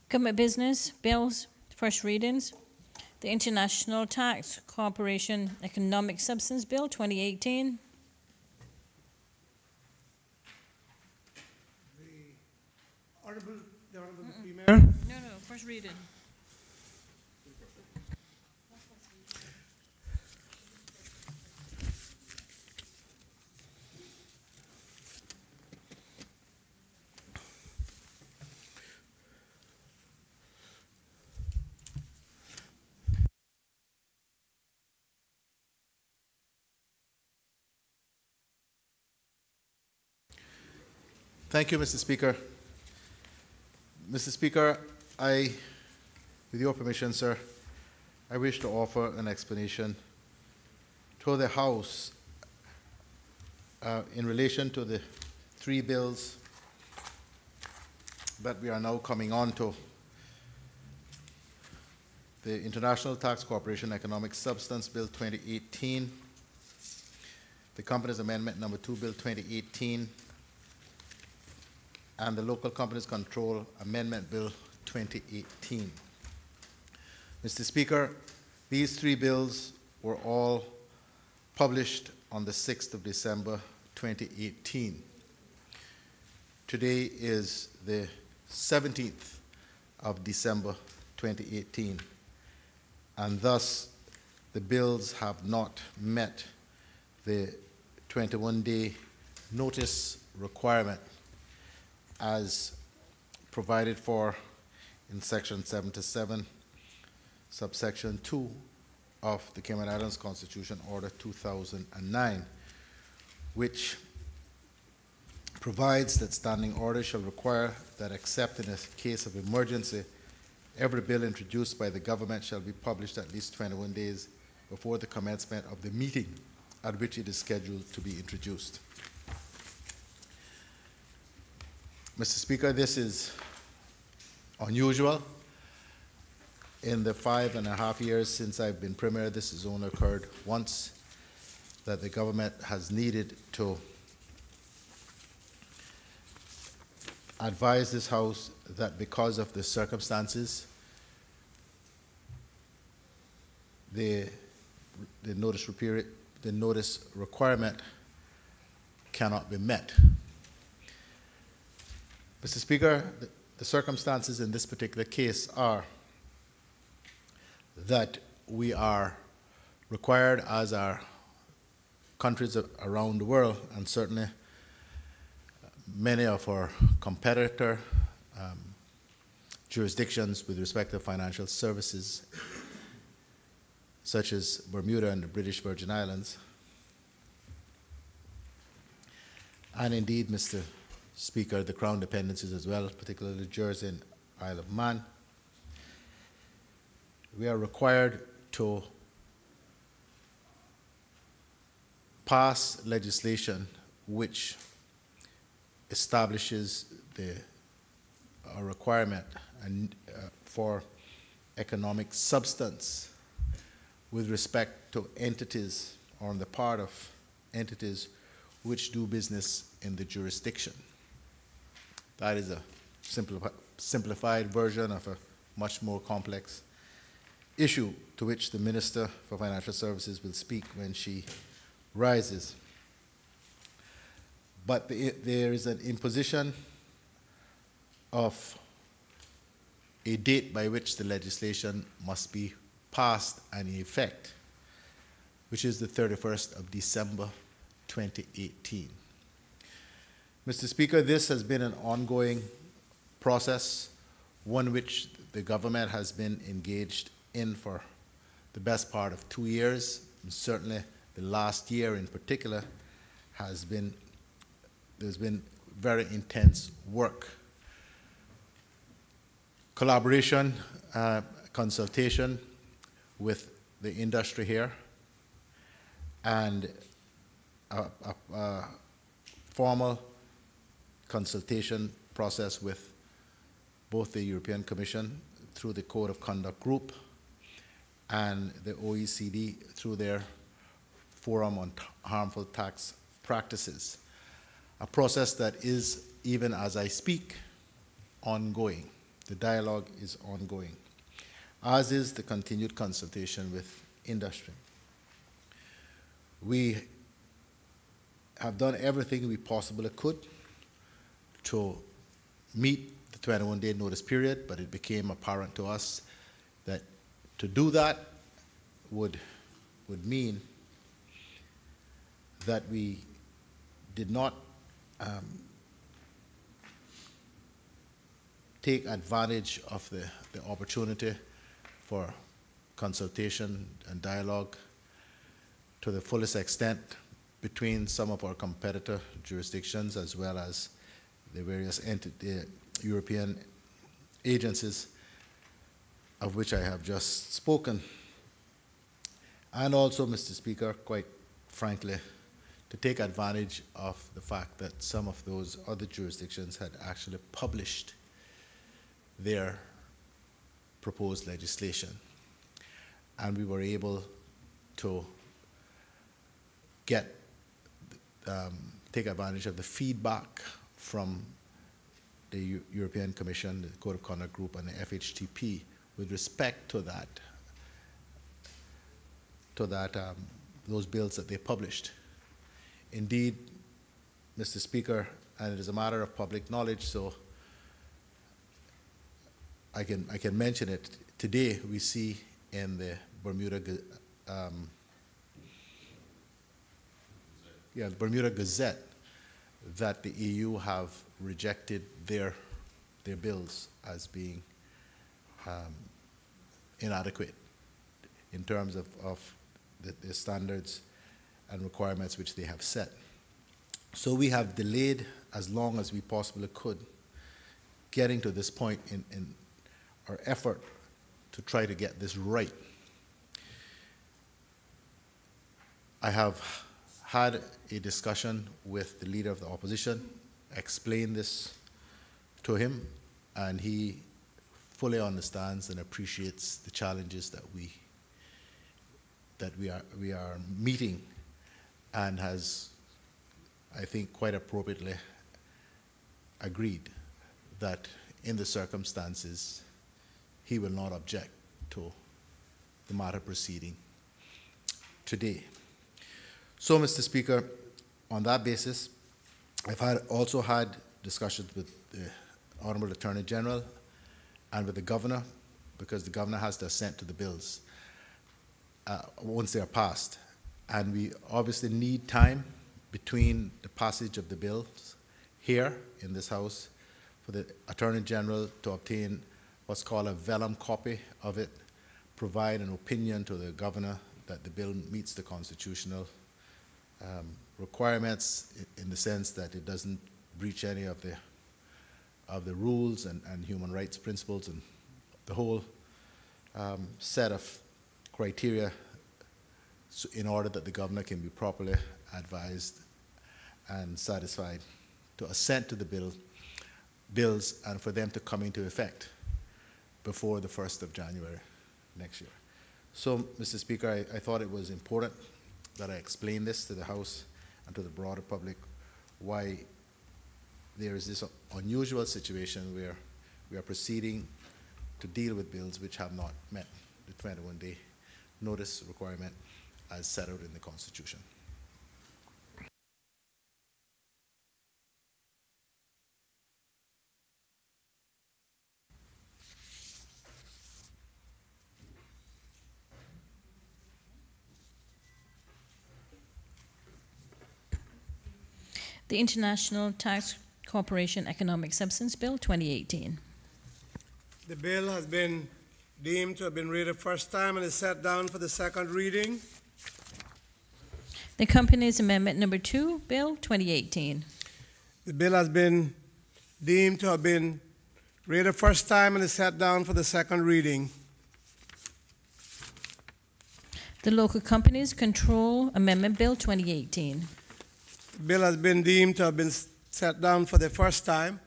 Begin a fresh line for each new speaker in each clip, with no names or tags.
Government business, bills, first readings. The International Tax Corporation Economic Substance Bill 2018.
The Honorable Premier.
No, first reading.
Thank you, Mr. Speaker. Mr. Speaker, with your permission, sir, I wish to offer an explanation to the House in relation to the three bills that we are now coming on to. The International Tax Corporation Economic Substance Bill 2018, the Companies Amendment Number 2 Bill 2018, and the Local Companies Control Amendment Bill 2018. Mr. Speaker, these three bills were all published on the 6th of December 2018. Today is the 17th of December 2018, and thus the bills have not met the 21-day notice requirement as provided for in Section 77, subsection 2 of the Cayman Islands Constitution Order 2009, which provides that standing orders shall require that, except in a case of emergency, every bill introduced by the government shall be published at least 21 days before the commencement of the meeting at which it is scheduled to be introduced. Mr. Speaker, this is unusual. In the 5.5 years since I've been Premier, this has only occurred once, that the government has needed to advise this House that because of the circumstances, the notice requirement cannot be met. Mr. Speaker, the circumstances in this particular case are that we are required, as are countries around the world, and certainly many of our competitor jurisdictions with respect to financial services, such as Bermuda and the British Virgin Islands, and indeed, Mr. Speaker, the Crown dependencies as well, particularly Jersey and Isle of Man. We are required to pass legislation which establishes a requirement for economic substance with respect to entities, or on the part of entities which do business in the jurisdiction. That is a simplified version of a much more complex issue to which the Minister for Financial Services will speak when she rises. But there is an imposition of a date by which the legislation must be passed and in effect, which is the 31st of December 2018. Mr. Speaker, this has been an ongoing process, one which the government has been engaged in for the best part of 2 years, and certainly the last year in particular there's been very intense work. Collaboration, consultation with the industry here, and a formal consultation process with both the European Commission through the Code of Conduct Group and the OECD through their Forum on Harmful Tax Practices, a process that is, even as I speak, ongoing. The dialogue is ongoing, as is the continued consultation with industry. We have done everything we possibly could to meet the 21-day notice period, but it became apparent to us that to do that would mean that we did not take advantage of the opportunity for consultation and dialogue to the fullest extent between some of our competitor jurisdictions as well as the various European agencies of which I have just spoken. And also, Mr. Speaker, quite frankly, to take advantage of the fact that some of those other jurisdictions had actually published their proposed legislation. And we were able to take advantage of the feedback from the European Commission, the Code of Conduct Group, and the FHTP with respect to those bills that they published. Indeed, Mr. Speaker, and it is a matter of public knowledge, so I can mention it. Today, we see in the Bermuda Gazette that the EU have rejected their bills as being inadequate in terms of the standards and requirements which they have set. So we have delayed as long as we possibly could getting to this point in our effort to try to get this right. I have had a discussion with the leader of the opposition, explained this to him, and he fully understands and appreciates the challenges that we are meeting, and has, I think, quite appropriately agreed that in the circumstances he will not object to the matter proceeding today. So, Mr. Speaker, on that basis, I've also had discussions with the Honorable Attorney General and with the Governor, because the Governor has to assent to the bills once they are passed. And we obviously need time between the passage of the bills here in this House for the Attorney General to obtain what's called a vellum copy of it, provide an opinion to the Governor that the bill meets the constitutional requirements in the sense that it doesn't breach any of the rules and human rights principles and the whole set of criteria in order that the Governor can be properly advised and satisfied to assent to the bills and for them to come into effect before the 1st of January next year. So, Mr. Speaker, I thought it was important that I explain this to the House and to the broader public, why there is this unusual situation where we are proceeding to deal with bills which have not met the 21-day notice requirement as set out in the Constitution.
The International Tax Corporation Economic Substance Bill 2018.
The bill has been deemed to have been read the first time and is set down for the second reading.
The Companies Amendment Number 2, Bill 2018.
The bill has been deemed to have been read the first time and is set down for the second reading.
The Local Companies Control Amendment Bill 2018.
The bill has been deemed to have been set down for the first time.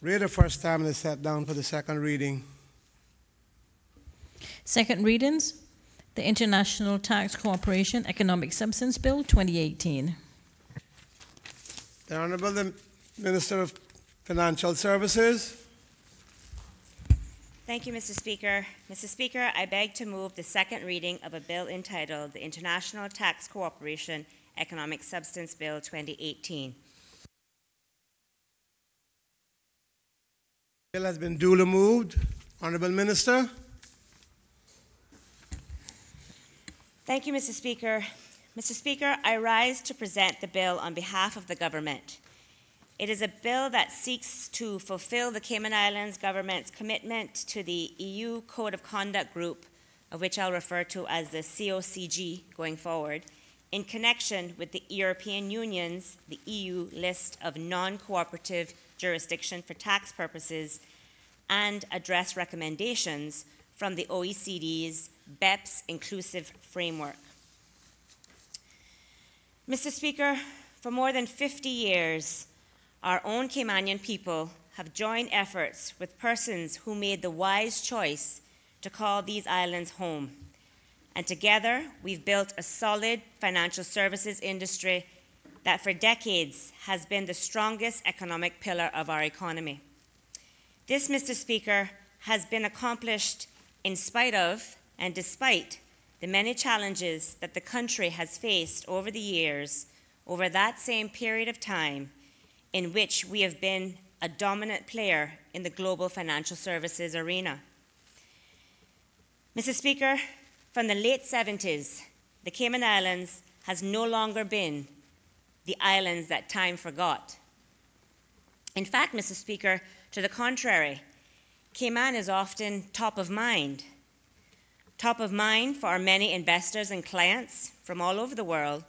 read the first time and set down for the second reading.
Second readings, the International Tax Cooperation Economic Substance Bill 2018.
The Honorable Minister of Financial Services.
Thank you, Mr. Speaker. Mr. Speaker, I beg to move the second reading of a bill entitled the International Tax Cooperation Economic Substance Bill 2018.
The bill has been duly moved. Honorable Minister.
Thank you, Mr. Speaker. Mr. Speaker, I rise to present the bill on behalf of the government. It is a bill that seeks to fulfill the Cayman Islands government's commitment to the EU Code of Conduct Group, of which I'll refer to as the COCG going forward, in connection with the European Union's, the EU, list of non-cooperative jurisdiction for tax purposes and address recommendations from the OECD's BEPS Inclusive Framework. Mr. Speaker, for more than 50 years, our own Caymanian people have joined efforts with persons who made the wise choice to call these islands home. And together, we've built a solid financial services industry that for decades has been the strongest economic pillar of our economy. This, Mr. Speaker, has been accomplished in spite of and despite the many challenges that the country has faced over the years, over that same period of time, in which we have been a dominant player in the global financial services arena. Mr. Speaker, from the late 70s, the Cayman Islands has no longer been the islands that time forgot. In fact, Mr. Speaker, to the contrary, Cayman is often top of mind for our many investors and clients from all over the world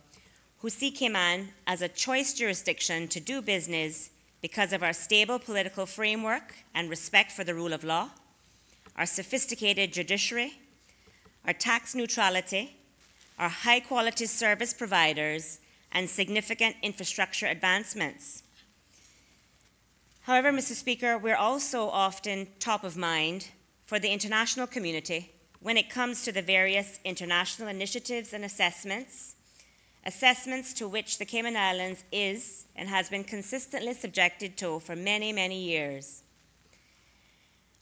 who see Cayman as a choice jurisdiction to do business because of our stable political framework and respect for the rule of law, our sophisticated judiciary, our tax neutrality, our high-quality service providers, and significant infrastructure advancements. However, Mr. Speaker, we're also often top of mind for the international community when it comes to the various international initiatives and assessments to which the Cayman Islands is and has been consistently subjected to for many, many years.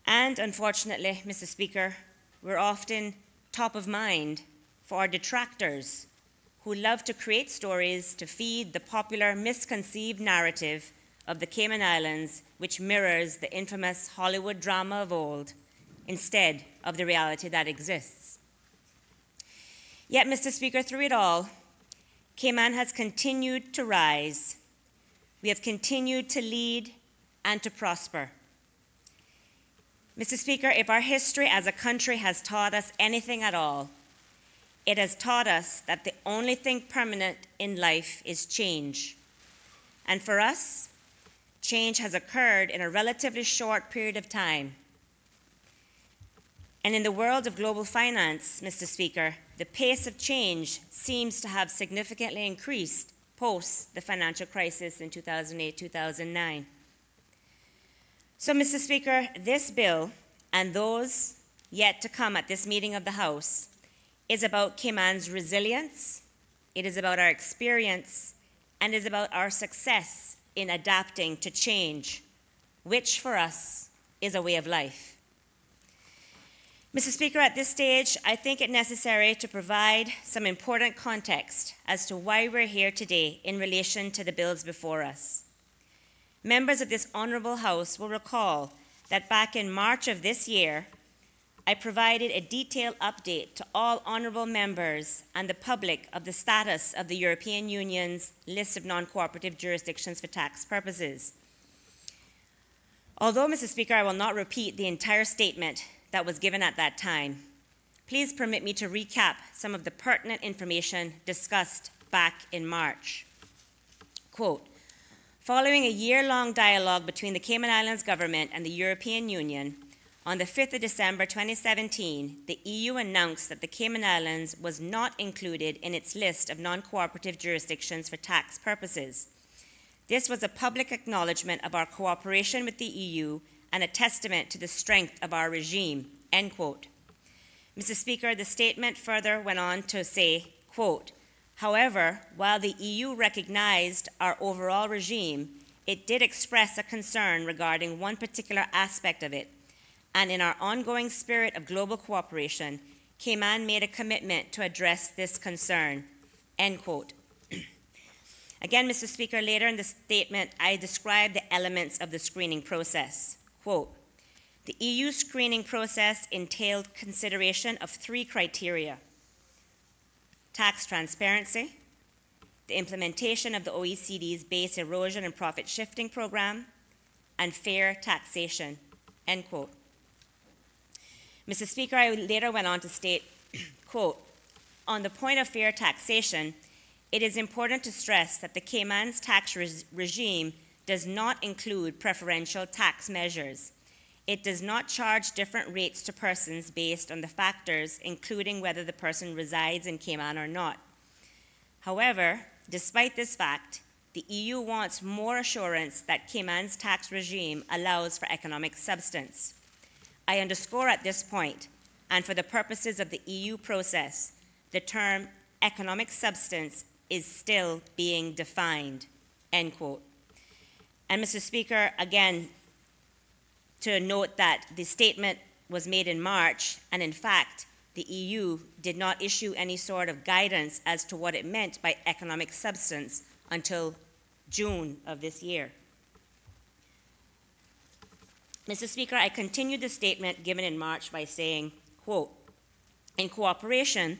And unfortunately, Mr. Speaker, we're often top of mind for our detractors who love to create stories to feed the popular misconceived narrative of the Cayman Islands, which mirrors the infamous Hollywood drama of old, instead of the reality that exists. Yet, Mr. Speaker, through it all, Cayman has continued to rise. We have continued to lead and to prosper. Mr. Speaker, if our history as a country has taught us anything at all, it has taught us that the only thing permanent in life is change. And for us, change has occurred in a relatively short period of time. And in the world of global finance, Mr. Speaker, the pace of change seems to have significantly increased post the financial crisis in 2008-2009. So, Mr. Speaker, this bill and those yet to come at this meeting of the House is about Cayman's resilience, it is about our experience, and is about our success in adapting to change, which for us is a way of life. Mr. Speaker, at this stage, I think it necessary to provide some important context as to why we're here today in relation to the bills before us. Members of this Honourable House will recall that back in March of this year, I provided a detailed update to all honourable members and the public of the status of the European Union's list of non-cooperative jurisdictions for tax purposes. Although, Mr. Speaker, I will not repeat the entire statement that was given at that time, please permit me to recap some of the pertinent information discussed back in March. Quote, following a year-long dialogue between the Cayman Islands government and the European Union, on the 5th of December 2017, the EU announced that the Cayman Islands was not included in its list of non-cooperative jurisdictions for tax purposes. This was a public acknowledgement of our cooperation with the EU and a testament to the strength of our regime, end quote. Mr. Speaker, the statement further went on to say, quote, however, while the EU recognized our overall regime, it did express a concern regarding one particular aspect of it, and in our ongoing spirit of global cooperation, Cayman made a commitment to address this concern, end quote. Again, Mr. Speaker, later in the statement, I described the elements of the screening process. Quote, the EU screening process entailed consideration of 3 criteria: tax transparency, the implementation of the OECD's base erosion and profit shifting program, and fair taxation, end quote. Mr. Speaker, I later went on to state, quote, on the point of fair taxation, it is important to stress that the Cayman's tax regime does not include preferential tax measures. It does not charge different rates to persons based on the factors, including whether the person resides in Cayman or not. However, despite this fact, the EU wants more assurance that Cayman's tax regime allows for economic substance. I underscore at this point, and for the purposes of the EU process, the term economic substance is still being defined, end quote. And Mr. Speaker, again, to note that the statement was made in March, and in fact, the EU did not issue any sort of guidance as to what it meant by economic substance until June of this year. Mr. Speaker, I continued the statement given in March by saying, quote, in cooperation,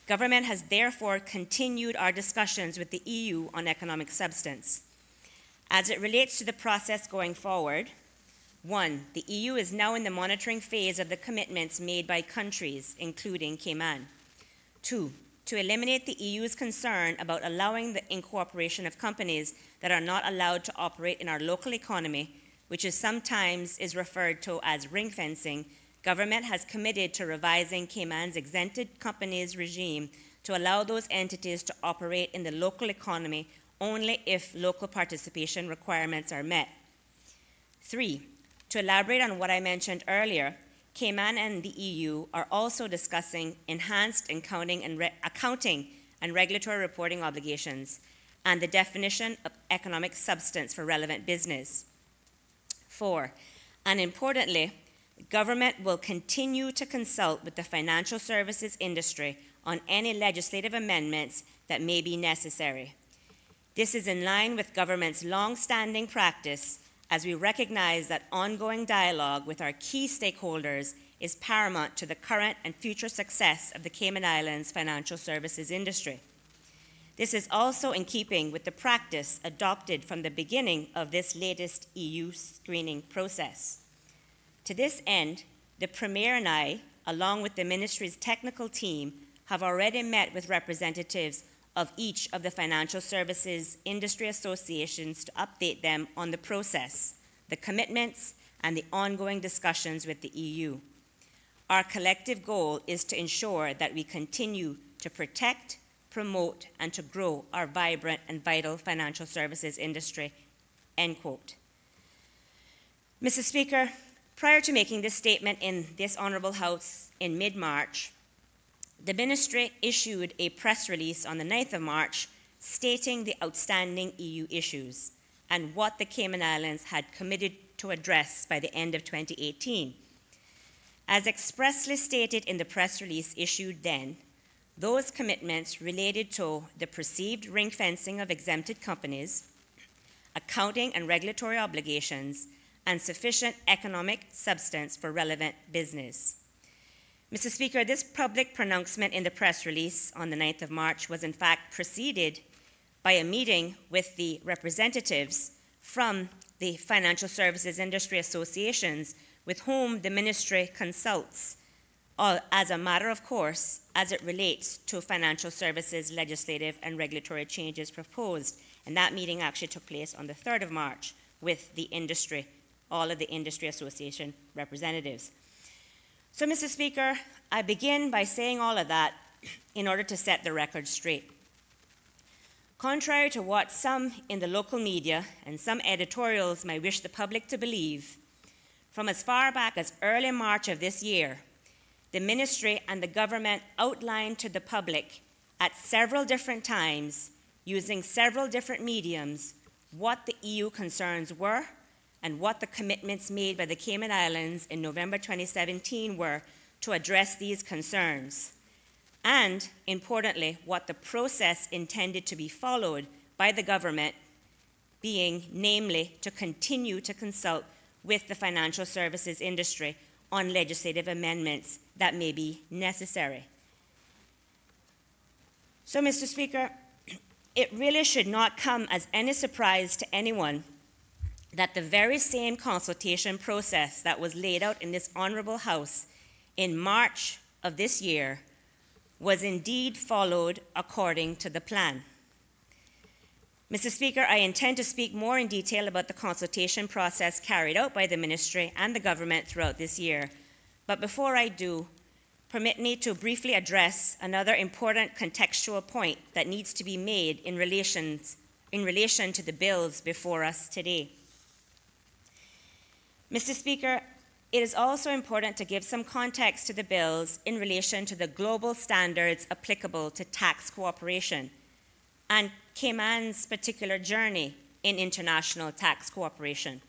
government has therefore continued our discussions with the EU on economic substance. As it relates to the process going forward, 1, the EU is now in the monitoring phase of the commitments made by countries, including Cayman. 2, to eliminate the EU's concern about allowing the incorporation of companies that are not allowed to operate in our local economy, which is sometimes referred to as ring fencing, government has committed to revising Cayman's exempted companies regime to allow those entities to operate in the local economy only if local participation requirements are met. 3, to elaborate on what I mentioned earlier, Cayman and the EU are also discussing enhanced accounting and regulatory reporting obligations and the definition of economic substance for relevant business. 4, and importantly, the government will continue to consult with the financial services industry on any legislative amendments that may be necessary. This is in line with government's long-standing practice, as we recognize that ongoing dialogue with our key stakeholders is paramount to the current and future success of the Cayman Islands financial services industry. This is also in keeping with the practice adopted from the beginning of this latest EU screening process. To this end, the Premier and I, along with the Ministry's technical team, have already met with representatives of each of the financial services industry associations to update them on the process, the commitments, and the ongoing discussions with the EU. Our collective goal is to ensure that we continue to protect, promote, and to grow our vibrant and vital financial services industry, end quote. Mr. Speaker, prior to making this statement in this Honorable House in mid-March, the Ministry issued a press release on the 9th of March stating the outstanding EU issues and what the Cayman Islands had committed to address by the end of 2018. As expressly stated in the press release issued then, those commitments related to the perceived ring fencing of exempted companies, accounting and regulatory obligations, and sufficient economic substance for relevant business. Mr. Speaker, this public pronouncement in the press release on the 9th of March was in fact preceded by a meeting with the representatives from the financial services industry associations with whom the ministry consults as a matter of course as it relates to financial services legislative and regulatory changes proposed. And that meeting actually took place on the 3rd of March with the industry, all of the industry association representatives. So, Mr. Speaker, I begin by saying all of that in order to set the record straight. Contrary to what some in the local media and some editorials might wish the public to believe, from as far back as early March of this year, the ministry and the government outlined to the public at several different times, using several different mediums, what the EU concerns were and what the commitments made by the Cayman Islands in November 2017 were to address these concerns, and, importantly, what the process intended to be followed by the government, being, namely, to continue to consult with the financial services industry on legislative amendments that may be necessary. So, Mr. Speaker, it really should not come as any surprise to anyone that the very same consultation process that was laid out in this Honourable House in March of this year was indeed followed according to the plan. Mr. Speaker, I intend to speak more in detail about the consultation process carried out by the Ministry and the Government throughout this year. But before I do, permit me to briefly address another important contextual point that needs to be made in relation to the bills before us today. Mr. Speaker, it is also important to give some context to the bills in relation to the global standards applicable to tax cooperation and Cayman's particular journey in international tax cooperation.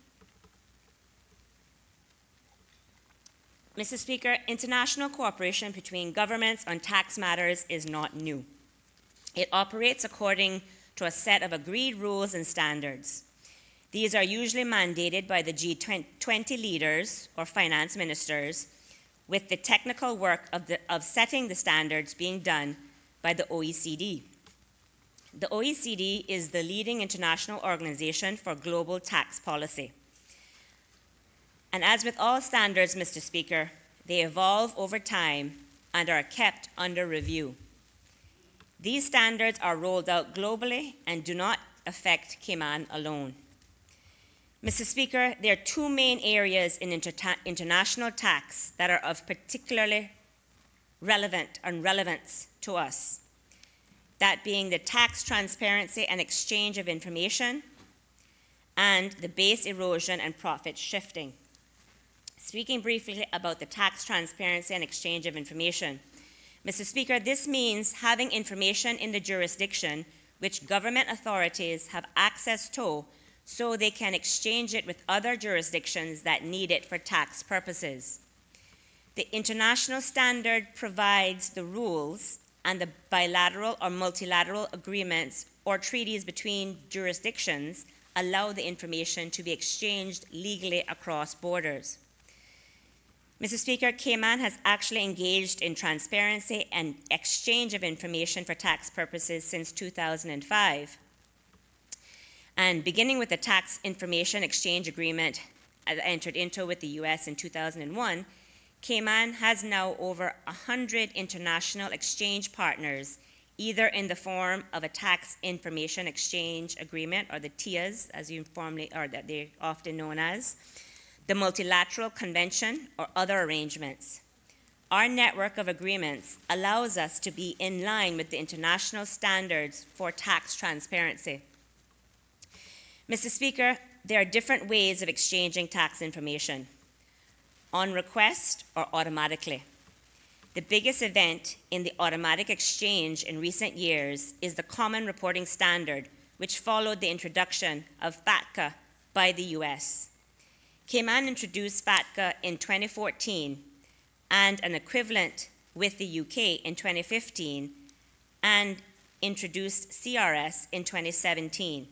Mr. Speaker, international cooperation between governments on tax matters is not new. It operates according to a set of agreed rules and standards. These are usually mandated by the G20 leaders or finance ministers, with the technical work of setting the standards being done by the OECD. The OECD is the leading international organization for global tax policy. And as with all standards, Mr. Speaker, they evolve over time and are kept under review. These standards are rolled out globally and do not affect Cayman alone. Mr. Speaker, there are two main areas in international tax that are of particularly relevance to us, that being the tax transparency and exchange of information and the base erosion and profit shifting. Speaking briefly about the tax transparency and exchange of information, Mr. Speaker, this means having information in the jurisdiction which government authorities have access to so they can exchange it with other jurisdictions that need it for tax purposes. The international standard provides the rules, and the bilateral or multilateral agreements or treaties between jurisdictions allow the information to be exchanged legally across borders. Mr. Speaker, Cayman has actually engaged in transparency and exchange of information for tax purposes since 2005. And beginning with the Tax Information Exchange Agreement entered into with the US in 2001, Cayman has now over 100 international exchange partners, either in the form of a Tax Information Exchange Agreement, or the TIAs, as you formally, or that they're often known as, the Multilateral Convention, or other arrangements. Our network of agreements allows us to be in line with the international standards for tax transparency. Mr. Speaker, there are different ways of exchanging tax information: on request or automatically. The biggest event in the automatic exchange in recent years is the Common Reporting Standard, which followed the introduction of FATCA by the US. Cayman introduced FATCA in 2014 and an equivalent with the UK in 2015, and introduced CRS in 2017.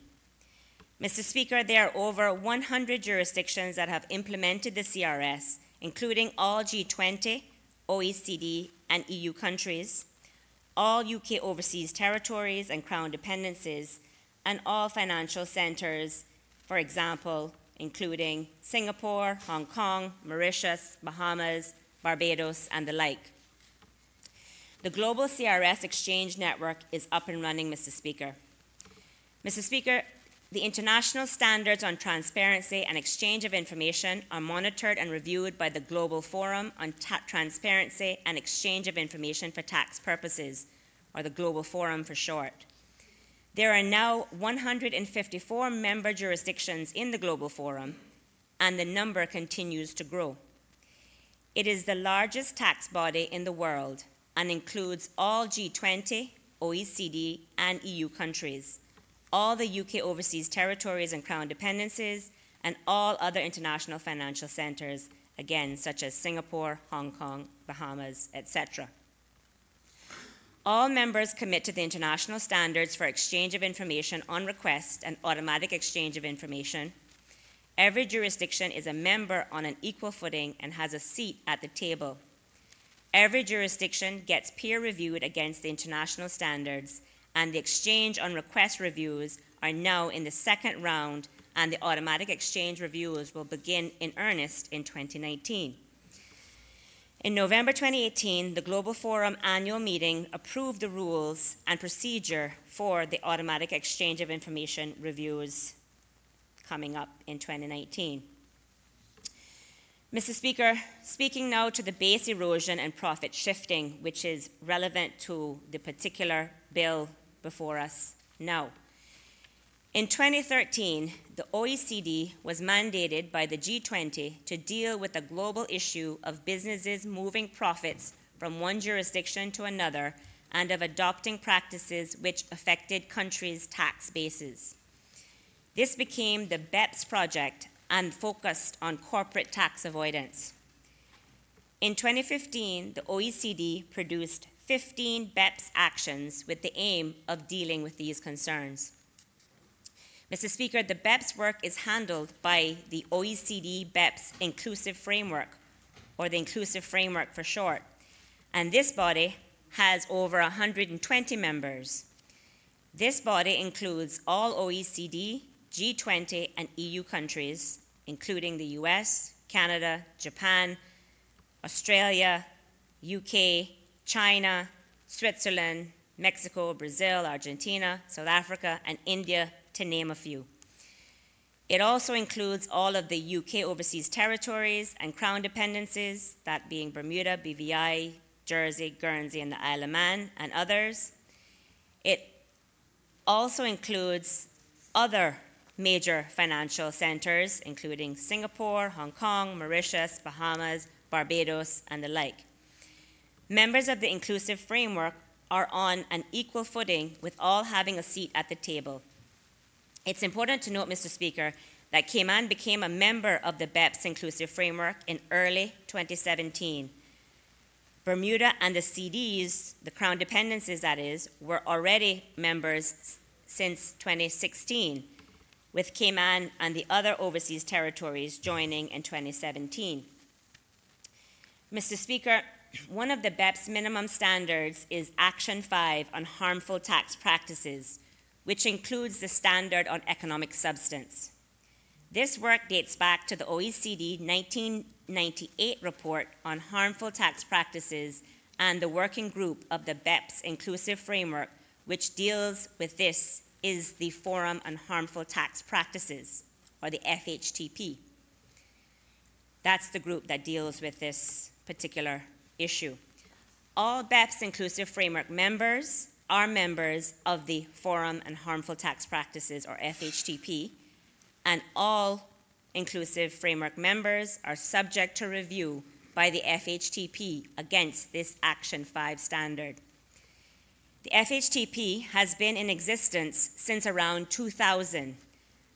Mr. Speaker, there are over 100 jurisdictions that have implemented the CRS, including all G20, OECD, and EU countries, all UK overseas territories and Crown dependencies, and all financial centers, for example, including Singapore, Hong Kong, Mauritius, Bahamas, Barbados, and the like. The global CRS exchange network is up and running, Mr. Speaker. Mr. Speaker, the international standards on transparency and exchange of information are monitored and reviewed by the Global Forum on Transparency and Exchange of Information for Tax Purposes, or the Global Forum for short. There are now 154 member jurisdictions in the Global Forum, and the number continues to grow. It is the largest tax body in the world and includes all G20, OECD, and EU countries, all the UK overseas territories and crown dependencies, and all other international financial centers, again, such as Singapore, Hong Kong, Bahamas, etc. All members commit to the international standards for exchange of information on request and automatic exchange of information. Every jurisdiction is a member on an equal footing and has a seat at the table. Every jurisdiction gets peer-reviewed against the international standards, and the exchange on request reviews are now in the second round, and the automatic exchange reviews will begin in earnest in 2019. In November 2018, the Global Forum annual meeting approved the rules and procedure for the automatic exchange of information reviews coming up in 2019. Mr. Speaker, speaking now to the base erosion and profit shifting, which is relevant to the particular bill before us now. In 2013, the OECD was mandated by the G20 to deal with the global issue of businesses moving profits from one jurisdiction to another and of adopting practices which affected countries' tax bases. This became the BEPS project and focused on corporate tax avoidance. In 2015, the OECD produced 15 BEPS actions with the aim of dealing with these concerns. Mr. Speaker, the BEPS work is handled by the OECD BEPS Inclusive Framework, or the Inclusive Framework for short, and this body has over 120 members. This body includes all OECD, G20, and EU countries, including the US, Canada, Japan, Australia, UK, China, Switzerland, Mexico, Brazil, Argentina, South Africa, and India, to name a few. It also includes all of the UK overseas territories and crown dependencies, that being Bermuda, BVI, Jersey, Guernsey, and the Isle of Man, and others. It also includes other major financial centers, including Singapore, Hong Kong, Mauritius, Bahamas, Barbados, and the like. Members of the Inclusive Framework are on an equal footing, with all having a seat at the table. It's important to note, Mr. Speaker, that Cayman became a member of the BEPS Inclusive Framework in early 2017. Bermuda and the CDs, the Crown Dependencies that is, were already members since 2016, with Cayman and the other overseas territories joining in 2017. Mr. Speaker, one of the BEPS minimum standards is Action 5 on harmful tax practices, which includes the standard on economic substance. This work dates back to the OECD 1998 report on harmful tax practices and the working group of the BEPS Inclusive Framework, which deals with this, is the Forum on Harmful Tax Practices, or the FHTP. That's the group that deals with this particular issue. All BEPS Inclusive Framework members are members of the Forum on Harmful Tax Practices, or FHTP, and all Inclusive Framework members are subject to review by the FHTP against this Action 5 standard. The FHTP has been in existence since around 2000,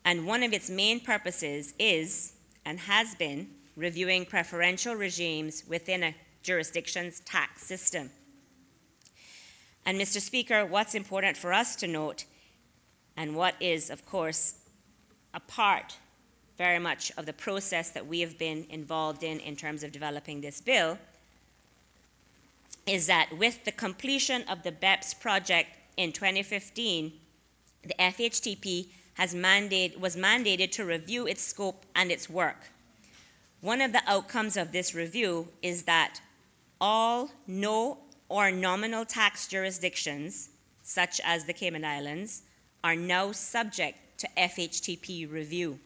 and one of its main purposes is, and has been, reviewing preferential regimes within a jurisdiction's tax system. And Mr. Speaker, what's important for us to note, and what is, of course, a part very much of the process that we have been involved in terms of developing this bill, is that with the completion of the BEPS project in 2015, the FHTP was mandated to review its scope and its work. One of the outcomes of this review is that all no or nominal tax jurisdictions, such as the Cayman Islands, are now subject to FHTP review.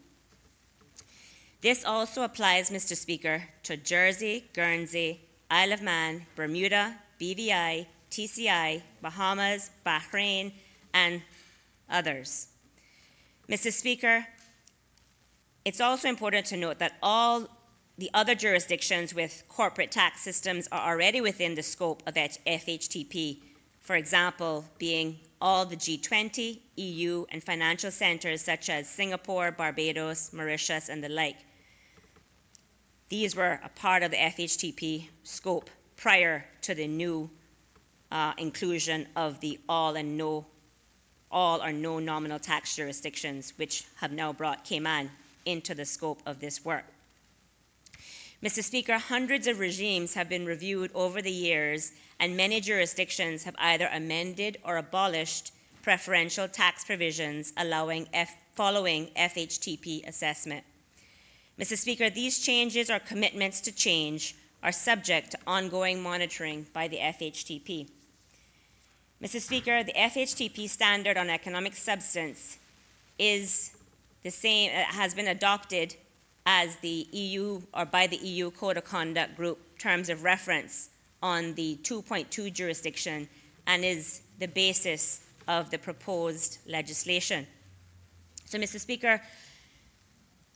This also applies, Mr. Speaker, to Jersey, Guernsey, Isle of Man, Bermuda, BVI, TCI, Bahamas, Bahrain, and others. Mr. Speaker, it's also important to note that all the other jurisdictions with corporate tax systems are already within the scope of FHTP, for example, being all the G20, EU, and financial centers such as Singapore, Barbados, Mauritius, and the like. These were a part of the FHTP scope prior to the new inclusion of the all or no nominal tax jurisdictions, which have now brought Cayman into the scope of this work. Mr. Speaker, hundreds of regimes have been reviewed over the years, and many jurisdictions have either amended or abolished preferential tax provisions following FHTP assessment. Mr. Speaker, these changes or commitments to change are subject to ongoing monitoring by the FHTP. Mr. Speaker, the FHTP standard on economic substance is the same, has been adopted as the EU or by the EU Code of Conduct Group terms of reference on the 2.2 jurisdiction and is the basis of the proposed legislation. So, Mr. Speaker,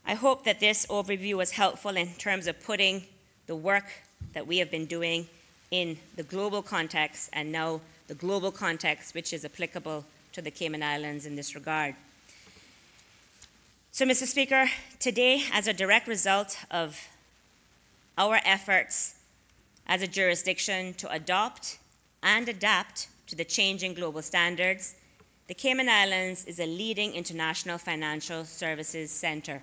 I hope that this overview was helpful in terms of putting the work that we have been doing in the global context, and now the global context which is applicable to the Cayman Islands in this regard. So, Mr. Speaker, today, as a direct result of our efforts as a jurisdiction to adopt and adapt to the changing global standards, the Cayman Islands is a leading international financial services center.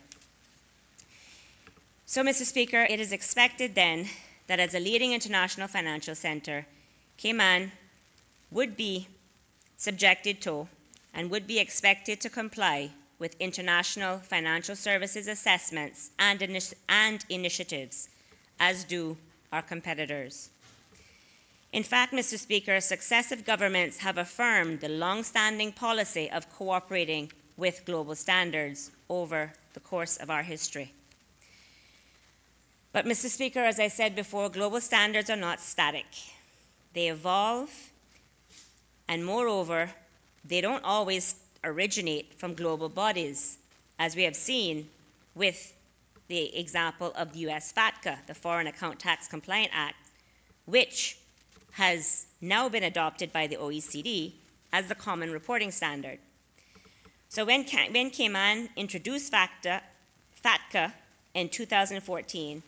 So, Mr. Speaker, it is expected then that as a leading international financial center, Cayman would be subjected to and would be expected to comply with international financial services assessments and initiatives, as do our competitors. In fact, Mr. Speaker, successive governments have affirmed the long-standing policy of cooperating with global standards over the course of our history. But, Mr. Speaker, as I said before, global standards are not static. They evolve, and moreover, they don't always originate from global bodies, as we have seen with the example of the US FATCA, the Foreign Account Tax Compliant Act, which has now been adopted by the OECD as the common reporting standard. So when Cayman introduced FATCA in 2014,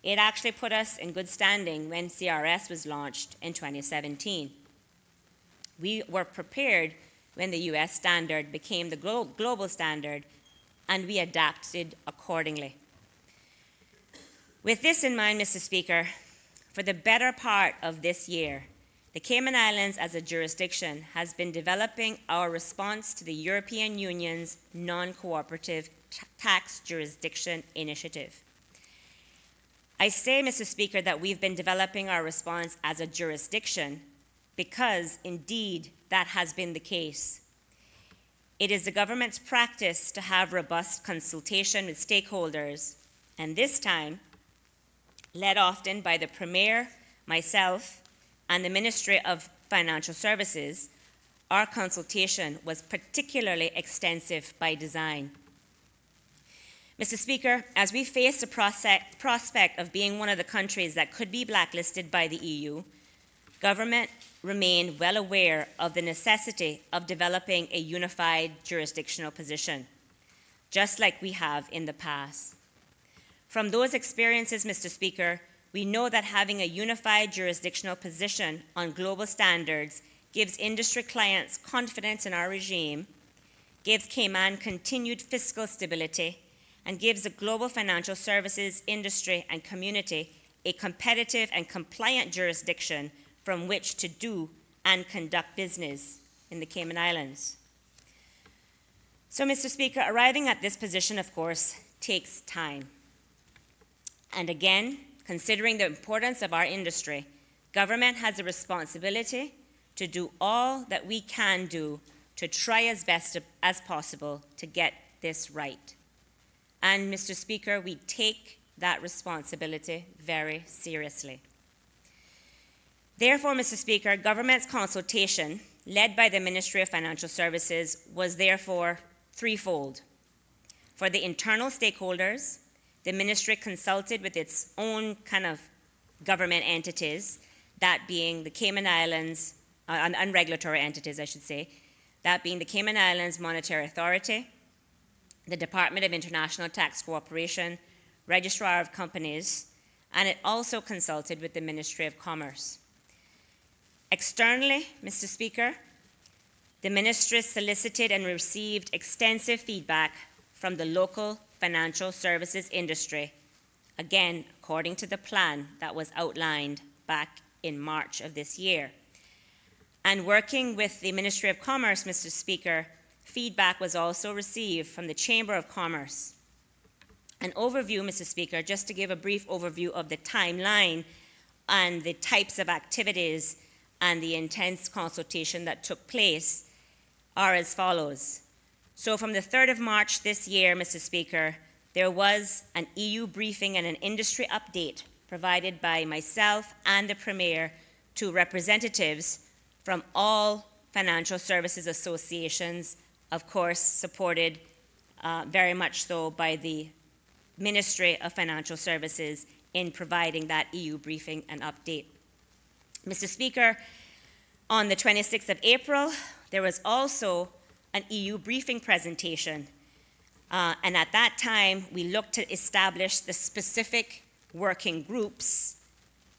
it actually put us in good standing when CRS was launched in 2017. We were prepared when the US standard became the global standard, and we adapted accordingly. With this in mind, Mr. Speaker, for the better part of this year, the Cayman Islands as a jurisdiction has been developing our response to the European Union's non-cooperative tax jurisdiction initiative. I say, Mr. Speaker, that we've been developing our response as a jurisdiction because, indeed, that has been the case. It is the government's practice to have robust consultation with stakeholders, and this time, led often by the Premier, myself, and the Ministry of Financial Services, our consultation was particularly extensive by design. Mr. Speaker, as we face the prospect of being one of the countries that could be blacklisted by the EU, government remained well aware of the necessity of developing a unified jurisdictional position, just like we have in the past. From those experiences, Mr. Speaker, we know that having a unified jurisdictional position on global standards gives industry clients confidence in our regime, gives Cayman continued fiscal stability, and gives the global financial services industry and community a competitive and compliant jurisdiction from which to do and conduct business in the Cayman Islands. So, Mr. Speaker, arriving at this position, of course, takes time. And again, considering the importance of our industry, government has a responsibility to do all that we can do to try as best as possible to get this right. And, Mr. Speaker, we take that responsibility very seriously. Therefore, Mr. Speaker, government's consultation led by the Ministry of Financial Services was therefore threefold. For the internal stakeholders, the ministry consulted with its own kind of government entities, that being the Cayman Islands, unregulatory entities, I should say, that being the Cayman Islands Monetary Authority, the Department of International Tax Cooperation, Registrar of Companies, and it also consulted with the Ministry of Commerce. Externally, Mr. Speaker, the ministry solicited and received extensive feedback from the local financial services industry, again, according to the plan that was outlined back in March of this year. And working with the Ministry of Commerce, Mr. Speaker, feedback was also received from the Chamber of Commerce. An overview, Mr. Speaker, just to give a brief overview of the timeline and the types of activities and the intense consultation that took place are as follows. So from the 3rd of March this year, Mr. Speaker, there was an EU briefing and an industry update provided by myself and the Premier to representatives from all financial services associations, of course supported very much so by the Ministry of Financial Services in providing that EU briefing and update. Mr. Speaker, on the 26th of April, there was also an EU briefing presentation. And at that time, we looked to establish the specific working groups.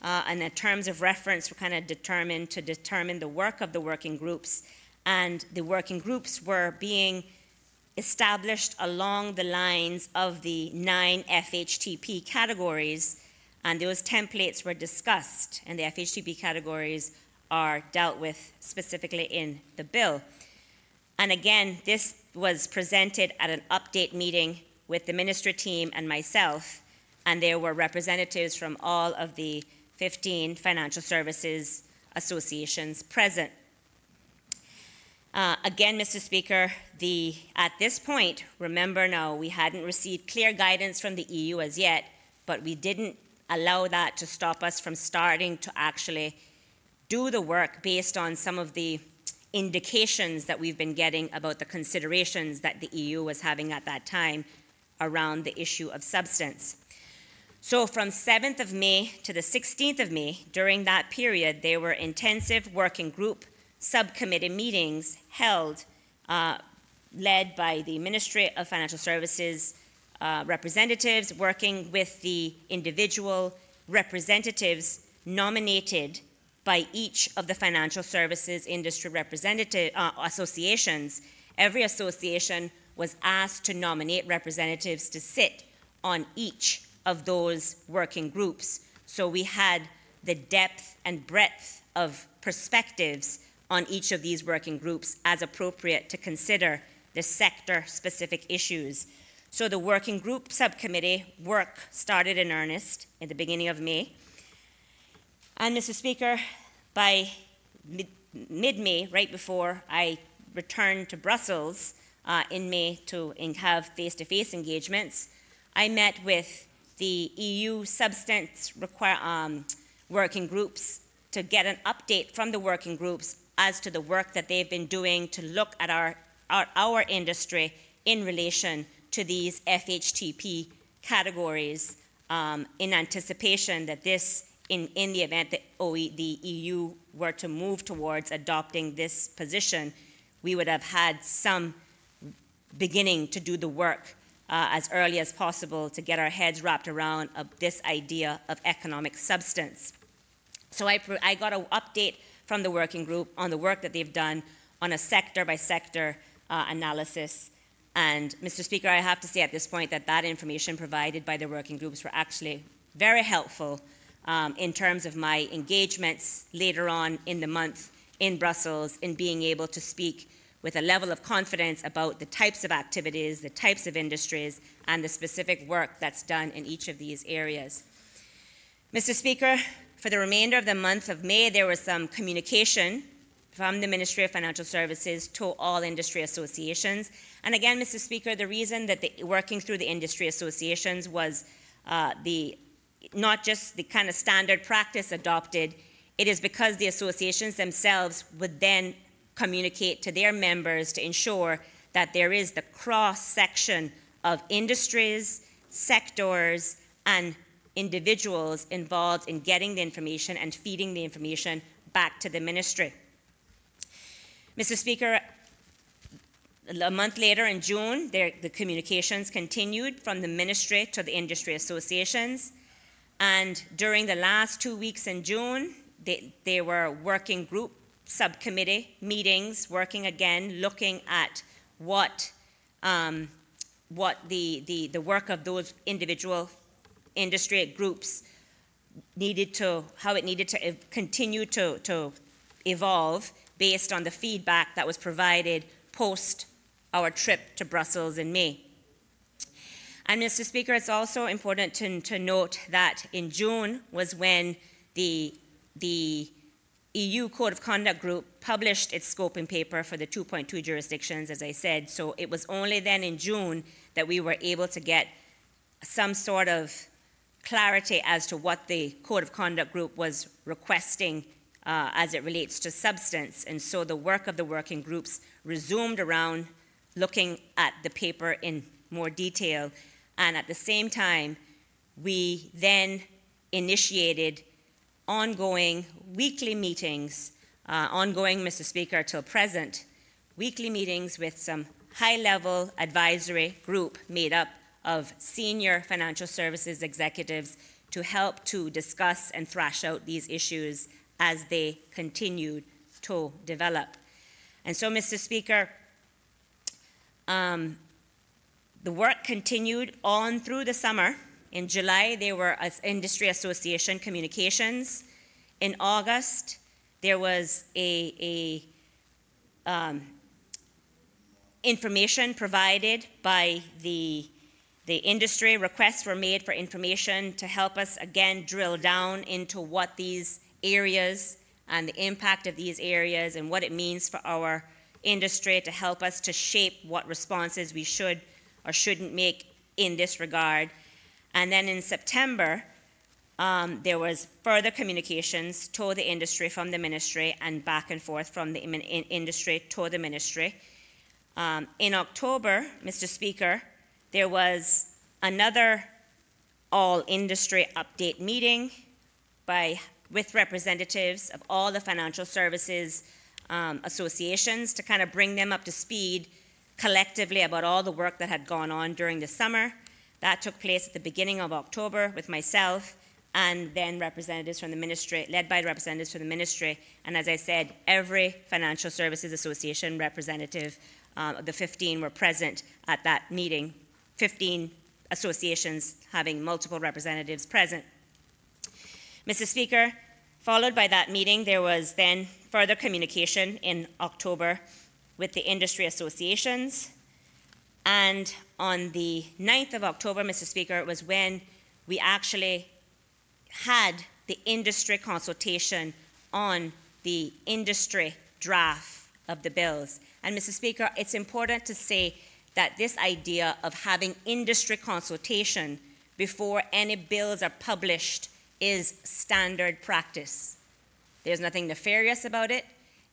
And in terms of reference, we're kind of determined to determine the work of the working groups. And the working groups were being established along the lines of the 9 FHTP categories. And those templates were discussed, and the FHTP categories are dealt with specifically in the bill. And again, this was presented at an update meeting with the ministry team and myself, and there were representatives from all of the 15 financial services associations present. Again, Mr. Speaker, at this point, remember now, we hadn't received clear guidance from the EU as yet, but we didn't allow that to stop us from starting to actually do the work based on some of the indications that we've been getting about the considerations that the EU was having at that time around the issue of substance. So from 7th of May to the 16th of May, during that period, there were intensive working group subcommittee meetings held, led by the Ministry of Financial Services representatives working with the individual representatives nominated by each of the financial services industry representative associations. Every association was asked to nominate representatives to sit on each of those working groups. So we had the depth and breadth of perspectives on each of these working groups as appropriate to consider the sector-specific issues. So the working group subcommittee work started in earnest in the beginning of May. And Mr. Speaker, by mid-May, right before I returned to Brussels in May to have face-to-face engagements, I met with the EU substance working groups to get an update from the working groups as to the work that they've been doing to look at our industry in relation to these FHTP categories in anticipation that this, in the event that the EU were to move towards adopting this position, we would have had some beginning to do the work as early as possible to get our heads wrapped around this idea of economic substance. So I got an update from the working group on the work that they've done on a sector-by-sector analysis. And, Mr. Speaker, I have to say at this point that that information provided by the working groups were actually very helpful in terms of my engagements later on in the month in Brussels in being able to speak with a level of confidence about the types of activities, the types of industries, and the specific work that's done in each of these areas. Mr. Speaker, for the remainder of the month of May, there was some communication from the Ministry of Financial Services to all industry associations. And again, Mr. Speaker, the reason that working through the industry associations was not just the kind of standard practice adopted, it is because the associations themselves would then communicate to their members to ensure that there is the cross-section of industries, sectors, and individuals involved in getting the information and feeding the information back to the ministry. Mr. Speaker, a month later in June, the communications continued from the ministry to the industry associations. And during the last 2 weeks in June, they were working group subcommittee meetings, working again, looking at what the work of those individual industry groups how it needed to continue to evolve based on the feedback that was provided post our trip to Brussels in May. And Mr. Speaker, it's also important to note that in June was when the EU Code of Conduct Group published its scoping paper for the 2.2 jurisdictions, as I said. So it was only then in June that we were able to get some sort of clarity as to what the Code of Conduct Group was requesting as it relates to substance. And so the work of the working groups resumed around looking at the paper in more detail. And at the same time, we then initiated ongoing weekly meetings, Mr. Speaker, till present, weekly meetings with some high-level advisory group made up of senior financial services executives to help to discuss and thrash out these issues as they continued to develop. And so, Mr. Speaker, the work continued on through the summer. In July, there were industry association communications. In August, there was information provided by the industry. Requests were made for information to help us again drill down into what these areas and the impact of these areas and what it means for our industry, to help us to shape what responses we should or shouldn't make in this regard. And then in September, there was further communications to the industry from the ministry and back and forth from the industry to the ministry. In October, Mr. Speaker, there was another all-industry update meeting with representatives of all the financial services associations to kind of bring them up to speed collectively about all the work that had gone on during the summer. That took place at the beginning of October with myself and then representatives from the ministry, led by representatives from the ministry. And as I said, every financial services association representative, the 15 were present at that meeting, 15 associations having multiple representatives present. Mr. Speaker, followed by that meeting, there was then further communication in October with the industry associations. And on the 9th of October, Mr. Speaker, was when we actually had the industry consultation on the industry draft of the bills. And Mr. Speaker, it's important to say that this idea of having industry consultation before any bills are published is standard practice. There's nothing nefarious about it.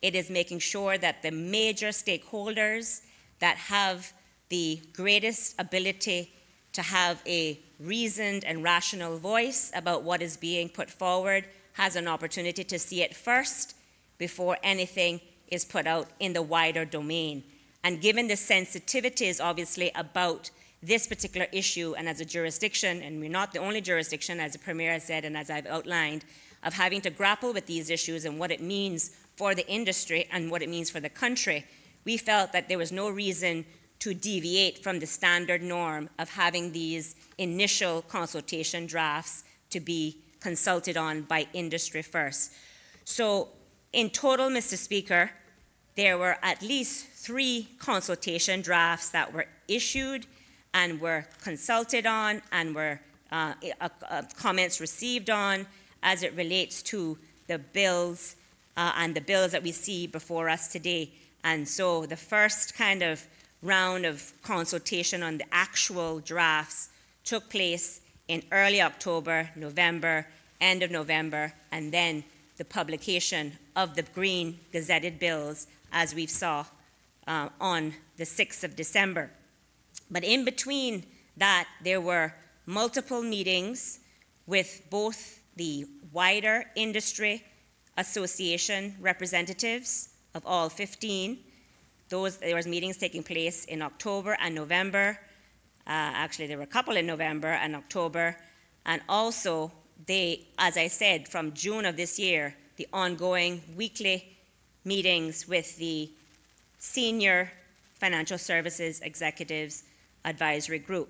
It is making sure that the major stakeholders that have the greatest ability to have a reasoned and rational voice about what is being put forward has an opportunity to see it first before anything is put out in the wider domain. And given the sensitivities, obviously, about this particular issue, and as a jurisdiction, and we're not the only jurisdiction, as the Premier has said and as I've outlined, of having to grapple with these issues and what it means for the industry and what it means for the country, we felt that there was no reason to deviate from the standard norm of having these initial consultation drafts to be consulted on by industry first. So in total, Mr. Speaker, there were at least 3 consultation drafts that were issued and were consulted on and were comments received on as it relates to the bills and the bills that we see before us today. And so the first kind of round of consultation on the actual drafts took place in early October, November, end of November, and then the publication of the Green Gazetted bills as we saw on the 6th of December. But in between that, there were multiple meetings with both the wider industry association representatives of all 15. There was meetings taking place in October and November. Actually, there were a couple in November and October. And also, as I said, from June of this year, the ongoing weekly meetings with the Senior Financial Services Executives Advisory Group.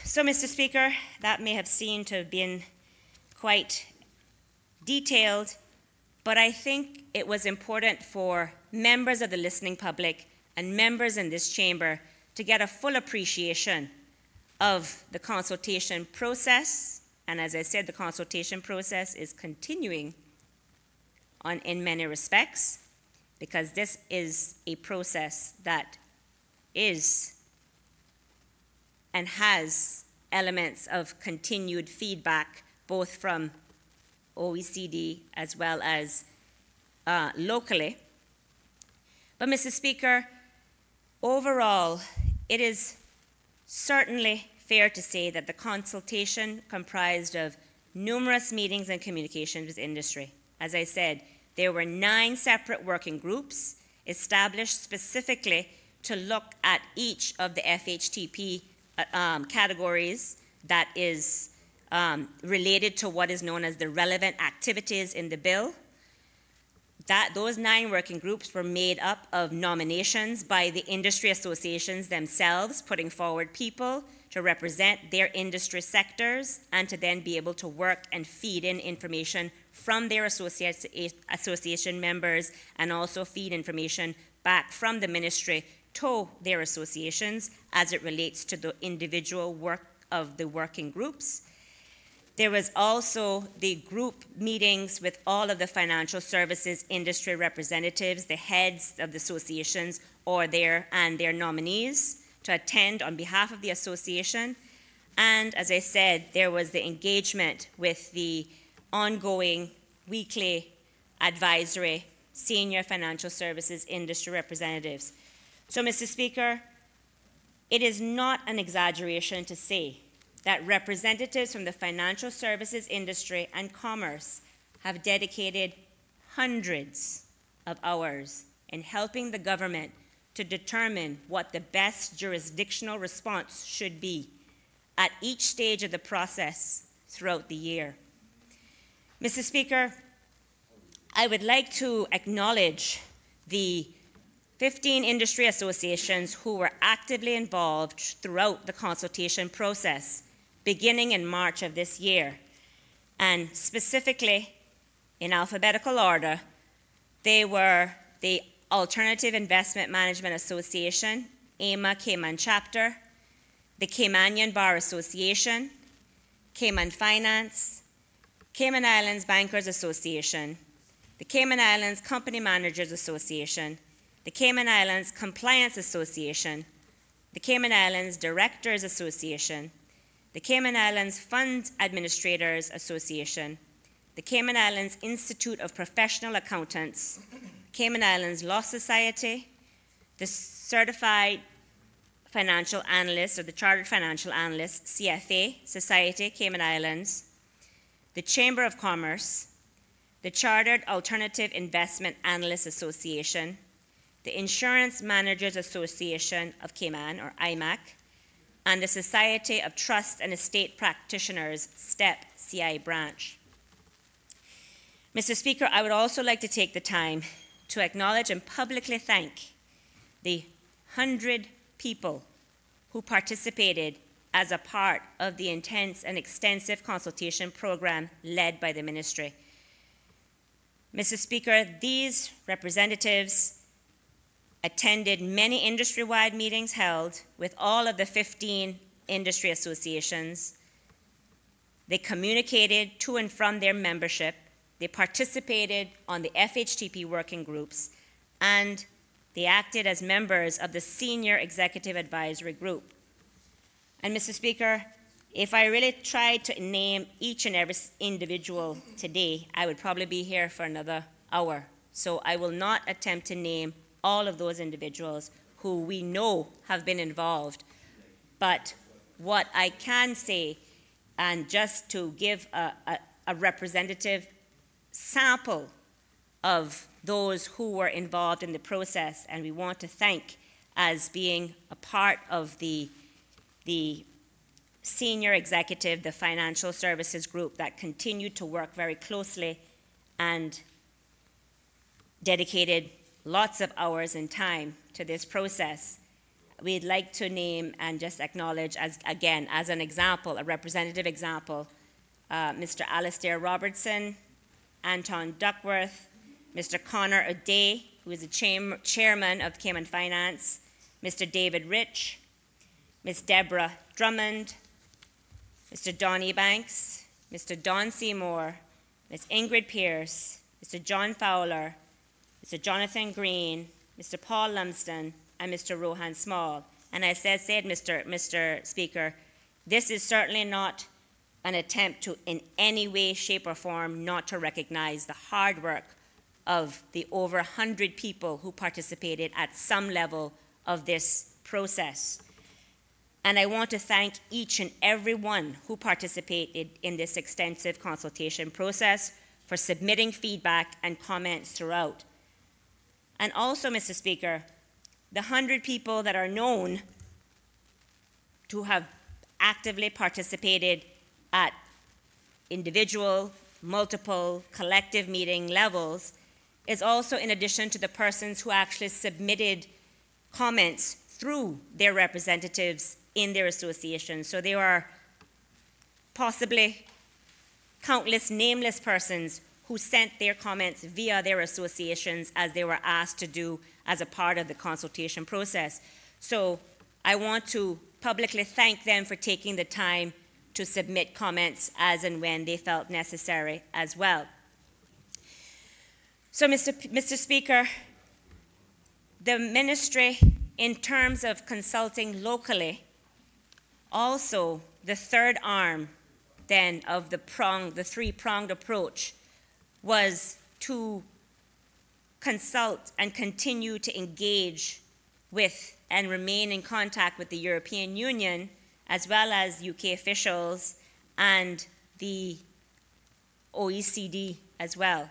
So, Mr. Speaker, that may have seemed to have been quite detailed, but I think it was important for members of the listening public and members in this chamber to get a full appreciation of the consultation process. And as I said, the consultation process is continuing in many respects, because this is a process that is and has elements of continued feedback, both from OECD as well as locally. But, Mr. Speaker, overall, it is certainly fair to say that the consultation comprised of numerous meetings and communications with industry. As I said, there were 9 separate working groups established specifically to look at each of the FHTP categories that is related to what is known as the relevant activities in the bill. Those 9 working groups were made up of nominations by the industry associations themselves, putting forward people to represent their industry sectors and to then be able to work and feed in information from their association members, and also feed information back from the ministry to their associations as it relates to the individual work of the working groups. There was also the group meetings with all of the financial services industry representatives, the heads of the associations and their nominees, to attend on behalf of the association. And as I said, there was the engagement with the ongoing weekly advisory senior financial services industry representatives. So, Mr. Speaker, it is not an exaggeration to say that representatives from the financial services industry and commerce have dedicated hundreds of hours in helping the government to determine what the best jurisdictional response should be at each stage of the process throughout the year. Mr. Speaker, I would like to acknowledge the 15 industry associations who were actively involved throughout the consultation process, beginning in March of this year. And specifically, in alphabetical order, they were the Alternative Investment Management Association, AMA Cayman Chapter, the Caymanian Bar Association, Cayman Finance, Cayman Islands Bankers Association, the Cayman Islands Company Managers Association, the Cayman Islands Compliance Association, the Cayman Islands Directors Association, the Cayman Islands Fund Administrators Association, the Cayman Islands Institute of Professional Accountants, Cayman Islands Law Society, the Certified Financial Analyst or the Chartered Financial Analyst, CFA Society, Cayman Islands, the Chamber of Commerce, the Chartered Alternative Investment Analysts Association, the Insurance Managers Association of Cayman, or IMAC, and the Society of Trust and Estate Practitioners, STEP, CI branch. Mr. Speaker, I would also like to take the time to acknowledge and publicly thank the 100 people who participated as a part of the intense and extensive consultation program led by the ministry. Mr. Speaker, these representatives attended many industry-wide meetings held with all of the 15 industry associations. They communicated to and from their membership. They participated on the FHTP working groups, and they acted as members of the Senior Executive Advisory Group. And Mr. Speaker, if I really tried to name each and every individual today, I would probably be here for another hour. So I will not attempt to name all of those individuals who we know have been involved. But what I can say, and just to give a representative sample of those who were involved in the process, and we want to thank as being a part of the senior executive, the financial services group that continued to work very closely and dedicated lots of hours and time to this process. We'd like to name and just acknowledge, as again, as an example, a representative example, Mr. Alistair Robertson, Anton Duckworth, Mr. Connor O'Day, who is the chairman of Cayman Finance, Mr. David Rich, Ms. Deborah Drummond, Mr. Donnie Banks, Mr. Don Seymour, Ms. Ingrid Pierce, Mr. John Fowler, Mr. Jonathan Green, Mr. Paul Lumsden, and Mr. Rohan Small. And as I said, Mr. Speaker, this is certainly not an attempt to, in any way, shape, or form, not to recognize the hard work of the over 100 people who participated at some level of this process. And I want to thank each and every one who participated in this extensive consultation process for submitting feedback and comments throughout. And also, Mr. Speaker, the 100 people that are known to have actively participated at individual, multiple, collective meeting levels is also in addition to the persons who actually submitted comments through their representatives in their association. So there are possibly countless nameless persons who sent their comments via their associations as they were asked to do as a part of the consultation process. So I want to publicly thank them for taking the time to submit comments as and when they felt necessary as well. So Mr. Speaker, the ministry, in terms of consulting locally, also the third arm then of the three-pronged approach was to consult and continue to engage with and remain in contact with the European Union, as well as UK officials and the OECD as well.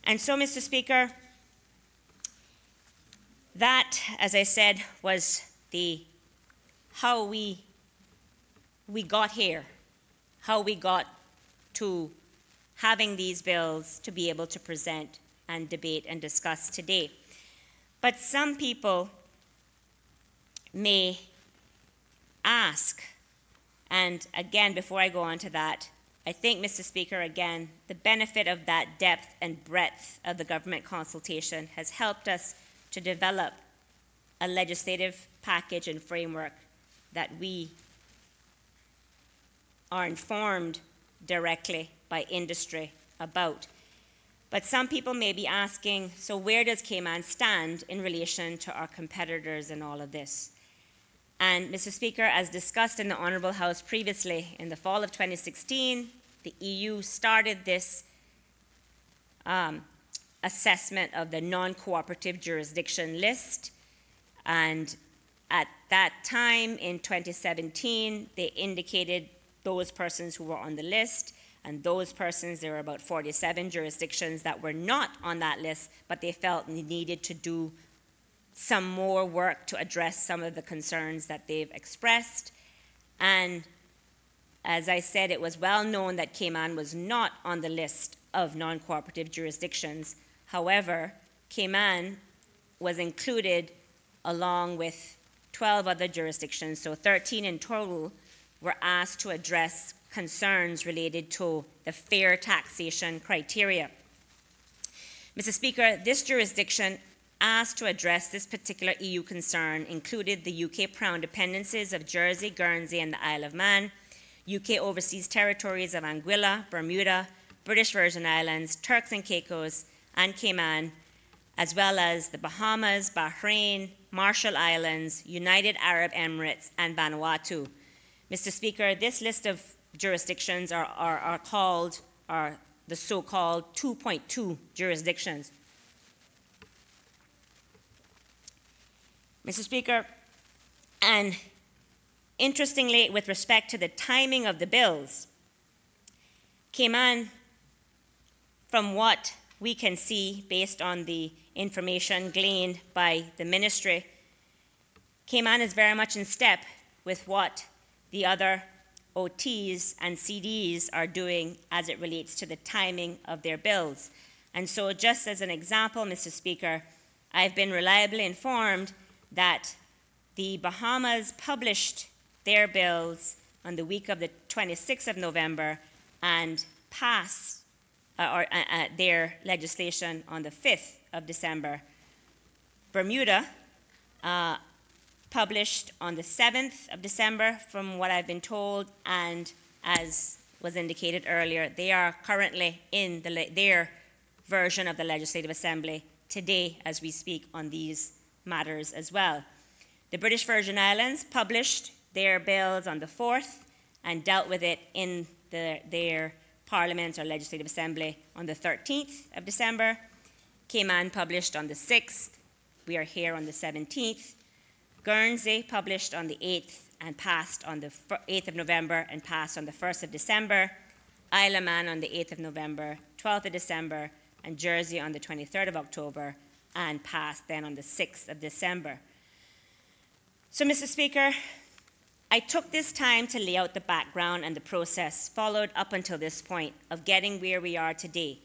And so, Mr. Speaker, that, as I said, was how we got here, how we got to having these bills to be able to present and debate and discuss today. But some people may ask, and again, before I go on to that, I think, Mr. Speaker, again, the benefit of that depth and breadth of the government consultation has helped us to develop a legislative package and framework that we are informed directly by industry about. But some people may be asking, so where does Cayman stand in relation to our competitors in all of this? And Mr. Speaker, as discussed in the Honourable House previously, in the fall of 2016, the EU started this assessment of the non-cooperative jurisdiction list. And at that time, in 2017, they indicated those persons who were on the list. And those persons, there were about 47 jurisdictions that were not on that list, but they felt needed to do some more work to address some of the concerns that they've expressed. And as I said, it was well known that Cayman was not on the list of non-cooperative jurisdictions. However, Cayman was included along with 12 other jurisdictions, so 13 in total were asked to address concerns related to the fair taxation criteria. Mr. Speaker, this jurisdiction asked to address this particular EU concern included the UK Crown dependencies of Jersey, Guernsey, and the Isle of Man, UK overseas territories of Anguilla, Bermuda, British Virgin Islands, Turks and Caicos, and Cayman, as well as the Bahamas, Bahrain, Marshall Islands, United Arab Emirates, and Vanuatu. Mr. Speaker, this list of jurisdictions are the so-called 2.2 jurisdictions. Mr. Speaker, and interestingly, with respect to the timing of the bills, Cayman, from what we can see based on the information gleaned by the ministry, Cayman is very much in step with what the other OTs and CDs are doing as it relates to the timing of their bills. And so just as an example, Mr. Speaker, I've been reliably informed that the Bahamas published their bills on the week of the 26th of November and passed their legislation on the 5th of December. Bermuda published on the 7th of December, from what I've been told, and as was indicated earlier, they are currently in their version of the Legislative Assembly today as we speak on these matters as well. The British Virgin Islands published their bills on the 4th and dealt with it in their Parliament or Legislative Assembly on the 13th of December. Cayman published on the 6th. We are here on the 17th. Guernsey published on the 8th and passed on the 8th of November and passed on the 1st of December. Isle of Man on the 8th of November, 12th of December, and Jersey on the 23rd of October and passed then on the 6th of December. So, Mr. Speaker, I took this time to lay out the background and the process followed up until this point of getting where we are today,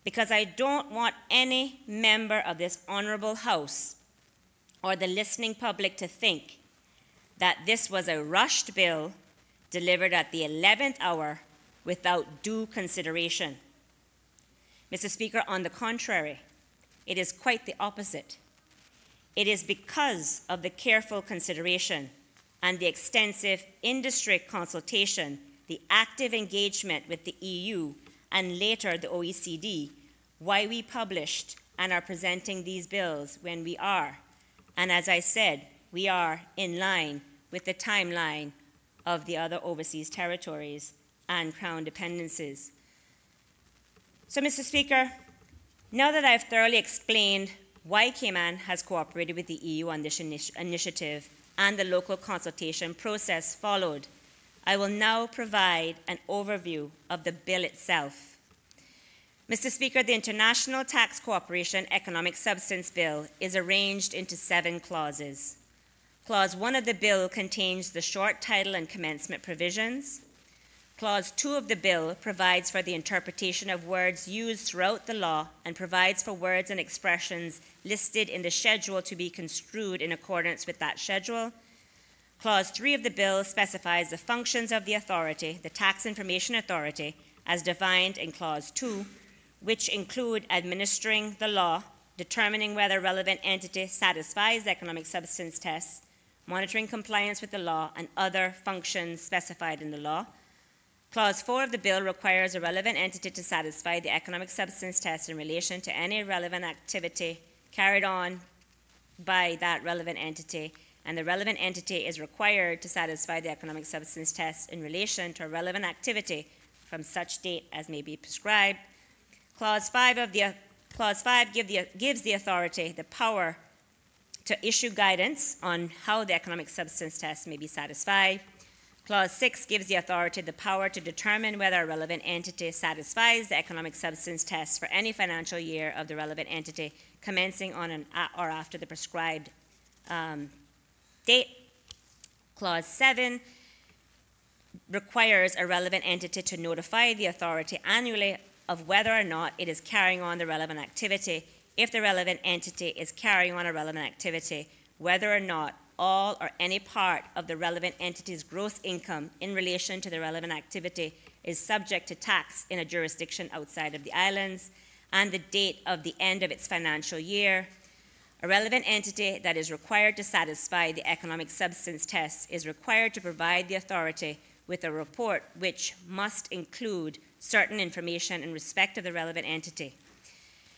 because I don't want any member of this honorable House or the listening public to think that this was a rushed bill delivered at the 11th hour without due consideration. Mr. Speaker, on the contrary, it is quite the opposite. It is because of the careful consideration and the extensive industry consultation, the active engagement with the EU and later the OECD, why we published and are presenting these bills when we are. And as I said, we are in line with the timeline of the other overseas territories and Crown dependencies. So, Mr. Speaker, now that I've thoroughly explained why Cayman has cooperated with the EU on this initiative and the local consultation process followed, I will now provide an overview of the bill itself. Mr. Speaker, the International Tax Cooperation Economic Substance Bill is arranged into 7 clauses. Clause 1 of the bill contains the short title and commencement provisions. Clause 2 of the bill provides for the interpretation of words used throughout the law and provides for words and expressions listed in the schedule to be construed in accordance with that schedule. Clause 3 of the bill specifies the functions of the authority, the Tax Information Authority, as defined in Clause 2, which include administering the law, determining whether a relevant entity satisfies the economic substance test, monitoring compliance with the law, and other functions specified in the law. Clause 4 of the bill requires a relevant entity to satisfy the economic substance test in relation to any relevant activity carried on by that relevant entity, and the relevant entity is required to satisfy the economic substance test in relation to a relevant activity from such date as may be prescribed. Clause 5 gives the authority the power to issue guidance on how the economic substance test may be satisfied. Clause 6 gives the authority the power to determine whether a relevant entity satisfies the economic substance test for any financial year of the relevant entity commencing on or after the prescribed date. Clause 7 requires a relevant entity to notify the authority annually of whether or not it is carrying on the relevant activity. If the relevant entity is carrying on a relevant activity, whether or not all or any part of the relevant entity's gross income in relation to the relevant activity is subject to tax in a jurisdiction outside of the islands, and the date of the end of its financial year. A relevant entity that is required to satisfy the economic substance test is required to provide the authority with a report which must include certain information in respect of the relevant entity.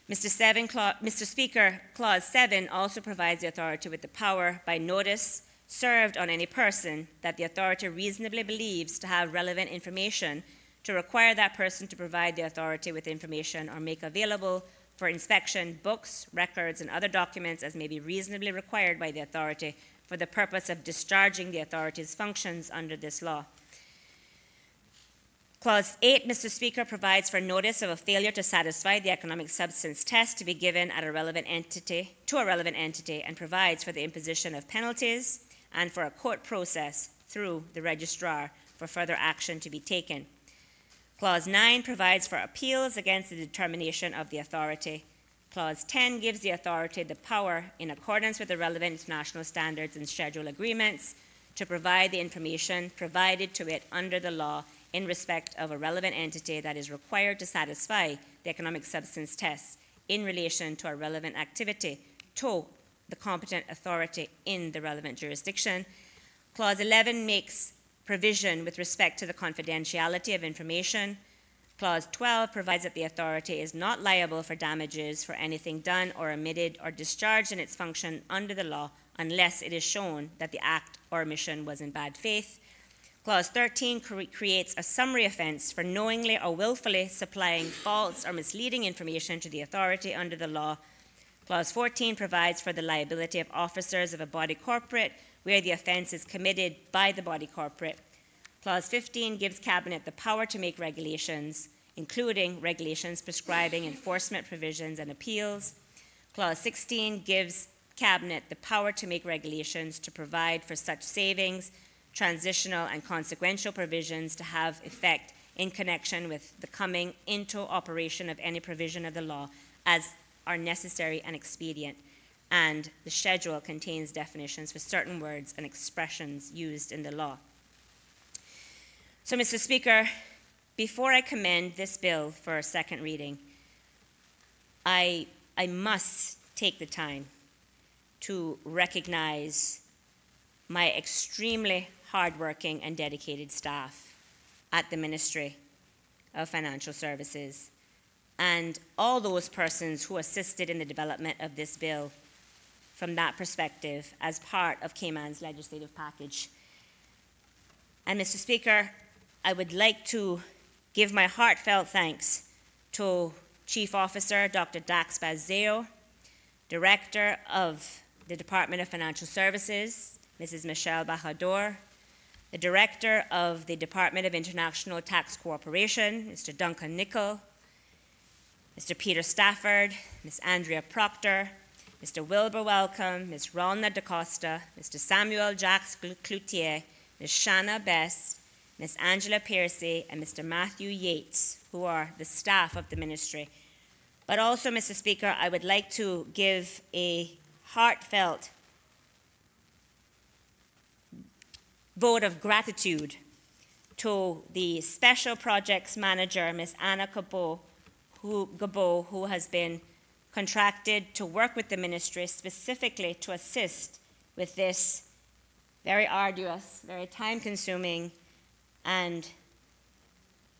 Mr. Speaker, Clause 7 also provides the authority with the power by notice served on any person that the authority reasonably believes to have relevant information to require that person to provide the authority with information or make available for inspection books, records, and other documents as may be reasonably required by the authority for the purpose of discharging the authority's functions under this law. Clause 8, Mr. Speaker, provides for notice of a failure to satisfy the economic substance test to be given at a relevant entity, and provides for the imposition of penalties and for a court process through the registrar for further action to be taken. Clause 9 provides for appeals against the determination of the authority. Clause 10 gives the authority the power, in accordance with the relevant international standards and schedule agreements, to provide the information provided to it under the law in respect of a relevant entity that is required to satisfy the economic substance test in relation to a relevant activity to the competent authority in the relevant jurisdiction. Clause 11 makes provision with respect to the confidentiality of information. Clause 12 provides that the authority is not liable for damages for anything done or omitted or discharged in its function under the law unless it is shown that the act or omission was in bad faith. Clause 13 creates a summary offence for knowingly or willfully supplying false or misleading information to the authority under the law. Clause 14 provides for the liability of officers of a body corporate where the offence is committed by the body corporate. Clause 15 gives Cabinet the power to make regulations, including regulations prescribing enforcement provisions and appeals. Clause 16 gives Cabinet the power to make regulations to provide for such savings, transitional and consequential provisions to have effect in connection with the coming into operation of any provision of the law as are necessary and expedient. And the schedule contains definitions for certain words and expressions used in the law. So, Mr. Speaker, before I commend this bill for a second reading, I must take the time to recognize my extremely hardworking and dedicated staff at the Ministry of Financial Services and all those persons who assisted in the development of this bill from that perspective as part of Cayman's legislative package. And Mr. Speaker, I would like to give my heartfelt thanks to Chief Officer Dr. Dax Bazeo, Director of the Department of Financial Services, Mrs. Michelle Bahadur, the Director of the Department of International Tax Cooperation, Mr. Duncan Nicol, Mr. Peter Stafford, Ms. Andrea Proctor, Mr. Wilbur Welcome, Ms. Ralna DaCosta, Mr. Samuel Jacques Cloutier, Ms. Shanna Best, Ms. Angela Piercy, and Mr. Matthew Yates, who are the staff of the ministry. But also, Mr. Speaker, I would like to give a heartfelt vote of gratitude to the Special Projects Manager, Ms. Anna Gabo, who has been contracted to work with the ministry specifically to assist with this very arduous, very time-consuming, and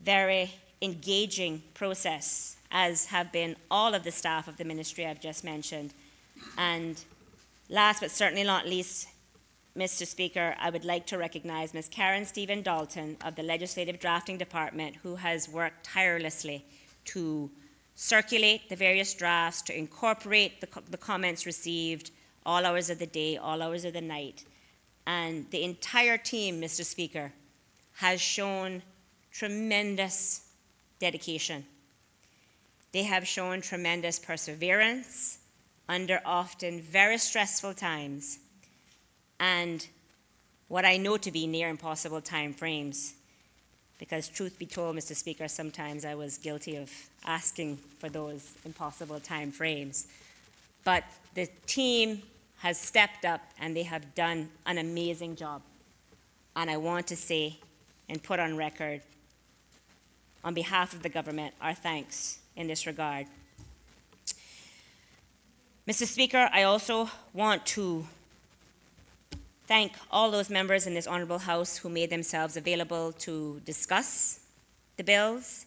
very engaging process, as have been all of the staff of the ministry I've just mentioned. And last but certainly not least, Mr. Speaker, I would like to recognize Ms. Karen Stephen Dalton of the Legislative Drafting Department, who has worked tirelessly to circulate the various drafts, to incorporate the comments received all hours of the day, all hours of the night. And the entire team, Mr. Speaker, has shown tremendous dedication. They have shown tremendous perseverance under often very stressful times and what I know to be near impossible time frames. Because truth be told, Mr. Speaker, sometimes I was guilty of asking for those impossible time frames. But the team has stepped up and they have done an amazing job. And I want to say and put on record, on behalf of the government, our thanks in this regard. Mr. Speaker, I also want to thank all those members in this Honourable House who made themselves available to discuss the bills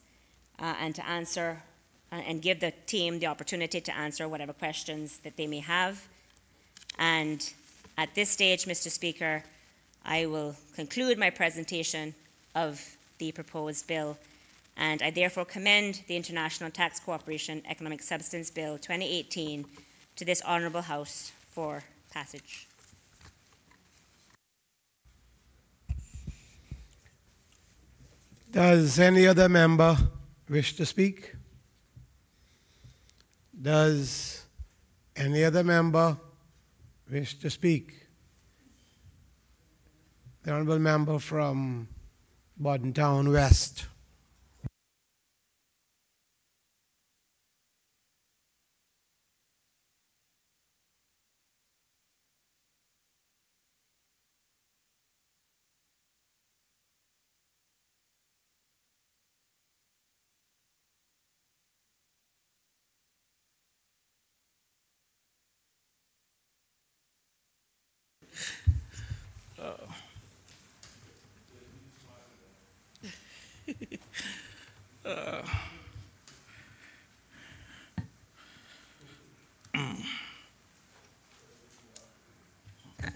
and to answer and give the team the opportunity to answer whatever questions that they may have. And at this stage, Mr. Speaker, I will conclude my presentation of the proposed bill and I therefore commend the International Tax Cooperation Economic Substance Bill 2018 to this Honourable House for passage.
Does any other member wish to speak? Does any other member wish to speak? The Honourable Member from Borden Town West.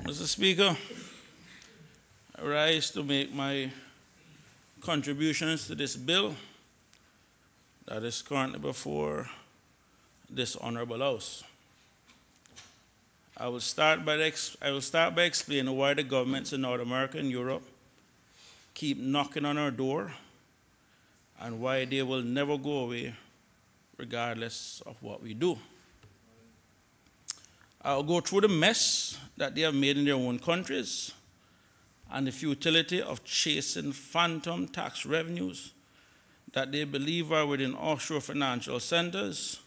Mr. Speaker, I rise to make my contributions to this bill that is currently before this Honourable House. I will start by explaining why the governments in North America and Europe keep knocking on our door and why they will never go away regardless of what we do. I'll go through the mess that they have made in their own countries and the futility of chasing phantom tax revenues that they believe are within offshore financial centers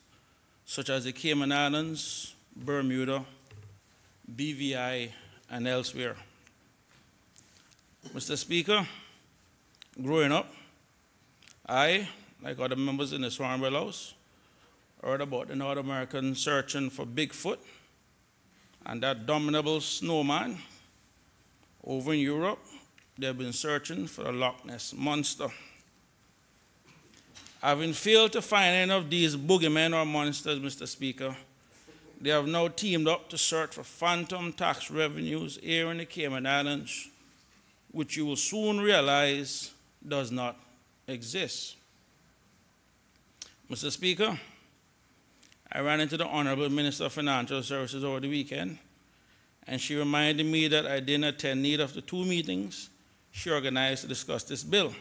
such as the Cayman Islands, Bermuda, BVI, and elsewhere. Mr. Speaker, growing up, I, like other members in this Honourable House, heard about the North Americans searching for Bigfoot and that dominable snowman. Over in Europe, they've been searching for the Loch Ness Monster. Having failed to find any of these boogeymen or monsters, Mr. Speaker, they have now teamed up to search for phantom tax revenues here in the Cayman Islands, which you will soon realize does not exist. Mr. Speaker, I ran into the Honourable Minister of Financial Services over the weekend, and she reminded me that I didn't attend neither of the two meetings she organized to discuss this bill.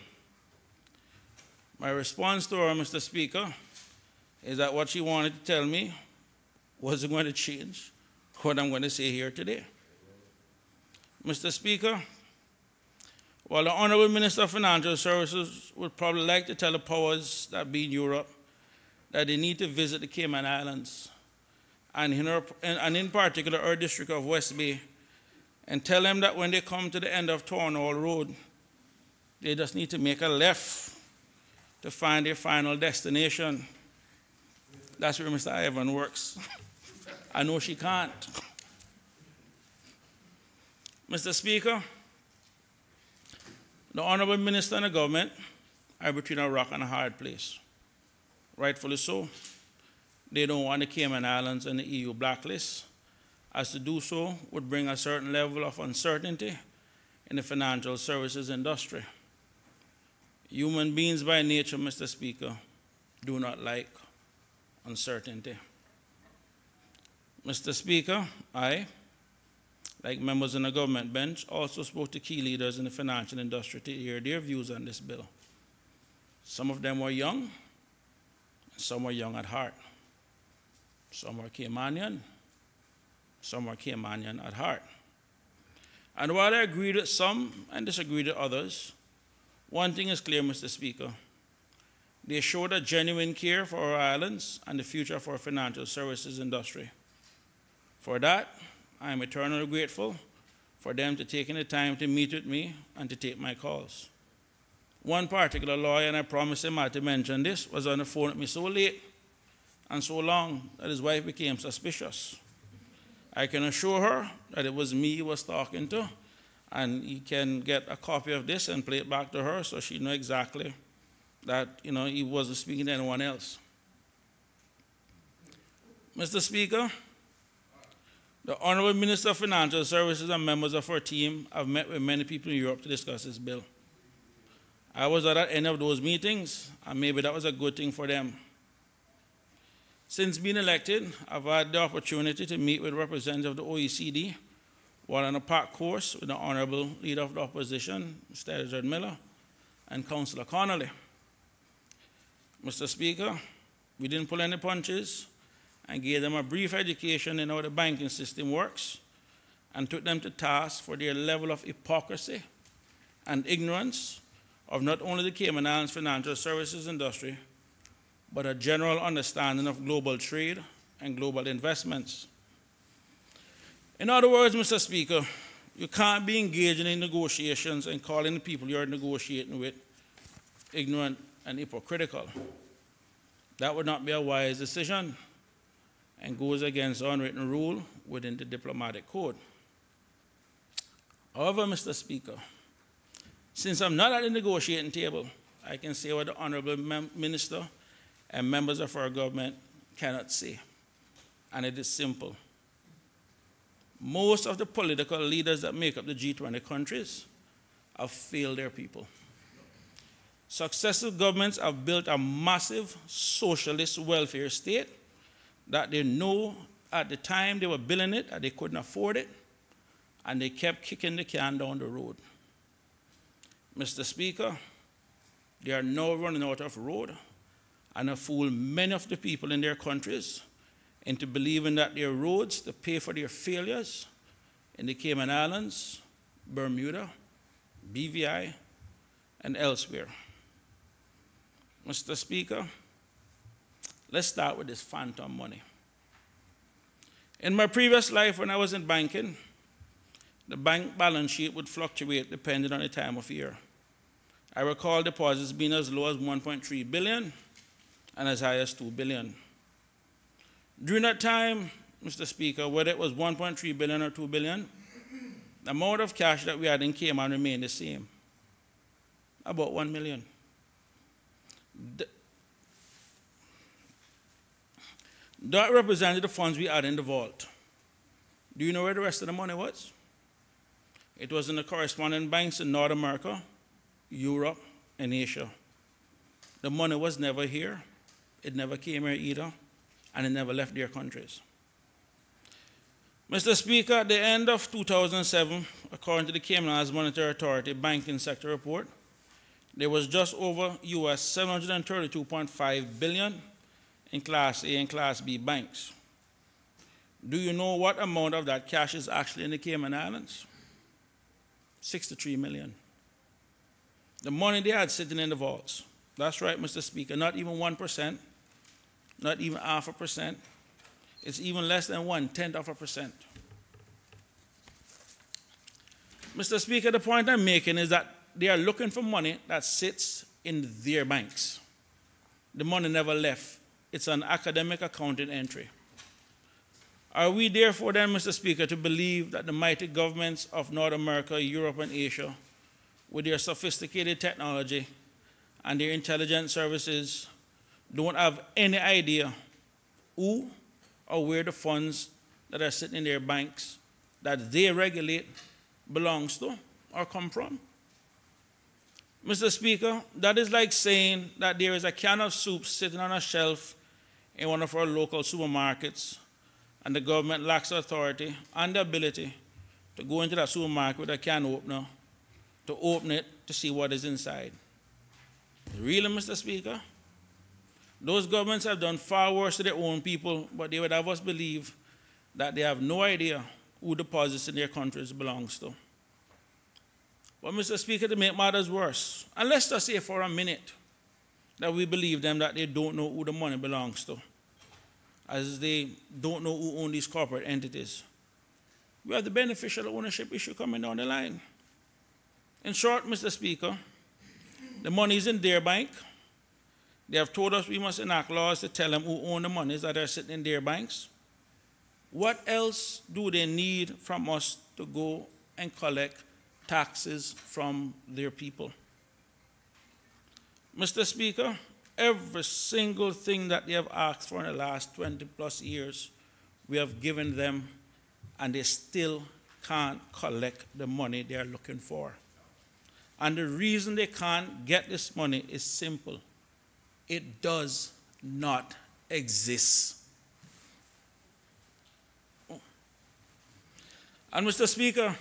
My response to her, Mr. Speaker, is that what she wanted to tell me wasn't going to change what I'm going to say here today. Mr. Speaker, while the Honourable Minister of Financial Services would probably like to tell the powers that be in Europe that they need to visit the Cayman Islands, and in particular our district of West Bay, and tell them that when they come to the end of Tornall Road, they just need to make a left to find their final destination. That's where Mr. Ivan works. I know she can't. Mr. Speaker, the Honourable Minister and the government are between a rock and a hard place. Rightfully so. They don't want the Cayman Islands on the EU blacklist, as to do so would bring a certain level of uncertainty in the financial services industry. Human beings by nature, Mr. Speaker, do not like uncertainty. Mr. Speaker, I, like members on the government bench, also spoke to key leaders in the financial industry to hear their views on this bill. Some of them were young, some were young at heart. Some were Caymanian, some were Caymanian at heart. And while I agreed with some and disagreed with others, one thing is clear, Mr. Speaker. They showed a genuine care for our islands and the future of our financial services industry. For that, I am eternally grateful for them to taking the time to meet with me and to take my calls. One particular lawyer, and I promised him not to mention this, was on the phone with me so late and so long that his wife became suspicious. I can assure her that it was me he was talking to, and he can get a copy of this and play it back to her so she knows exactly that he wasn't speaking to anyone else. Mr. Speaker, the Honourable Minister of Financial Services and members of our team have met with many people in Europe to discuss this bill. I was not at any of those meetings, and maybe that was a good thing for them. Since being elected, I've had the opportunity to meet with representatives of the OECD while on a park course with the Honorable Leader of the Opposition, Mr. Edward Miller, and Councillor Connolly. Mr. Speaker, we didn't pull any punches and gave them a brief education in how the banking system works and took them to task for their level of hypocrisy and ignorance of not only the Cayman Islands financial services industry, but a general understanding of global trade and global investments. In other words, Mr. Speaker, you can't be engaging in negotiations and calling the people you're negotiating with ignorant and hypocritical. That would not be a wise decision and goes against unwritten rule within the diplomatic code. However, Mr. Speaker, since I'm not at the negotiating table, I can say what the Honorable Minister and members of our government cannot say, and it is simple. Most of the political leaders that make up the G20 countries have failed their people. Successive governments have built a massive socialist welfare state that they know at the time they were building it that they couldn't afford it, and they kept kicking the can down the road. Mr. Speaker, they are now running out of road and have fooled many of the people in their countries into believing that their roads to pay for their failures in the Cayman Islands, Bermuda, BVI, and elsewhere. Mr. Speaker, let's start with this phantom money. In my previous life when I was in banking, the bank balance sheet would fluctuate depending on the time of year. I recall deposits being as low as 1.3 billion and as high as 2 billion. During that time, Mr. Speaker, whether it was 1.3 billion or 2 billion, the amount of cash that we had in Cayman remained the same, about 1 million. That represented the funds we had in the vault. Do you know where the rest of the money was? It was in the correspondent banks in North America, Europe, and Asia. The money was never here. It never came here either, and it never left their countries. Mr. Speaker, at the end of 2007, according to the Cayman Islands Monetary Authority banking sector report, there was just over US $732.5 billion in Class A and Class B banks. Do you know what amount of that cash is actually in the Cayman Islands? 63 million. The money they had sitting in the vaults. That's right, Mr. Speaker, not even 1%, not even 0.5%. It's even less than 0.1%. Mr. Speaker, the point I'm making is that they are looking for money that sits in their banks. The money never left. It's an academic accounting entry. Are we therefore then, Mr. Speaker, to believe that the mighty governments of North America, Europe, and Asia, with their sophisticated technology and their intelligence services, don't have any idea who or where the funds that are sitting in their banks that they regulate belongs to or come from? Mr. Speaker, that is like saying that there is a can of soup sitting on a shelf in one of our local supermarkets, and the government lacks authority and the ability to go into that supermarket with a can opener to open it to see what is inside. Really, Mr. Speaker? Those governments have done far worse to their own people, but they would have us believe that they have no idea who deposits in their countries belongs to. But, Mr. Speaker, to make matters worse, and let's just say for a minute that we believe them that they don't know who the money belongs to, as they don't know who owns these corporate entities. We have the beneficial ownership issue coming down the line. In short, Mr. Speaker, the money is in their bank. They have told us we must enact laws to tell them who own the monies that are sitting in their banks. What else do they need from us to go and collect taxes from their people? Mr. Speaker, every single thing that they have asked for in the last 20 plus years, we have given them, and they still can't collect the money they are looking for. And the reason they can't get this money is simple. It does not exist. And Mr. Speaker,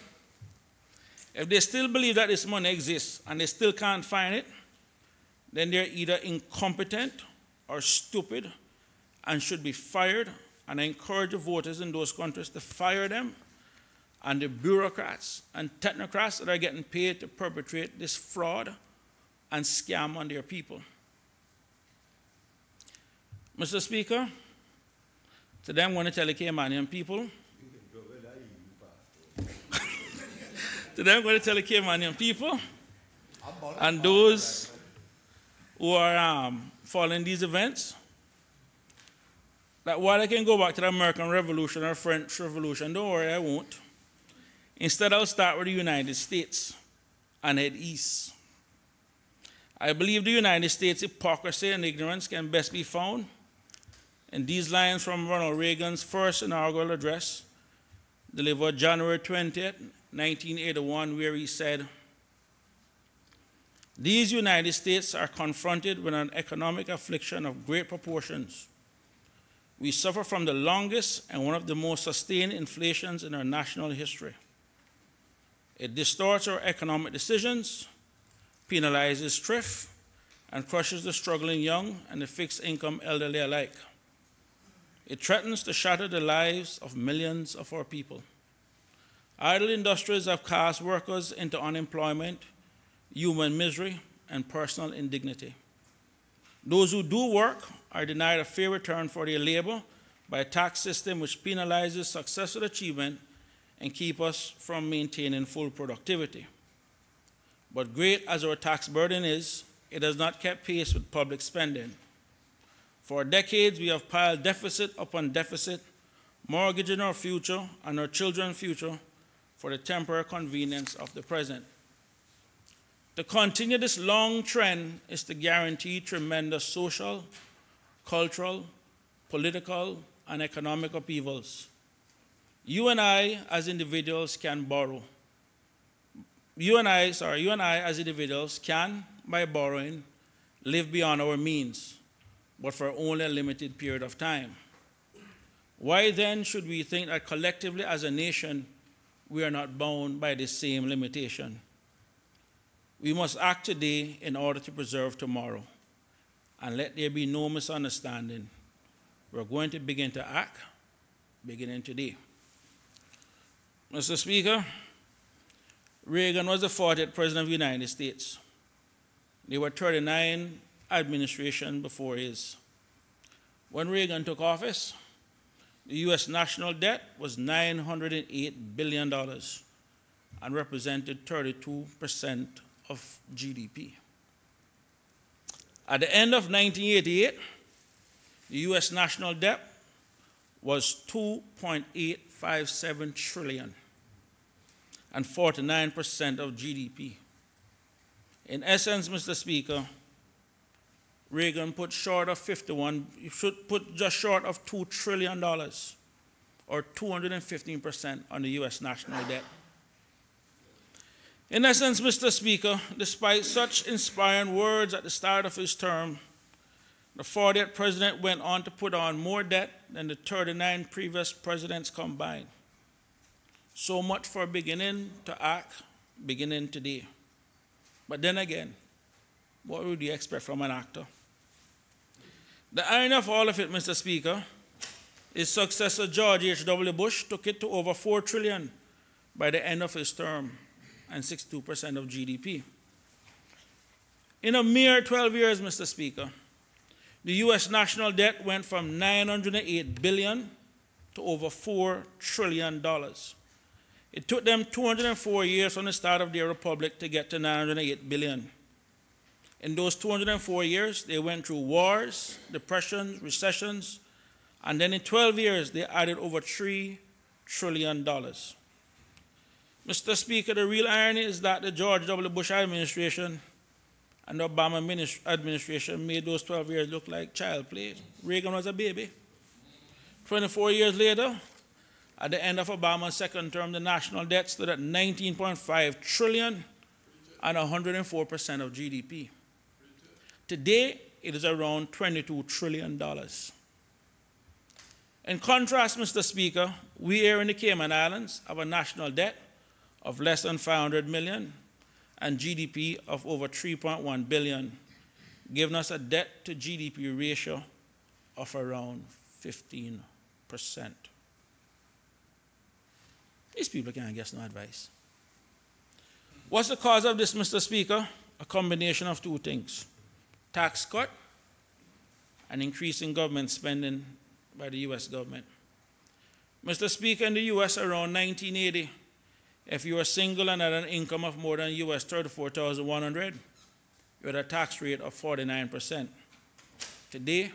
if they still believe that this money exists and they still can't find it, then they're either incompetent or stupid and should be fired. And I encourage the voters in those countries to fire them and the bureaucrats and technocrats that are getting paid to perpetrate this fraud and scam on their people. Mr. Speaker, today I'm going to tell the Caymanian people, today I'm going to tell the Caymanian people and those who are following these events that while I can go back to the American Revolution or French Revolution, don't worry, I won't. Instead, I'll start with the United States and head east. I believe the United States' hypocrisy and ignorance can best be found in these lines from Ronald Reagan's first inaugural address, delivered January 20th, 1981, where he said, "These United States are confronted with an economic affliction of great proportions. We suffer from the longest and one of the most sustained inflations in our national history. It distorts our economic decisions, penalizes thrift, and crushes the struggling young and the fixed-income elderly alike. It threatens to shatter the lives of millions of our people. Idle industries have cast workers into unemployment, human misery, and personal indignity. Those who do work are denied a fair return for their labor by a tax system which penalizes successful achievement and keeps us from maintaining full productivity. But great as our tax burden is, it has not kept pace with public spending. For decades, we have piled deficit upon deficit, mortgaging our future and our children's future for the temporary convenience of the present. To continue this long trend is to guarantee tremendous social, cultural, political, and economic upheavals. You and I as individuals can borrow. You and I as individuals can, by borrowing, live beyond our means, but for only a limited period of time. Why then should we think that collectively as a nation, we are not bound by the same limitation? We must act today in order to preserve tomorrow. And let there be no misunderstanding. We're going to begin to act beginning today. Mr. Speaker, Reagan was the 40th President of the United States. There were 39 administrations before his. When Reagan took office, the U.S. national debt was $908 billion and represented 32% of GDP. At the end of 1988, the U.S. national debt was $2.857 trillion and 49% of GDP. In essence, Mr. Speaker, Reagan put short of just short of $2 trillion, or 215% on the U.S. national debt. In essence, Mr. Speaker, despite such inspiring words at the start of his term, the 40th president went on to put on more debt than the 39 previous presidents combined. So much for beginning to act, beginning today. But then again, what would you expect from an actor? The irony of all of it, Mr. Speaker, his successor George H.W. Bush took it to over $4 trillion by the end of his term and 62% of GDP. In a mere 12 years, Mr. Speaker, the U.S. national debt went from $908 billion to over $4 trillion. It took them 204 years from the start of their republic to get to $908 billion. In those 204 years, they went through wars, depressions, recessions, and then in 12 years, they added over $3 trillion. Mr. Speaker, the real irony is that the George W. Bush administration and the Obama administration made those 12 years look like child play. Reagan was a baby. 24 years later, at the end of Obama's second term, the national debt stood at $19.5 trillion, and 104% of GDP. Today, it is around $22 trillion. In contrast, Mr. Speaker, we here in the Cayman Islands have a national debt of less than 500 million and GDP of over 3.1 billion, giving us a debt to GDP ratio of around 15%. These people can't get no advice. What's the cause of this, Mr. Speaker? A combination of two things: tax cut and increasing government spending by the U.S. government. Mr. Speaker, in the U.S. around 1980, if you were single and had an income of more than US $34,100, you had a tax rate of 49%. Today,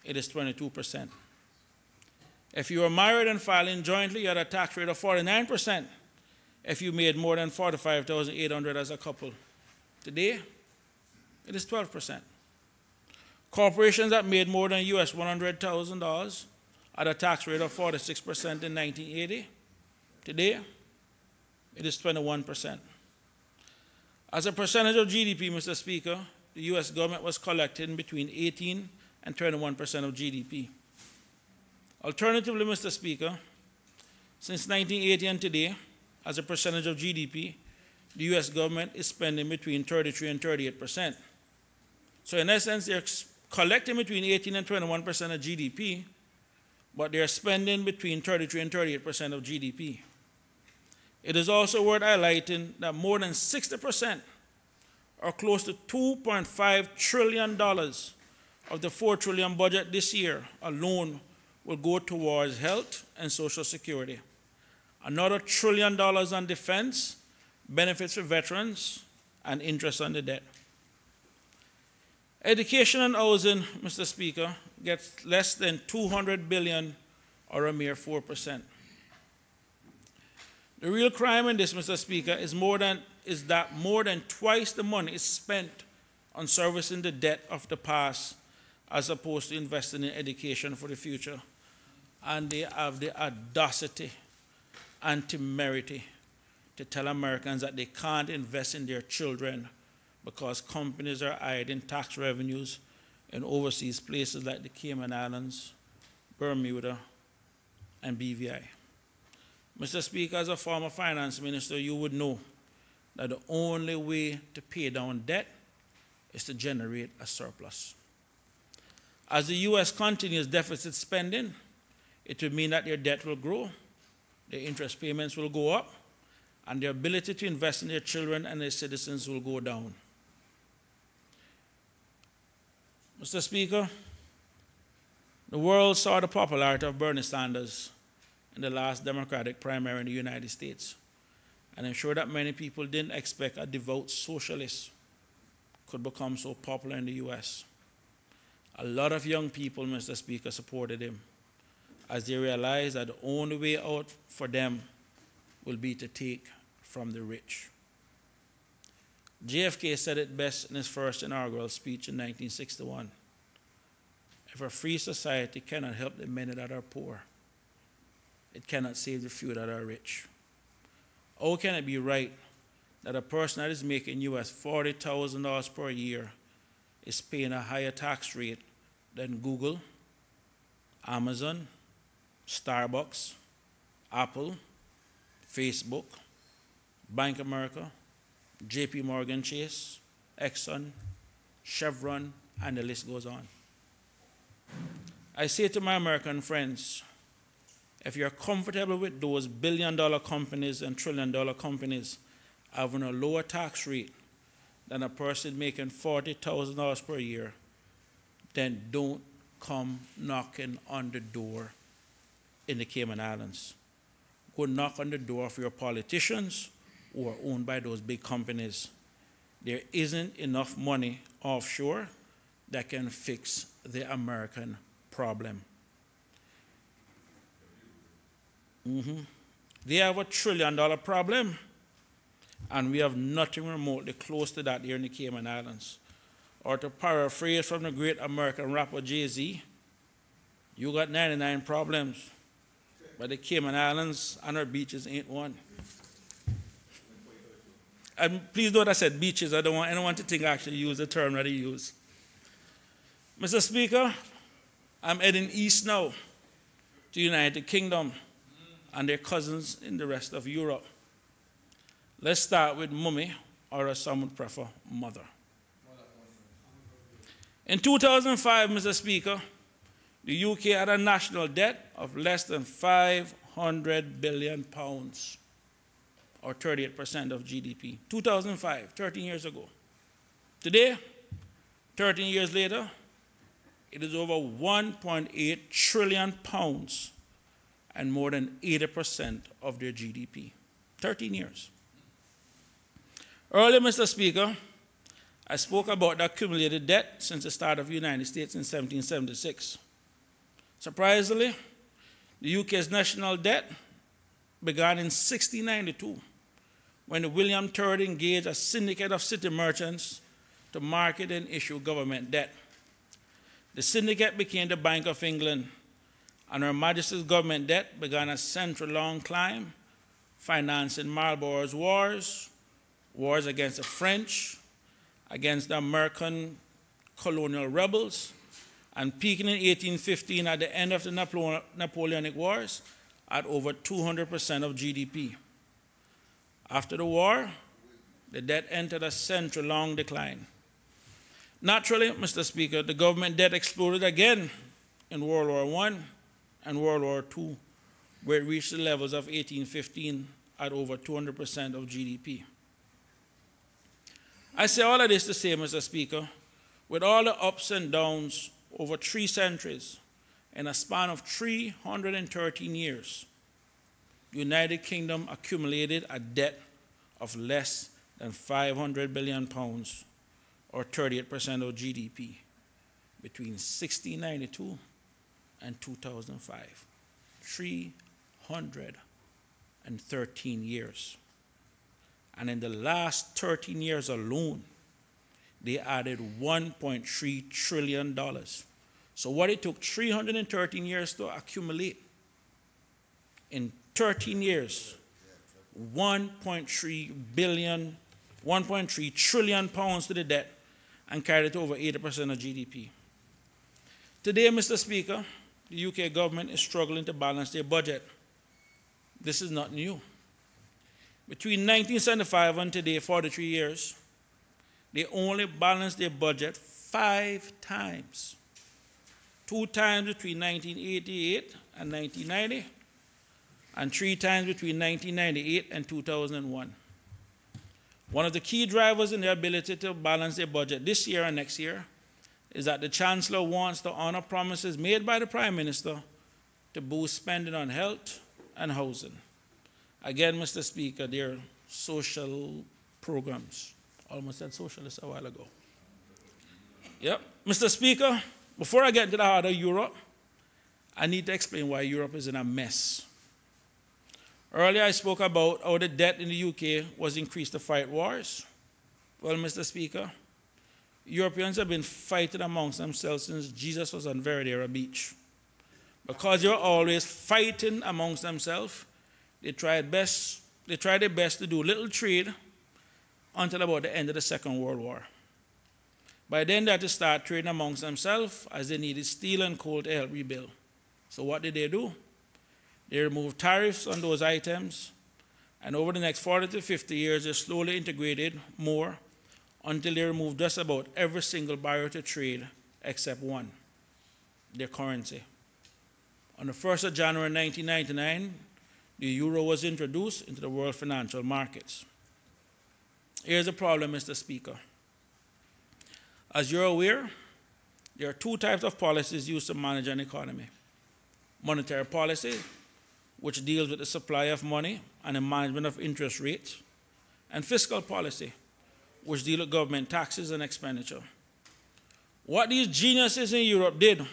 it is 22%. If you were married and filing jointly, you had a tax rate of 49% if you made more than $45,800 as a couple. Today, it is 12%. Corporations that made more than US $100,000 at a tax rate of 46% in 1980. Today, it is 21%. As a percentage of GDP, Mr. Speaker, the US government was collecting between 18 and 21% of GDP. Alternatively, Mr. Speaker, since 1980 and today, as a percentage of GDP, the US government is spending between 33 and 38%. So in essence, they're collecting between 18 and 21% of GDP, but they're spending between 33 and 38% of GDP. It is also worth highlighting that more than 60%, or close to $2.5 trillion of the $4 trillion budget this year alone will go towards health and Social Security. Another $1 trillion on defense, benefits for veterans, and interest on the debt. Education and housing, Mr. Speaker, gets less than $200 billion, or a mere 4%. The real crime in this, Mr. Speaker, is that more than twice the money is spent on servicing the debt of the past as opposed to investing in education for the future. And they have the audacity and temerity to tell Americans that they can't invest in their children because companies are hiding tax revenues in overseas places like the Cayman Islands, Bermuda, and BVI. Mr. Speaker, as a former finance minister, you would know that the only way to pay down debt is to generate a surplus. As the U.S. continues deficit spending, it will mean that their debt will grow, their interest payments will go up, and their ability to invest in their children and their citizens will go down. Mr. Speaker, the world saw the popularity of Bernie Sanders in the last Democratic primary in the United States. And I'm sure that many people didn't expect a devout socialist could become so popular in the US. A lot of young people, Mr. Speaker, supported him as they realized that the only way out for them will be to take from the rich. JFK said it best in his first inaugural speech in 1961. If a free society cannot help the many that are poor, it cannot save the few that are rich. How can it be right that a person that is making US $40,000 per year is paying a higher tax rate than Google, Amazon, Starbucks, Apple, Facebook, Bank of America, JP Morgan Chase, Exxon, Chevron, and the list goes on? I say to my American friends, if you're comfortable with those billion-dollar companies and trillion-dollar companies having a lower tax rate than a person making $40,000 per year, then don't come knocking on the door in the Cayman Islands. Go knock on the door of your politicians who are owned by those big companies. There isn't enough money offshore that can fix the American problem. They have a $1 trillion problem, and we have nothing remotely close to that here in the Cayman Islands. Or to paraphrase from the great American rapper Jay-Z, you got 99 problems, but the Cayman Islands and our beaches ain't one. And please note I said beaches. I don't want anyone to think I actually use the term that he used. Mr. Speaker, I'm heading east now to the United Kingdom and their cousins in the rest of Europe. Let's start with mummy, or as some would prefer, mother. In 2005, Mr. Speaker, the UK had a national debt of less than £500 billion, or 38% of GDP. 2005, 13 years ago. Today, 13 years later, it is over £1.8 trillion and more than 80% of their GDP. 13 years. Earlier, Mr. Speaker, I spoke about the accumulated debt since the start of the United States in 1776. Surprisingly, the UK's national debt began in 1692, when William III engaged a syndicate of city merchants to market and issue government debt. The syndicate became the Bank of England, and Her Majesty's government debt began a century-long climb, financing Marlborough's wars, wars against the French, against the American colonial rebels, and peaking in 1815 at the end of the Napoleonic Wars at over 200% of GDP. After the war, the debt entered a century-long decline. Naturally, Mr. Speaker, the government debt exploded again in World War I and World War II, where it reached the levels of 1815 at over 200% of GDP. I say all of this to say, Mr. Speaker, with all the ups and downs over 3 centuries, in a span of 313 years, the United Kingdom accumulated a debt of less than £500 billion, or 38% of GDP, between 1692 and 2005. 313 years. And in the last 13 years alone, they added $1.3 trillion. So what it took 313 years to accumulate, in 13 years, 1.3 trillion pounds to the debt, and carried it to over 80% of GDP. Today, Mr. Speaker, the UK government is struggling to balance their budget. This is not new. Between 1975 and today, 43 years, they only balanced their budget 5 times. 2 times between 1988 and 1990, and 3 times between 1998 and 2001. One of the key drivers in their ability to balance their budget this year and next year is that the Chancellor wants to honor promises made by the Prime Minister to boost spending on health and housing. Again, Mr. Speaker, their social programs. Almost said socialist a while ago. Yep. Mr. Speaker, before I get into the heart of Europe, I need to explain why Europe is in a mess. Earlier, I spoke about how the debt in the UK was increased to fight wars. Well, Mr. Speaker, Europeans have been fighting amongst themselves since Jesus was on Veradera Beach. Because they're always fighting amongst themselves, they tried their best to do little trade until about the end of the Second World War. By then, they had to start trading amongst themselves as they needed steel and coal to help rebuild. So what did they do? They removed tariffs on those items, and over the next 40 to 50 years, they slowly integrated more until they removed just about every single barrier to trade except one, their currency. On the 1st of January 1999, the euro was introduced into the world financial markets. Here's the problem, Mr. Speaker. As you're aware, there are 2 types of policies used to manage an economy. Monetary policy, which deals with the supply of money and the management of interest rates, and fiscal policy, which deals with government taxes and expenditure. What these geniuses in Europe did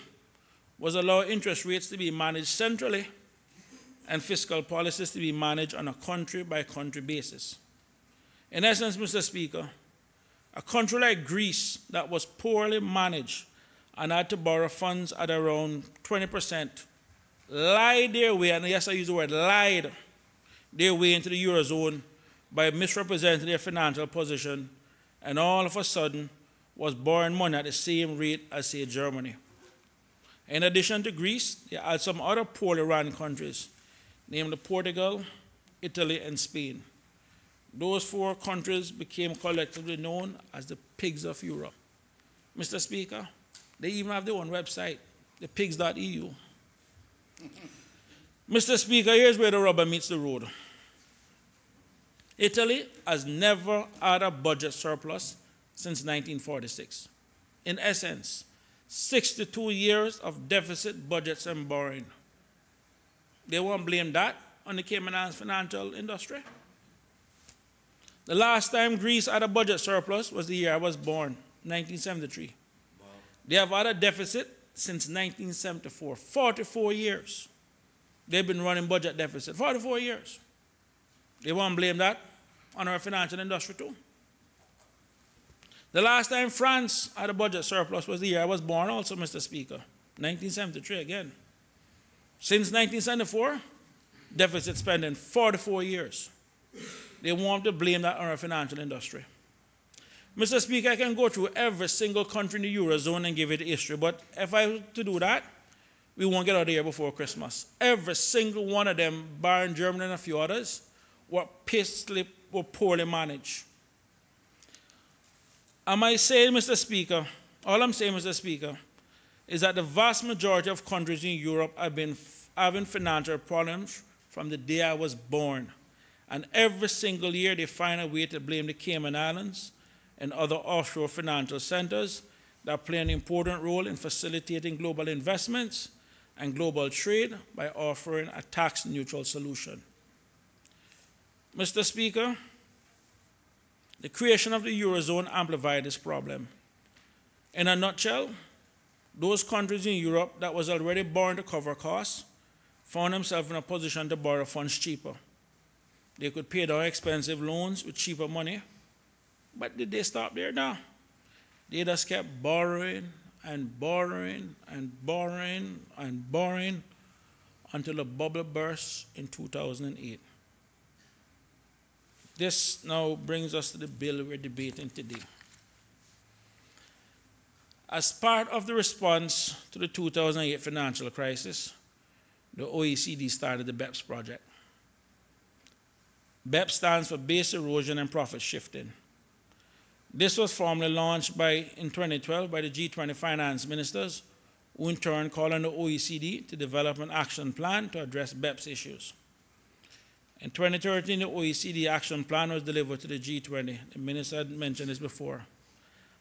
was allow interest rates to be managed centrally and fiscal policies to be managed on a country-by-country basis. In essence, Mr. Speaker, a country like Greece that was poorly managed and had to borrow funds at around 20%, lied their way, and yes, I use the word lied, their way into the Eurozone by misrepresenting their financial position and all of a sudden was borrowing money at the same rate as, say, Germany. In addition to Greece, there are some other poorly run countries, namely Portugal, Italy, and Spain. Those 4 countries became collectively known as the pigs of Europe. Mr. Speaker, they even have their own website, thepigs.eu. Mr. Speaker, here's where the rubber meets the road. Italy has never had a budget surplus since 1946. In essence, 62 years of deficit budgets and borrowing. They won't blame that on the Cayman Islands financial industry. The last time Greece had a budget surplus was the year I was born, 1973. Wow. They have had a deficit since 1974, 44 years. They've been running budget deficit, 44 years. They won't blame that on our financial industry too. The last time France had a budget surplus was the year I was born also, Mr. Speaker, 1973 again. Since 1974, deficit spending, 44 years. They want to blame that on our financial industry. Mr. Speaker, I can go through every single country in the Eurozone and give it history, but if I were to do that, we won't get out of here before Christmas. Every single one of them, barring Germany and a few others, were poorly managed. Am I saying, Mr. Speaker, all I'm saying, Mr. Speaker, is that the vast majority of countries in Europe have been having financial problems from the day I was born. And every single year they find a way to blame the Cayman Islands and other offshore financial centers that play an important role in facilitating global investments and global trade by offering a tax-neutral solution. Mr. Speaker, the creation of the Eurozone amplified this problem. In a nutshell, those countries in Europe that was already borrowing to cover costs found themselves in a position to borrow funds cheaper. They could pay their expensive loans with cheaper money, but did they stop there? No. They just kept borrowing and borrowing and borrowing and borrowing until the bubble burst in 2008. This now brings us to the bill we're debating today. As part of the response to the 2008 financial crisis, the OECD started the BEPS project. BEPS stands for Base Erosion and Profit Shifting. This was formally launched in 2012 by the G20 finance ministers, who in turn called on the OECD to develop an action plan to address BEPS issues. In 2013, the OECD action plan was delivered to the G20. The minister had mentioned this before.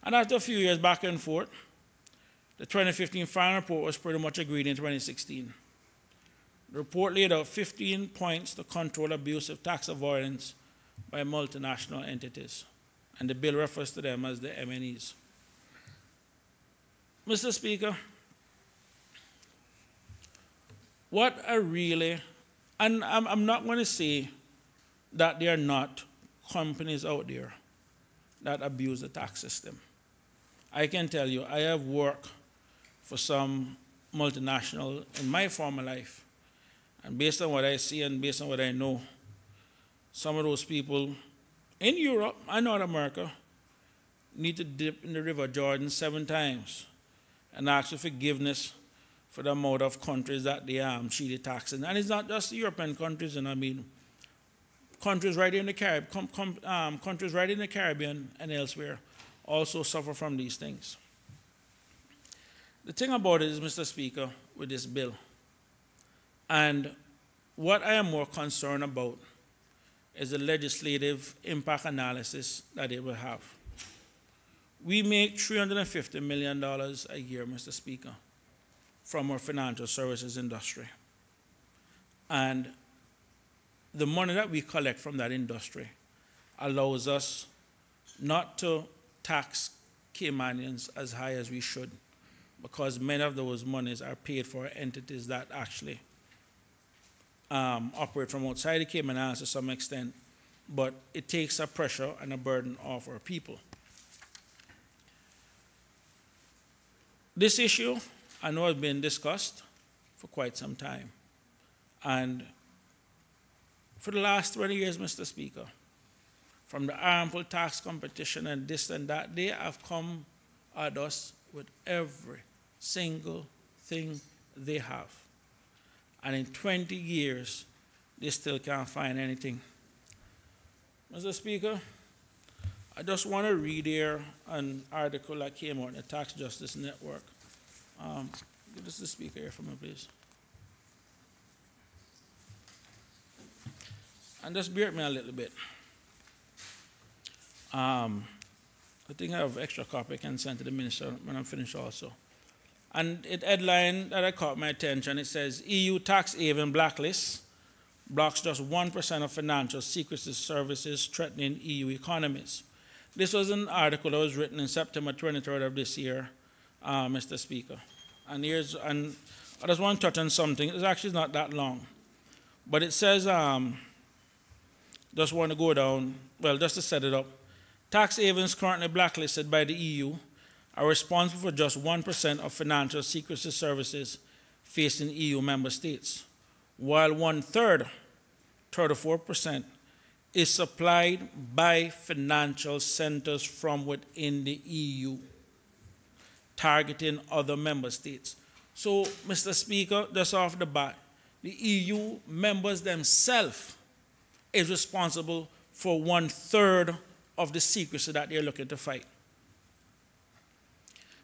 And after a few years back and forth, the 2015 final report was pretty much agreed in 2016. The report laid out 15 points to control abusive tax avoidance by multinational entities, and the bill refers to them as the MNEs. Mr. Speaker, what are really, and I'm not going to say that there are not companies out there that abuse the tax system. I can tell you, I have worked for some multinational in my former life. And based on what I see and based on what I know, some of those people in Europe and North America need to dip in the River Jordan 7 times and ask for forgiveness for the amount of countries that they cheated taxing. And it's not just European countries, and I mean countries right in the Caribbean, countries right in the Caribbean and elsewhere also suffer from these things. The thing about it is, Mr. Speaker, with this bill, and what I am more concerned about is the legislative impact analysis that it will have. We make $350 million a year, Mr. Speaker, from our financial services industry. And the money that we collect from that industry allows us not to tax Caymanians as high as we should, because many of those monies are paid for entities that actually operate from outside the Cayman Islands to some extent, but it takes a pressure and a burden off our people. This issue, I know, has been discussed for quite some time. And for the last 20 years, Mr. Speaker, from the harmful tax competition and this and that. They have come at us with every single thing they have. And in 20 years, they still can't find anything. Mr. Speaker, I just want to read here an article that came out in the Tax Justice Network. Give this to the Speaker here for me, please. And just bear with me a little bit. I think I have extra copy I can send to the minister when I'm finished also. And it headline that caught my attention, it says, EU tax haven blacklist blocks just 1% of financial secrecy services threatening EU economies. This was an article that was written in September 23rd of this year, Mr. Speaker. And I just want to touch on something. It's actually not that long. But it says, just want to go down, well, just to set it up. Tax havens currently blacklisted by the EU are responsible for just 1% of financial secrecy services facing EU member states, while 1/3, 34%, is supplied by financial centers from within the EU, targeting other member states. So, Mr. Speaker, just off the bat, the EU members themselves is responsible for 1/3 of the secrecy that they're looking to fight.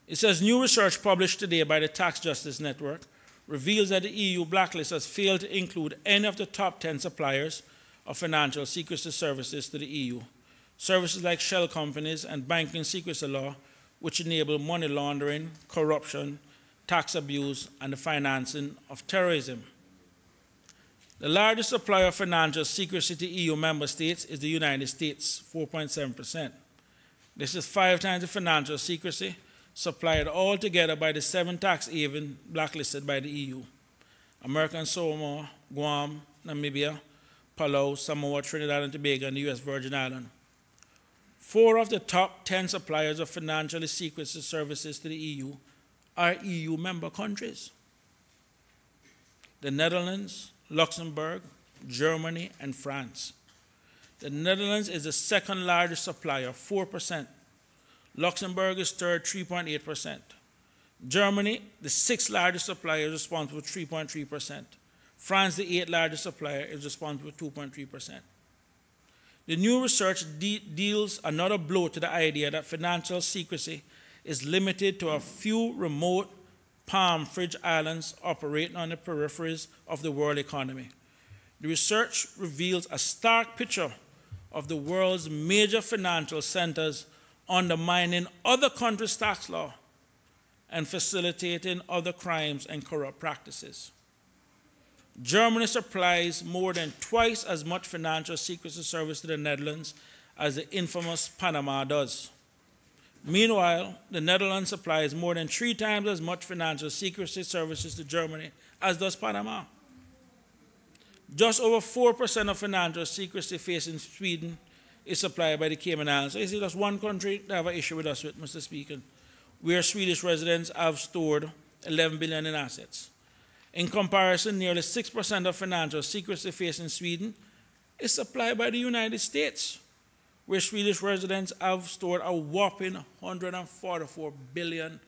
It says, new research published today by the Tax Justice Network reveals that the EU blacklist has failed to include any of the top 10 suppliers of financial secrecy services to the EU. Services like shell companies and banking secrecy law, which enable money laundering, corruption, tax abuse, and the financing of terrorism. The largest supplier of financial secrecy to EU member states is the United States, 4.7%. This is 5 times the financial secrecy supplied altogether by the 7 tax havens blacklisted by the EU: American Samoa, Guam, Namibia, Palau, Samoa, Trinidad and Tobago, and the U.S. Virgin Islands. 4 of the top 10 suppliers of financial secrecy services to the EU are EU member countries: the Netherlands, Luxembourg, Germany, and France. The Netherlands is the 2nd largest supplier, 4%. Luxembourg is 3rd, 3.8%. Germany, the 6th largest supplier, is responsible for 3.3%. France, the 8th largest supplier, is responsible for 2.3%. The new research deals another blow to the idea that financial secrecy is limited to a few remote palm fridge islands operating on the peripheries of the world economy. The research reveals a stark picture of the world's major financial centers undermining other countries' tax law and facilitating other crimes and corrupt practices. Germany supplies more than twice as much financial secrecy service to the Netherlands as the infamous Panama does. Meanwhile, the Netherlands supplies more than 3 times as much financial secrecy services to Germany as does Panama. Just over 4% of financial secrecy facing Sweden is supplied by the Cayman Islands. So you see, that's one country they have an issue with us with, Mr. Speaker, where Swedish residents have stored 11 billion in assets. In comparison, nearly 6% of financial secrecy facing Sweden is supplied by the United States, where Swedish residents have stored a whopping $144 billion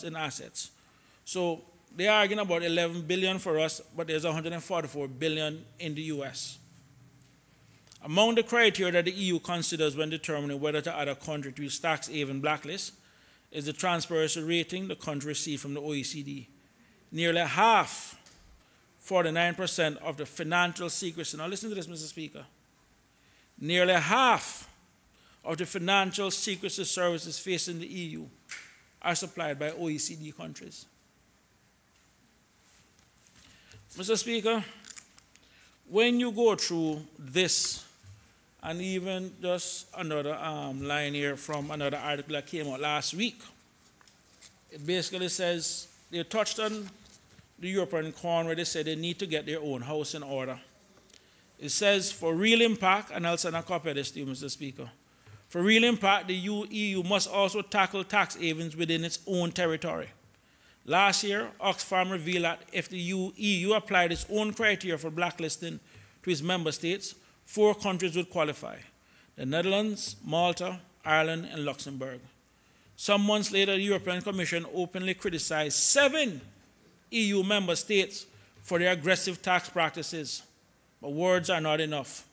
in assets. So they're arguing about 11 billion for us, but there's 144 billion in the US. Among the criteria that the EU considers when determining whether to add a country to its tax haven blacklist is the transparency rating the country received from the OECD. Nearly half, 49% of the financial secrecy, now listen to this, Mr. Speaker, nearly half of the financial secrecy services facing the EU are supplied by OECD countries. Mr. Speaker, when you go through this, and even just another line here from another article that came out last week, it basically says they touched on the European corn where they said they need to get their own house in order. It says, for real impact, and I'll send a copy of this to you, Mr. Speaker. For real impact, the EU must also tackle tax havens within its own territory. Last year, Oxfam revealed that if the EU applied its own criteria for blacklisting to its member states, 4 countries would qualify. the Netherlands, Malta, Ireland, and Luxembourg. Some months later, the European Commission openly criticized 7 EU member states for their aggressive tax practices. But words are not enough.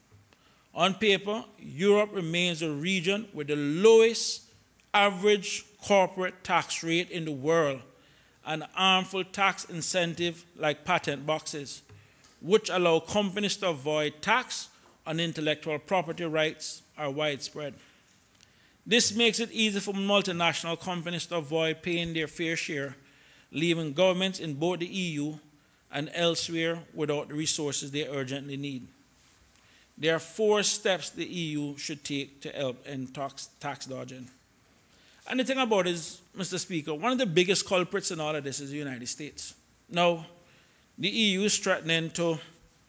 On paper, Europe remains the region with the lowest average corporate tax rate in the world, and harmful tax incentive like patent boxes, which allow companies to avoid tax on intellectual property rights, are widespread. This makes it easy for multinational companies to avoid paying their fair share, leaving governments in both the EU and elsewhere without the resources they urgently need. There are 4 steps the EU should take to help end tax dodging. And the thing about it is, Mr. Speaker, one of the biggest culprits in all of this is the United States. Now, the EU is threatening to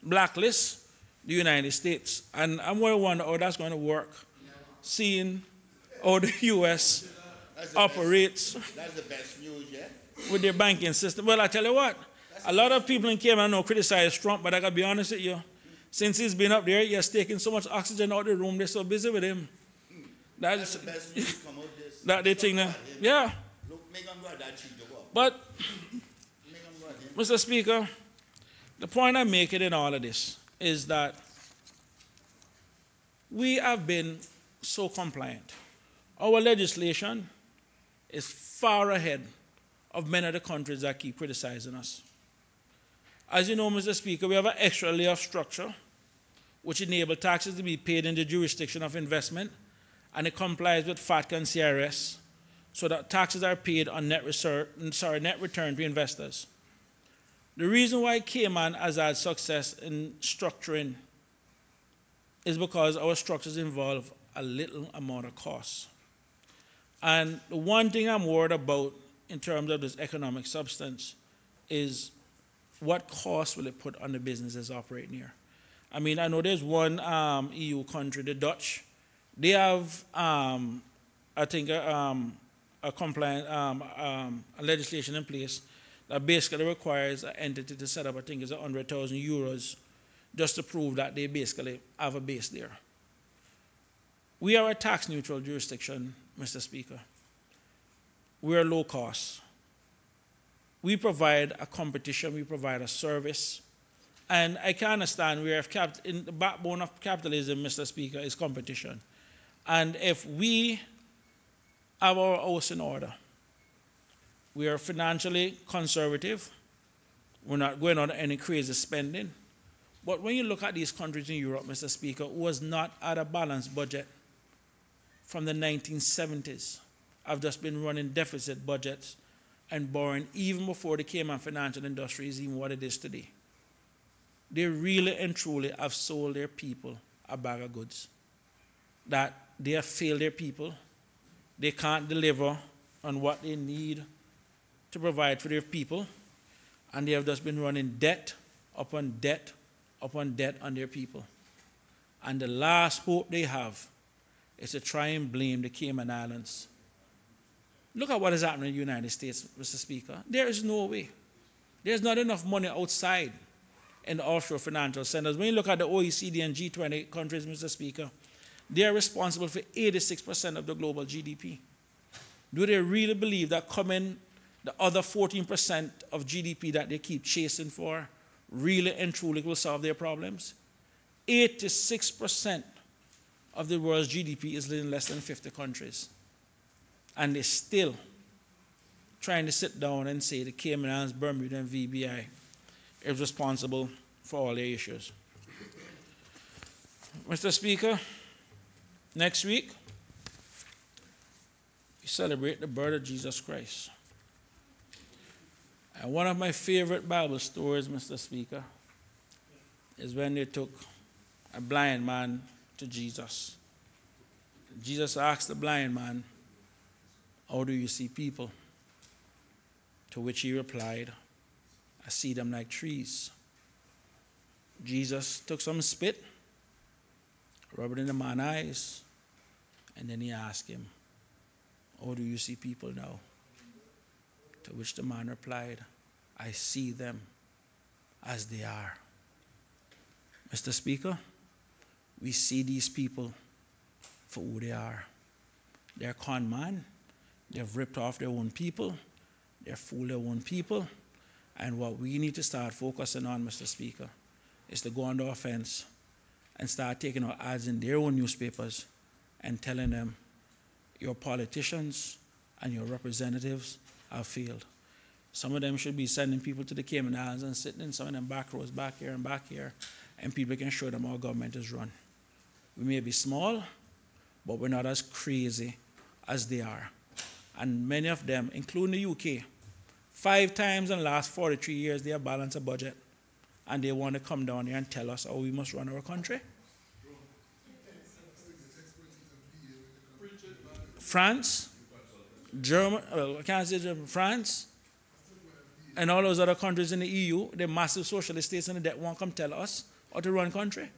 blacklist the United States. And I'm going to wonder how that's going to work, seeing how the U.S. operates.
That's the best news, yeah?
With their banking system. Well, I tell you what, a lot of people in Cayman know criticize Trump, but I got to be honest with you. Since he's been up there, he has taken so much oxygen out of the room, they're so busy with him.
That's the best news come out this.
That they think that, yeah.
Look, make him go at that cheat to go.
But,
Make him go at him.
Mr. Speaker, the point I'm making in all of this is that we have been so compliant. Our legislation is far ahead of many of the countries that keep criticizing us. As you know, Mr. Speaker, we have an extra layer of structure which enables taxes to be paid in the jurisdiction of investment, and it complies with FATCA and CRS, so that taxes are paid on net return to investors. The reason why Cayman has had success in structuring is because our structures involve a little amount of cost. And the one thing I'm worried about in terms of this economic substance is what cost will it put on the businesses operating here? I mean, I know there's one EU country, the Dutch. They have, I think, a compliant a legislation in place that basically requires an entity to set up, I think it's 100,000 euros, just to prove that they basically have a base there. We are a tax-neutral jurisdiction, Mr. Speaker. We are low cost. We provide a competition, we provide a service, and I can understand we have in the backbone of capitalism, Mr. Speaker, is competition. And if we have our house in order, we are financially conservative, we're not going on any crazy spending, but when you look at these countries in Europe, Mr. Speaker, who was not at a balanced budget from the 1970s, have just been running deficit budgets and borrowing even before the Cayman financial industry is even what it is today. They really and truly have sold their people a bag of goods. That they have failed their people. They can't deliver on what they need to provide for their people. And they have just been running debt upon debt upon debt on their people. And the last hope they have is to try and blame the Cayman Islands. Look at what is happening in the United States, Mr. Speaker. There is no way. There's not enough money outside in the offshore financial centers. When you look at the OECD and G20 countries, Mr. Speaker, they are responsible for 86% of the global GDP. Do they really believe that coming the other 14% of GDP that they keep chasing for really and truly will solve their problems? 86% of the world's GDP is in less than 50 countries. And they're still trying to sit down and say the Cayman Islands, Bermuda, and VBI is responsible for all their issues. Mr. Speaker, next week, we celebrate the birth of Jesus Christ. And one of my favorite Bible stories, Mr. Speaker, is when they took a blind man to Jesus. Jesus asked the blind man, "How do you see people?" To which he replied, "I see them like trees." Jesus took some spit, rubbed it in the man's eyes, and then he asked him, "How do you see people now?" To which the man replied, "I see them as they are." Mr. Speaker, we see these people for who they are. They're con man. They've ripped off their own people. They've fooled their own people. And what we need to start focusing on, Mr. Speaker, is to go on the offense and start taking our ads in their own newspapers and telling them your politicians and your representatives have failed. Some of them should be sending people to the Cayman Islands and sitting in some of them back rows back here, and people can show them how government is run. We may be small, but we're not as crazy as they are. And many of them, including the UK, 5 times in the last 43 years, they have balanced a budget, and they want to come down here and tell us how we must run our country. France, Germany, well, I can't say Germany, France, and all those other countries in the EU, the massive socialist states in the debt won't come tell us how to run country.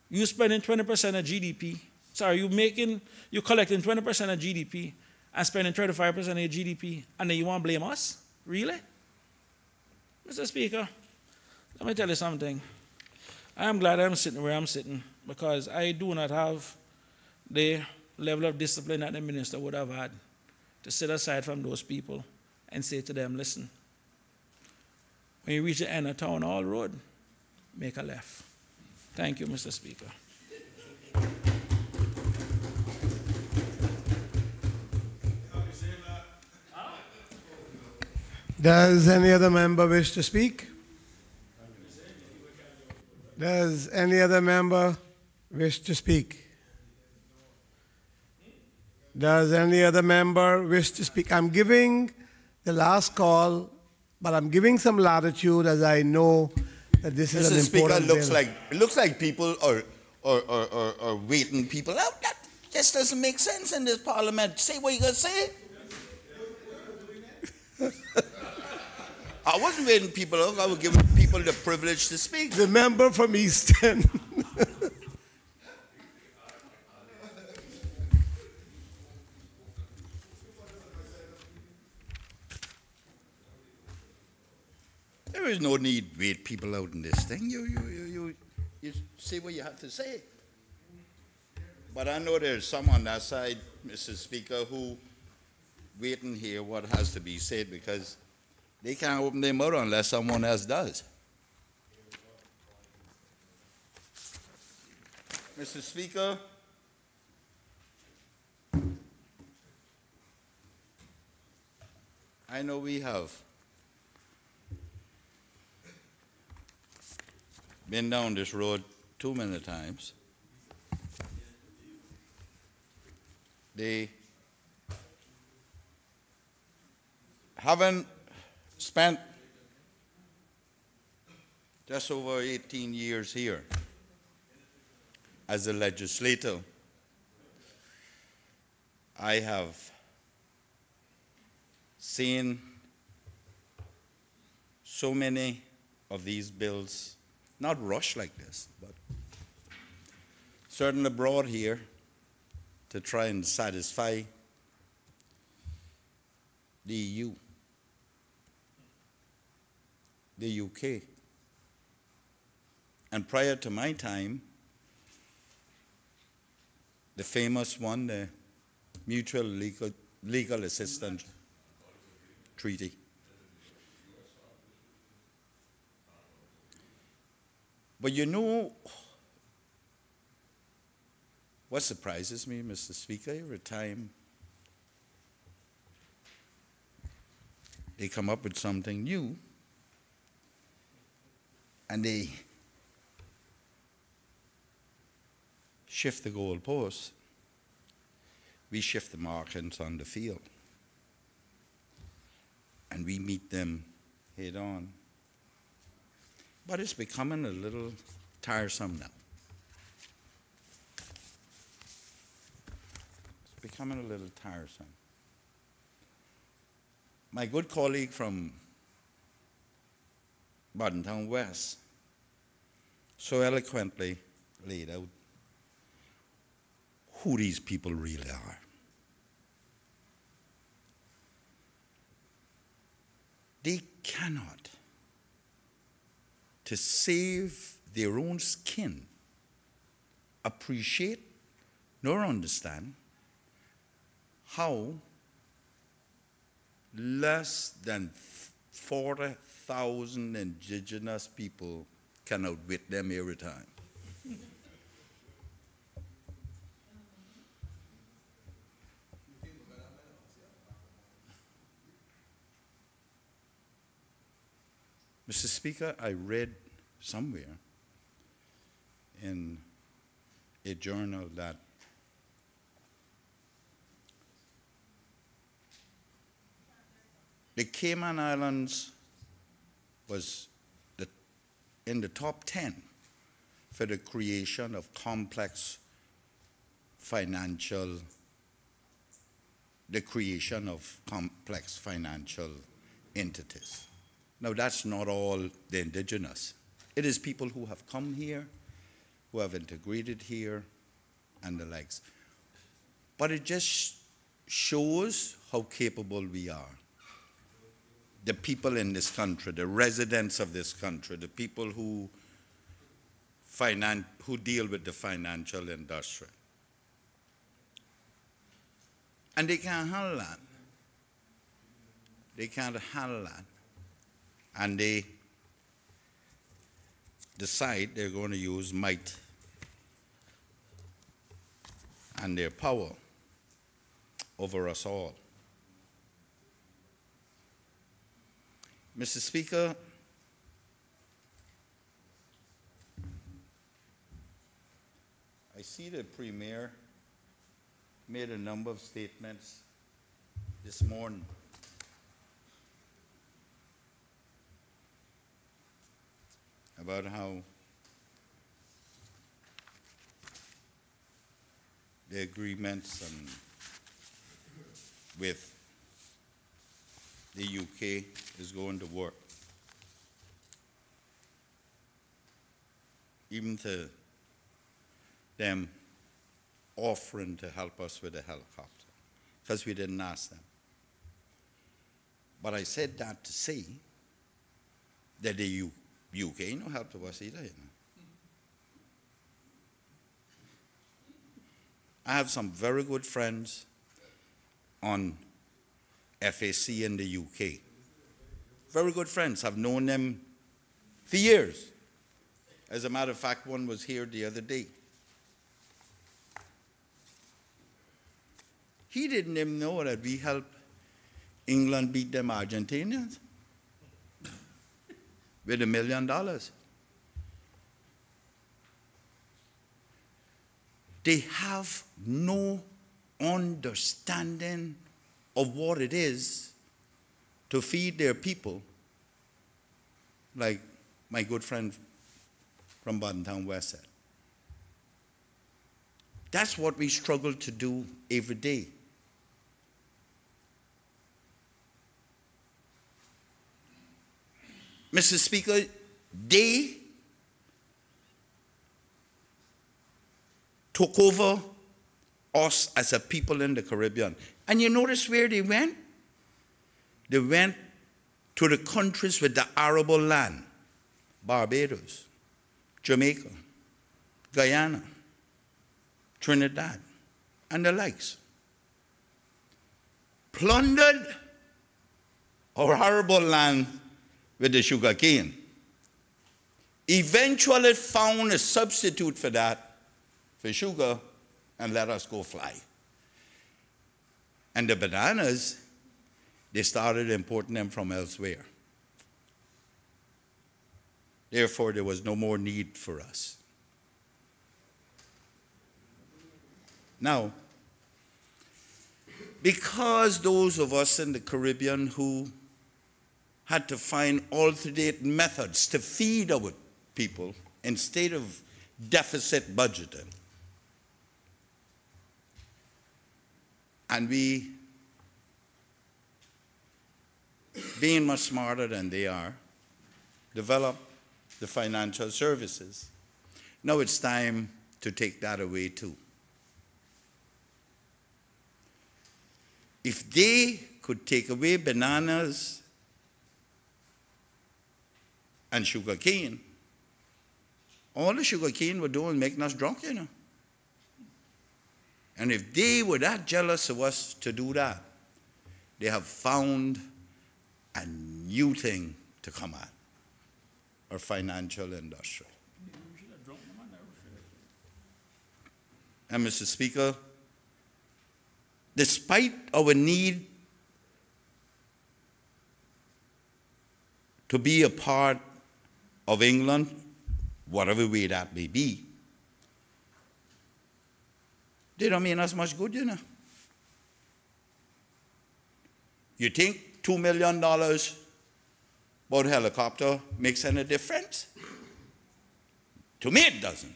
You spending 20% of GDP, you're collecting 20% of GDP and spending 35% of your GDP, and then you want to blame us? Really? Mr. Speaker, let me tell you something. I am glad I'm sitting where I'm sitting, because I do not have the level of discipline that the minister would have had to sit aside from those people and say to them, listen, when you reach the end of Town Hall Road, make a left. Thank you, Mr. Speaker.
Does any other member wish to speak? Does any other member wish to speak? Does any other member wish to speak? I'm giving the last call, but I'm giving some latitude as I know that this is an important bill.
Mr. Speaker, it looks like people are waiting people out. That just doesn't make sense in this parliament. Say what you're going to say. I wasn't waiting people out. I was giving people the privilege to speak.
The member from Easton.
There is no need to wait people out in this thing. You say what you have to say. But I know there's some on that side, Mr. Speaker, who waiting here what has to be said, because they can't open their mouth unless someone else does. Mr. Speaker, I know we have been down this road too many times. They haven't spent just over 18 years here as a legislator. I have seen so many of these bills not rushed like this, but certainly brought here to try and satisfy the EU, the UK. And prior to my time, the famous one, the Mutual Legal Assistance Treaty. But you know what surprises me, Mr. Speaker? Every time they come up with something new, and they shift the goalposts, we shift the markings on the field, and we meet them head on. But it's becoming a little tiresome now. It's becoming a little tiresome. My good colleague from Bardentown West so eloquently laid out who these people really are. They cannot, to save their own skin, appreciate nor understand how less than 40,000 indigenous people can outwit them every time. Mr. Speaker, I read somewhere in a journal that the Cayman Islands was in the top 10 for the creation of complex financial entities. Now, that's not all the indigenous. It is people who have come here, who have integrated here, and the likes. But it just shows how capable we are. The people in this country, the residents of this country, the people who deal with the financial industry. And they can't handle that. They can't handle that. And they decide they're going to use might and their power over us all. Mr. Speaker, I see the Premier made a number of statements this morning. About how the agreements with the UK is going to work. Even to them offering to help us with a helicopter, because we didn't ask them. But I said that to say that the UK no help to us either. You know. I have some very good friends on FAC in the UK. Very good friends. I've known them for years. As a matter of fact, one was here the other day. He didn't even know that we helped England beat them Argentinians with $1 million. They have no understanding of what it is to feed their people, like my good friend from Bantam West said. That's what we struggle to do every day. Mr. Speaker, they took over us as a people in the Caribbean. And you notice where they went? They went to the countries with the arable land. Barbados, Jamaica, Guyana, Trinidad, and the likes. Plundered our arable land with the sugar cane. Eventually found a substitute for that, for sugar, and let us go fly. And the bananas, they started importing them from elsewhere. Therefore, there was no more need for us. Now, because those of us in the Caribbean who had to find alternate methods to feed our people instead of deficit budgeting, and we, being much smarter than they are, developed the financial services. Now it's time to take that away too. If they could take away bananas and sugar cane, all the sugar cane were doing was making us drunk, you know. And if they were that jealous of us to do that, they have found a new thing to come at, our financial industry. And Mr. Speaker, despite our need to be a part of England, whatever way that may be, they don't mean us much good, you know. You think $2 million about a helicopter makes any difference? To me, it doesn't.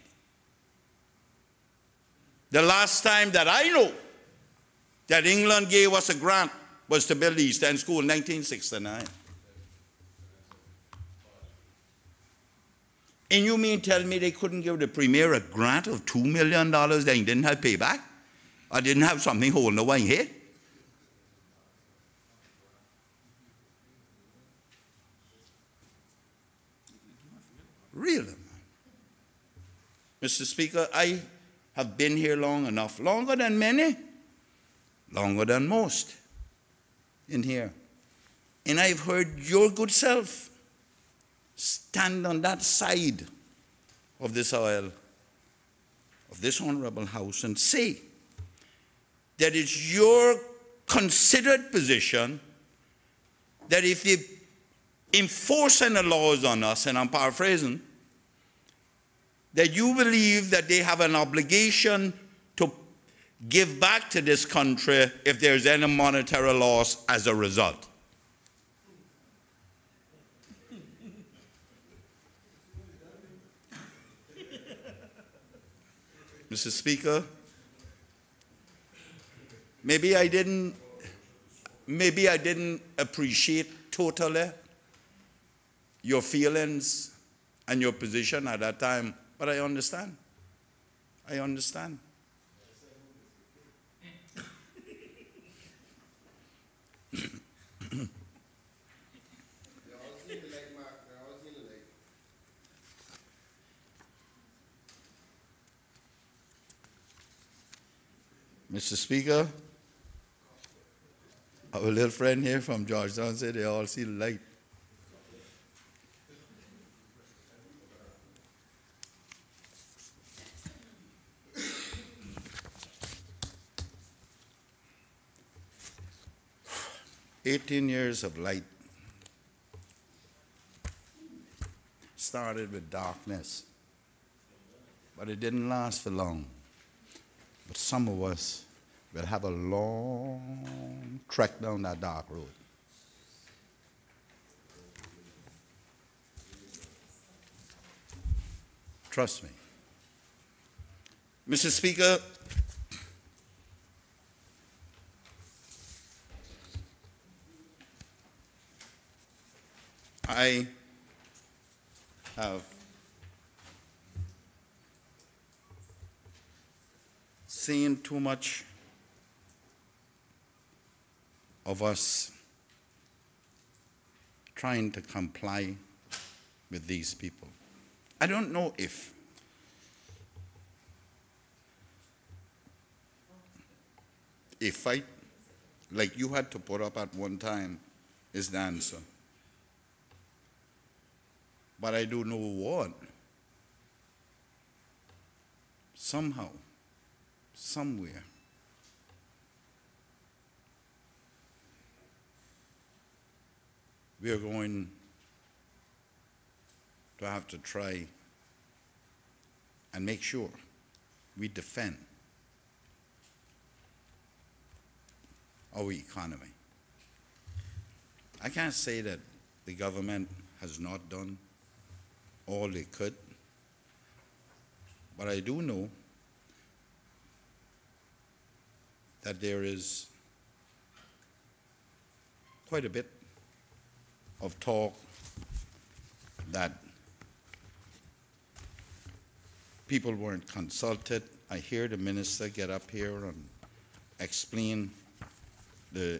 The last time that I know that England gave us a grant was to build the East End School in 1969. And you mean tell me they couldn't give the Premier a grant of $2 million that he didn't have payback? Or didn't have something holding the wine head? Really, man. Mr. Speaker, I have been here long enough, longer than many, longer than most in here. And I've heard your good self stand on that side of this aisle, of this honorable house, and say that it's your considered position that if they enforce any laws on us, and I'm paraphrasing, that you believe that they have an obligation to give back to this country if there's any monetary loss as a result. Mr. Speaker, maybe I didn't appreciate totally your feelings and your position at that time, but I understand. I understand. Mr. Speaker, our little friend here from Georgetown said they all see the light. "18 years of light started with darkness, but it didn't last for long. But some of us will have a long trek down that dark road. Trust me. Mr. Speaker, I have seen too much of us trying to comply with these people. I don't know if a fight like you had to put up at one time is the answer. But I do know what. Somehow, somewhere, we are going to have to try and make sure we defend our economy. I can't say that the government has not done all they could, but I do know that there is quite a bit of talk that people weren't consulted. I hear the minister get up here and explain the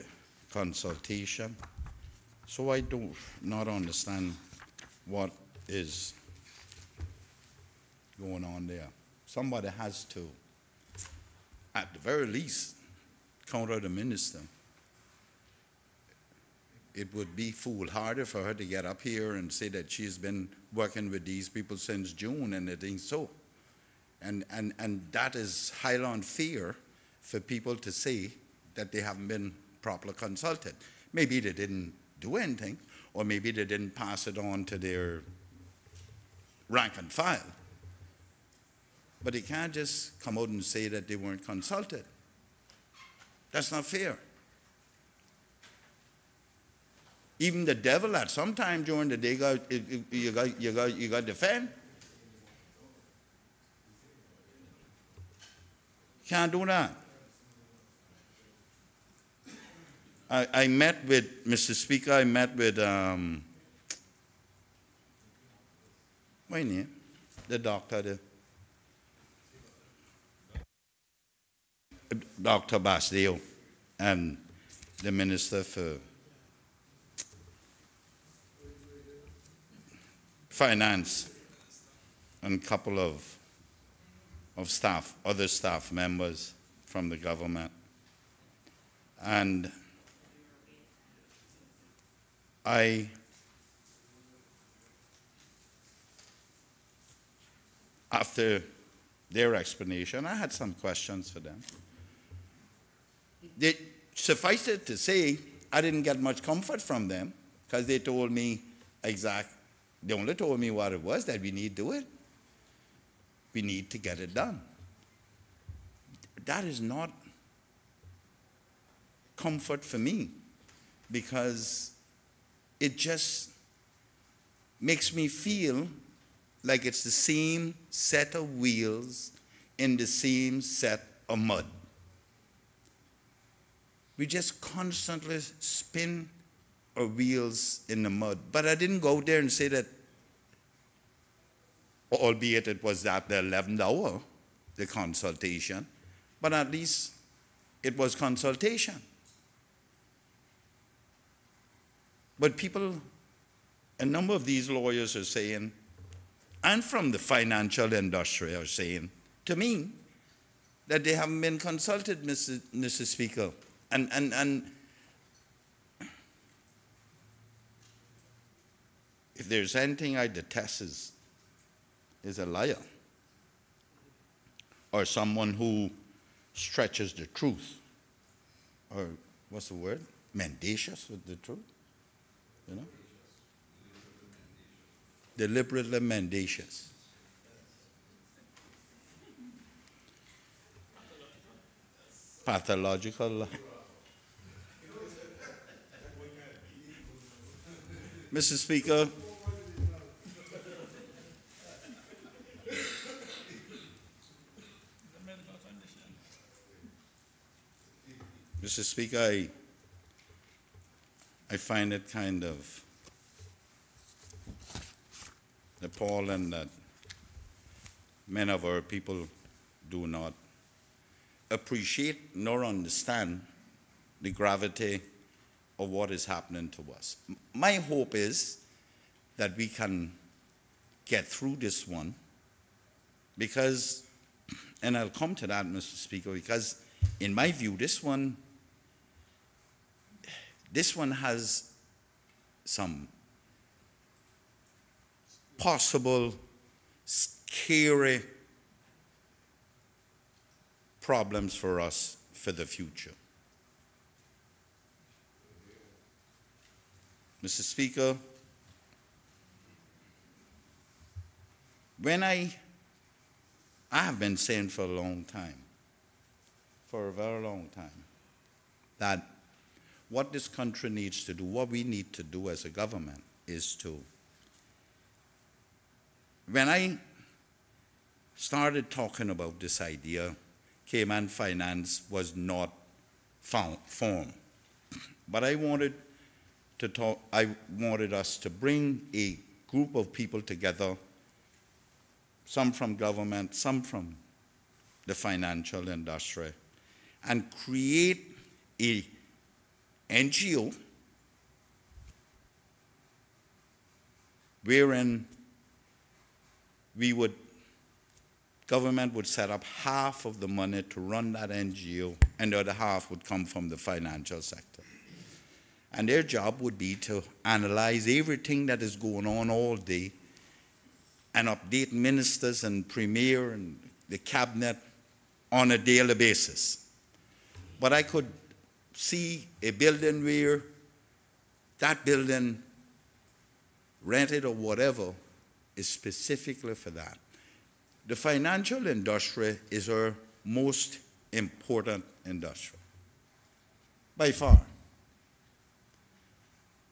consultation, so I do not understand what is going on there. Somebody has to at the very least, counter the minister. It would be foolhardy for her to get up here and say that she's been working with these people since June, and it ain't so. And that is highly unfair for people to say that they haven't been properly consulted. Maybe they didn't do anything, or maybe they didn't pass it on to their rank and file. But they can't just come out and say that they weren't consulted. That's not fair. Even the devil at some time during the day, you got to defend. Can't do that. I met with, Mr. Speaker, I met with, what's his name? The doctor, Dr. Basdeo, and the Minister for Finance, and a couple of staff, other staff members from the government. And after their explanation, I had some questions for them. They suffice it to say, I didn't get much comfort from them, because they told me they only told me what it was, that we need to do it. We need to get it done. That is not comfort for me, because it just makes me feel like it's the same set of wheels in the same set of mud. We just constantly spin our wheels in the mud. But I didn't go there and say that, albeit it was at the 11th hour, the consultation, but at least it was consultation. But people, a number of these lawyers are saying, and from the financial industry are saying to me, that they haven't been consulted, Mr. Speaker. And if there's anything I detest is a liar, or someone who stretches the truth, or what's the word? Mendacious with the truth, you know? Deliberately mendacious. Pathological. Mr. Speaker, Mr. Speaker, I find it kind of appalling that many of our people do not appreciate nor understand the gravity of what is happening to us. My hope is that we can get through this one, because, and I'll come to that, Mr. Speaker, because in my view, this one has some possible scary problems for us for the future. Mr. Speaker, when I have been saying for a long time, for a very long time, that what this country needs to do, what we need to do as a government is to, when I started talking about this idea, Cayman Finance was not formed. But I wanted us to bring a group of people together, some from government, some from the financial industry, and create a NGO wherein we would government would set up half of the money to run that NGO, and the other half would come from the financial sector. And their job would be to analyze everything that is going on all day and update ministers and premier and the cabinet on a daily basis. But I could see a building where that building, rented or whatever, is specifically for that. The financial industry is our most important industry, by far.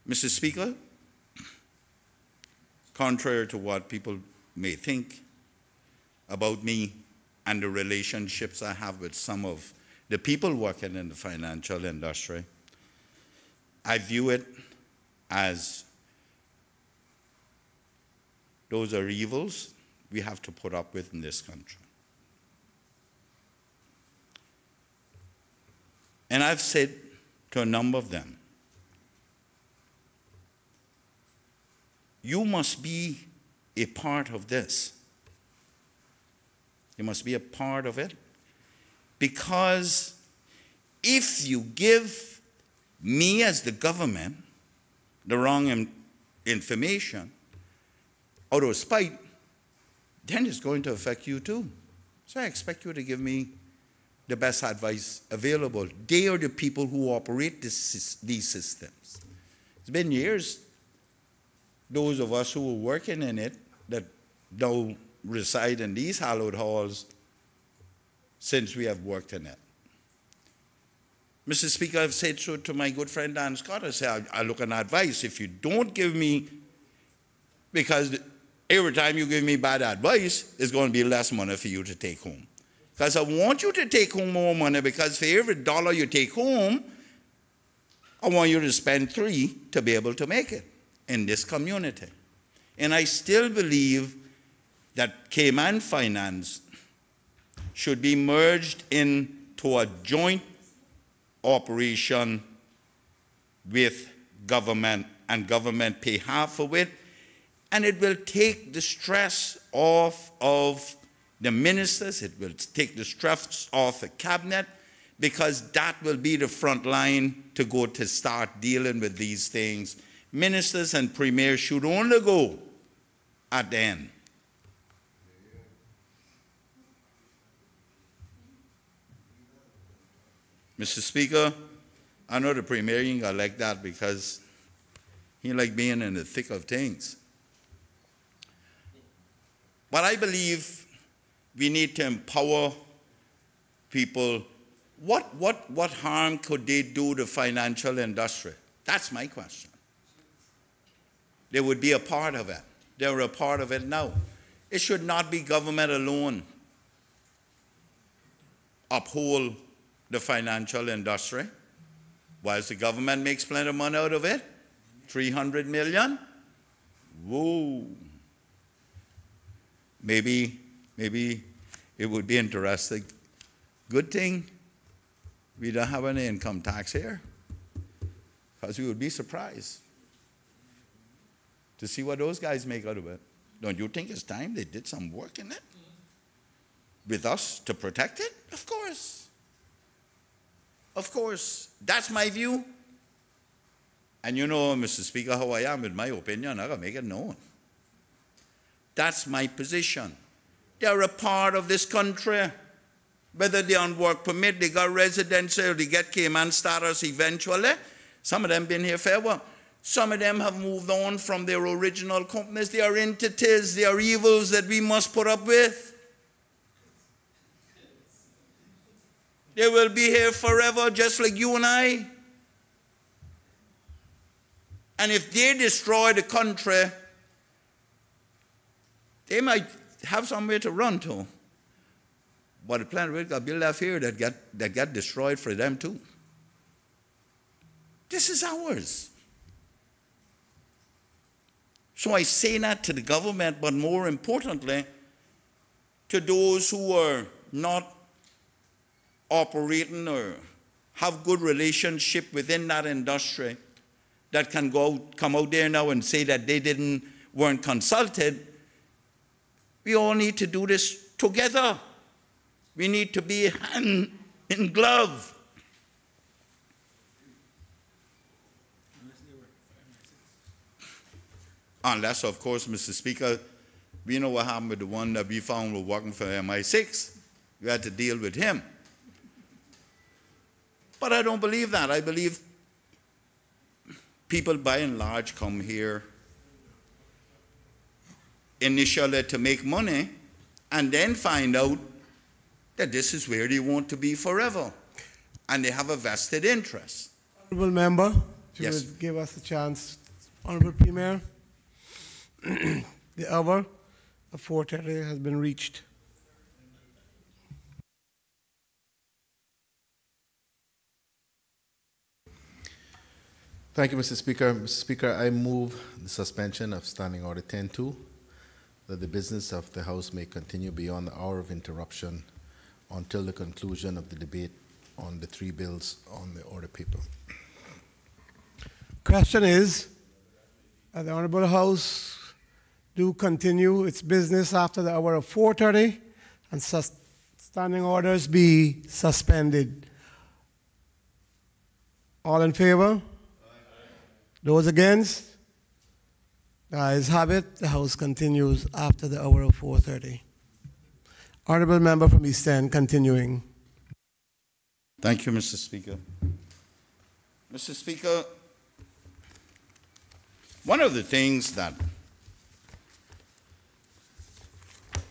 Mr. Speaker, contrary to what people may think about me and the relationships I have with some of the people working in the financial industry, I view it as those are evils we have to put up with in this country. And I've said to a number of them, you must be a part of this. You must be a part of it, because if you give me as the government the wrong information out of spite, then it's going to affect you too. So I expect you to give me the best advice available. They are the people who operate these systems. It's been years, those of us who were working in it that now reside in these hallowed halls, since we have worked in it. Mr. Speaker, I've said so to my good friend Dan Scott. I say, I look at advice. If you don't give me, because every time you give me bad advice, it's going to be less money for you to take home. Because I want you to take home more money, because for every dollar you take home, I want you to spend $3 to be able to make it in this community. And I still believe that Cayman Finance should be merged into a joint operation with government, and government pay half of it, and it will take the stress off of the ministers, it will take the stress off the cabinet, because that will be the front line to go to start dealing with these things. Ministers and premiers should only go at the end. Mr. Speaker, I know the premier ain't gonna like that, because he like being in the thick of things. But I believe we need to empower people. What harm could they do to the financial industry? That's my question. They would be a part of it. They're a part of it now. It should not be government alone uphold the financial industry, whilst the government makes plenty of money out of it. 300 million? Whoa. Maybe it would be interesting. Good thing we don't have any income tax here, because we would be surprised to see what those guys make out of it. Don't you think it's time they did some work in it with us to protect it? Of course. Of course. That's my view. And you know, Mr. Speaker, how I am with my opinion. I gotta make it known. That's my position. They're a part of this country. Whether they're on work permit, they got residency, or they get Cayman status eventually. Some of them been here forever. Some of them have moved on from their original companies. They are entities, they are evils that we must put up with. They will be here forever, just like you and I. And if they destroy the country, they might have somewhere to run to. But the planet will got built up here that got destroyed for them too. This is ours. So I say that to the government, but more importantly, to those who are not operating or have good relationship within that industry, that can come out there now and say that they weren't consulted. We all need to do this together. We need to be hand in glove. Unless, of course, Mr. Speaker, we know what happened with the one that we found was working for MI6. We had to deal with him. But I don't believe that. I believe people, by and large, come here initially to make money and then find out that this is where they want to be forever. And they have a vested interest.
Honorable member, if you
Yes.
would give us a chance. Honorable Premier, the hour of 4:30 has been reached.
Thank you, Mr. Speaker. Mr. Speaker, I move the suspension of Standing Order 10-2, that the business of the House may continue beyond the hour of interruption until the conclusion of the debate on the three bills on the order paper.
Question is, the Honorable House do continue its business after the hour of 4:30 and standing orders be suspended. All in favor? Those against? The ayes have it. The House continues after the hour of 4:30. Honorable member from East End, continuing.
Thank you, Mr. Speaker. Mr. Speaker, one of the things that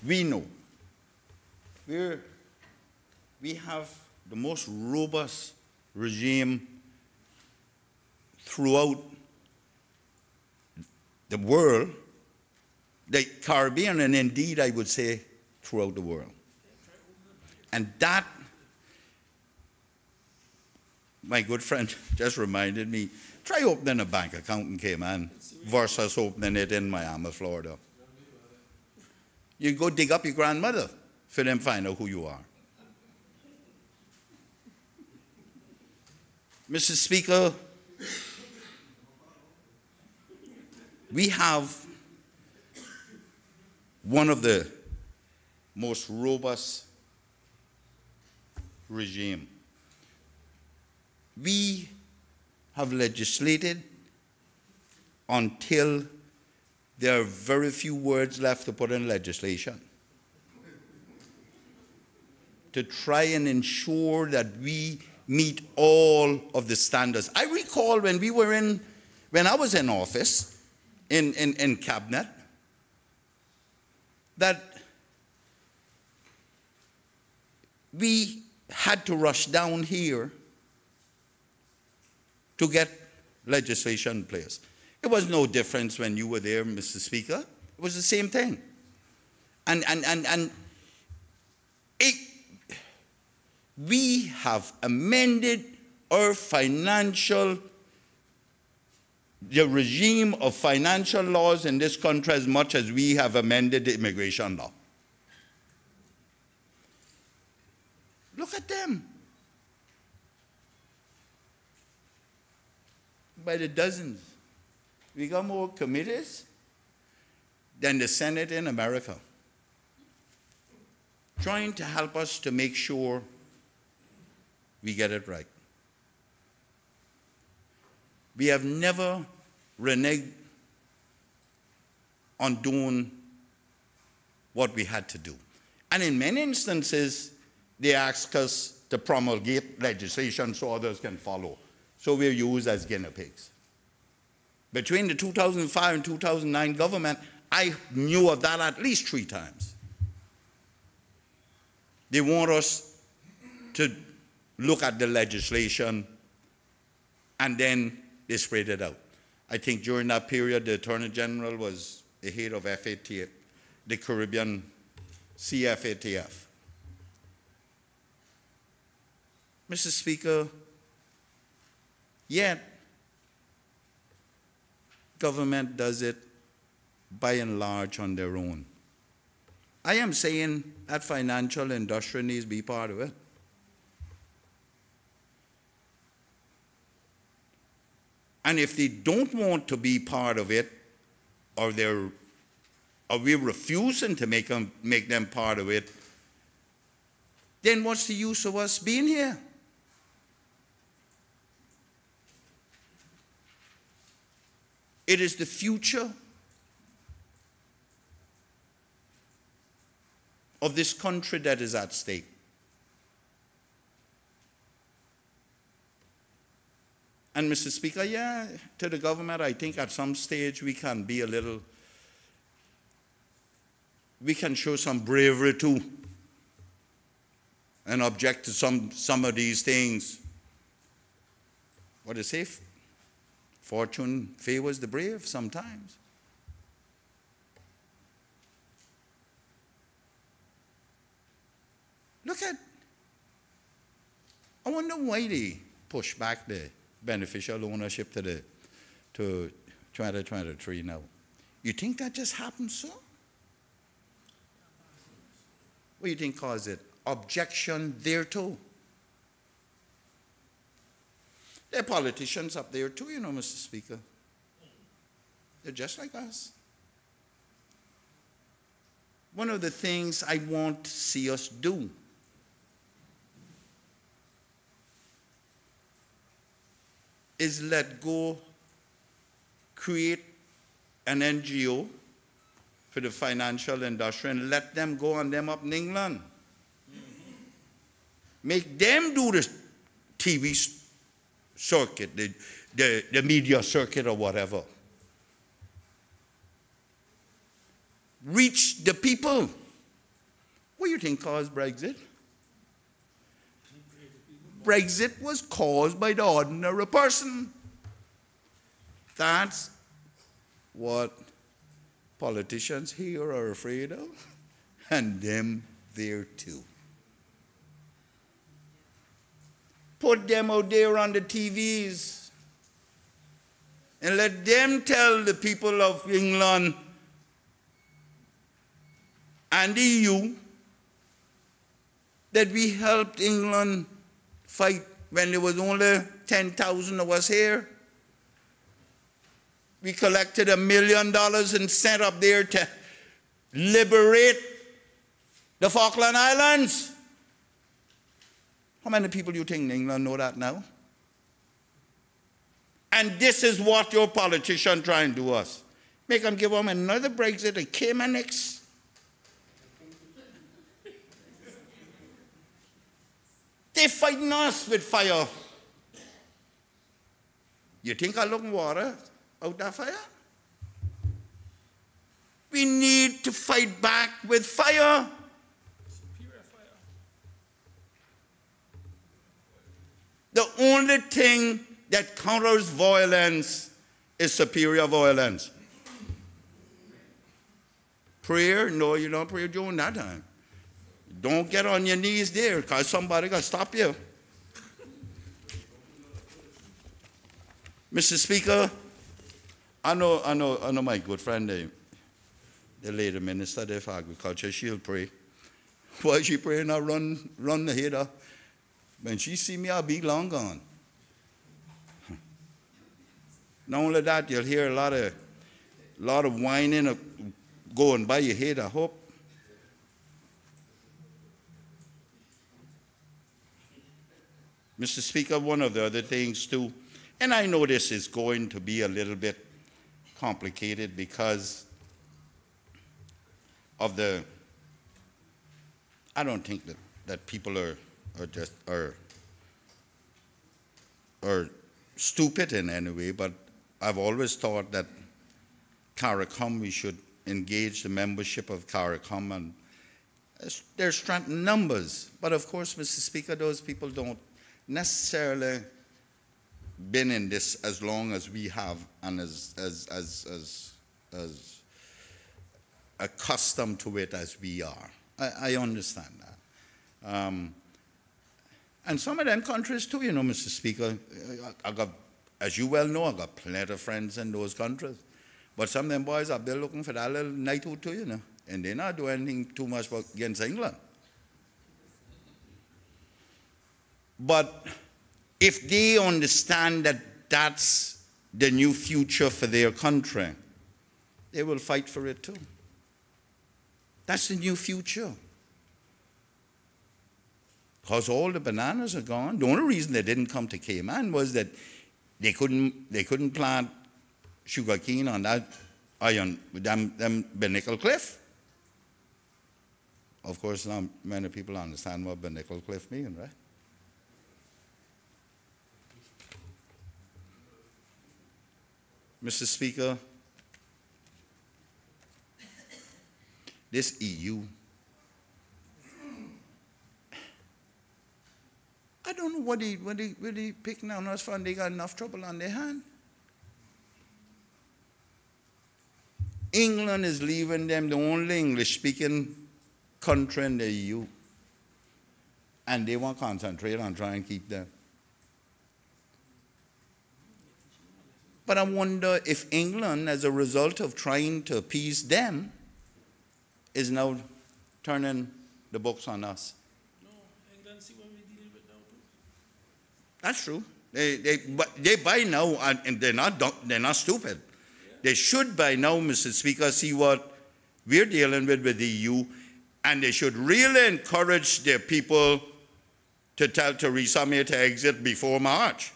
we know, we have the most robust regime throughout the world, the Caribbean, and indeed, I would say, throughout the world. And that, my good friend just reminded me, try opening a bank account in Cayman versus opening it in Miami, Florida. You go dig up your grandmother for them to find out who you are. Mr. Speaker, we have one of the most robust regime. We have legislated until there are very few words left to put in legislation to try and ensure that we meet all of the standards. I recall when I was in office, in cabinet, that we had to rush down here to get legislation in place. It was no difference when you were there, Mr. Speaker. It was the same thing. We have amended our the regime of financial laws in this country as much as we have amended the immigration law. Look at them. By the dozens. We got more committees than the Senate in America, trying to help us to make sure we get it right. We have never reneged on doing what we had to do. And in many instances, they ask us to promulgate legislation so others can follow. So we're used as guinea pigs. Between the 2005 and 2009 government, I knew of that at least 3 times. They want us to look at the legislation and then they spread it out. I think during that period, the Attorney General was the head of FATF, the Caribbean CFATF. Mr. Speaker, yet government does it by and large on their own. I am saying that financial industry needs to be part of it. And if they don't want to be part of it, or we're refusing to make them part of it, then what's the use of us being here? It is the future of this country that is at stake. And Mr. Speaker, yeah, to the government, I think at some stage we can be a little, we can show some bravery too and object to some of these things. What do you say? Fortune favors the brave sometimes. Look at, I wonder why they push back the beneficial ownership to 2023 now. You think that just happened so? What do you think caused it? Objection thereto. There are politicians up there too, you know, Mr. Speaker. They're just like us. One of the things I want to see us do is let go, create an NGO for the financial industry and let them go on them up in England. Make them do the TV circuit, the media circuit or whatever. Reach the people. What do you think caused Brexit? Brexit was caused by the ordinary person. That's what politicians here are afraid of, and them there too. Put them out there on the TVs and let them tell the people of England and the EU that we helped England fight when there was only 10,000 of us here. We collected $1 million and sent up there to liberate the Falkland Islands. How many people do you think in England know that now? And this is what your politicians trying to do us. Make them give them another Brexit and Caymanix. They're fighting us with fire. You think I'll look water out that fire? We need to fight back with fire.
Superior fire.
The only thing that counters violence is superior violence. Prayer? No, you don't pray during that time. Don't get on your knees there, because somebody got to stop you. Mr. Speaker, I know my good friend, the lady minister there for agriculture, she'll pray. While she praying, I run the header. When she see me, I'll be long gone. Not only that, you'll hear a lot of whining going by your head, I hope. Mr. Speaker, one of the other things too, and I know this is going to be a little bit complicated because of the, I don't think that people are stupid in any way, but I've always thought that CARICOM, we should engage the membership of CARICOM, and there's strengthened numbers. But of course, Mr. Speaker, those people don't necessarily been in this as long as we have and as accustomed to it as we are. I understand that. And some of them countries too, you know, Mr. Speaker, I got, as you well know, I got plenty of friends in those countries. But some of them boys are there looking for that little knighthood too, you know, and they're not doing anything too much against England. But if they understand that that's the new future for their country, they will fight for it too. That's the new future. because all the bananas are gone. The only reason they didn't come to Cayman was that they couldn't plant sugarcane on that them Binnacle Cliff. Of course, not many people understand what Binnacle Cliff means, right? Mr. Speaker, this EU, I don't know what they picking on us for, and they got enough trouble on their hand. England is leaving them the only English-speaking country in the EU, and they want to concentrate on trying to keep them. But I wonder if England, as a result of trying to appease them, is now turning the books on us.
No, England see what we're dealing with now too.
That's true. They by now, and they're not stupid. Yeah. They should by now, Mr. Speaker, see what we're dealing with the EU, and they should really encourage their people to tell Theresa May to exit before March.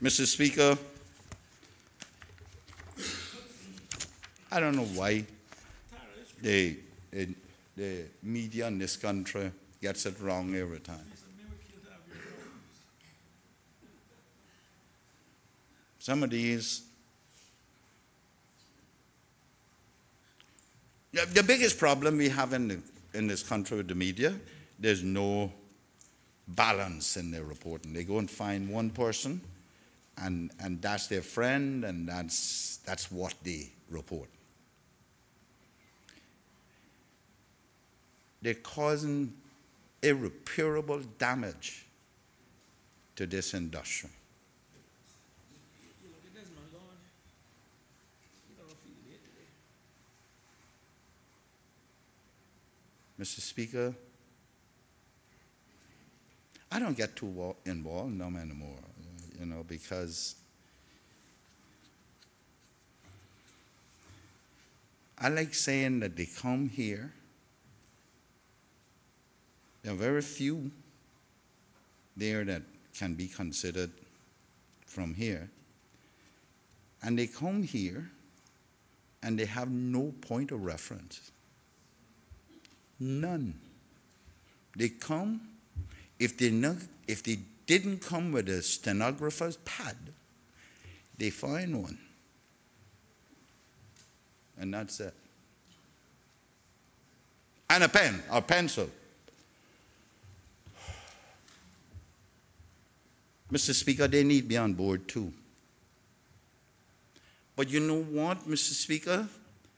Mr. Speaker, I don't know why the media in this country gets it wrong every time. Some of these, the biggest problem we have in this country with the media, there's no balance in their reporting. They go and find one person, and that's their friend, and that's what they report. They're causing irreparable damage to this industry. Mr. Speaker, I don't get too involved in them anymore, you know, because I like saying that they come here. There are very few there that can be considered from here. And they come here and they have no point of reference. None. They come, if they didn't come with a stenographer's pad, they find one. And that's it. And a pen, or pencil. Mr. Speaker, they need to be on board too. But you know what, Mr. Speaker?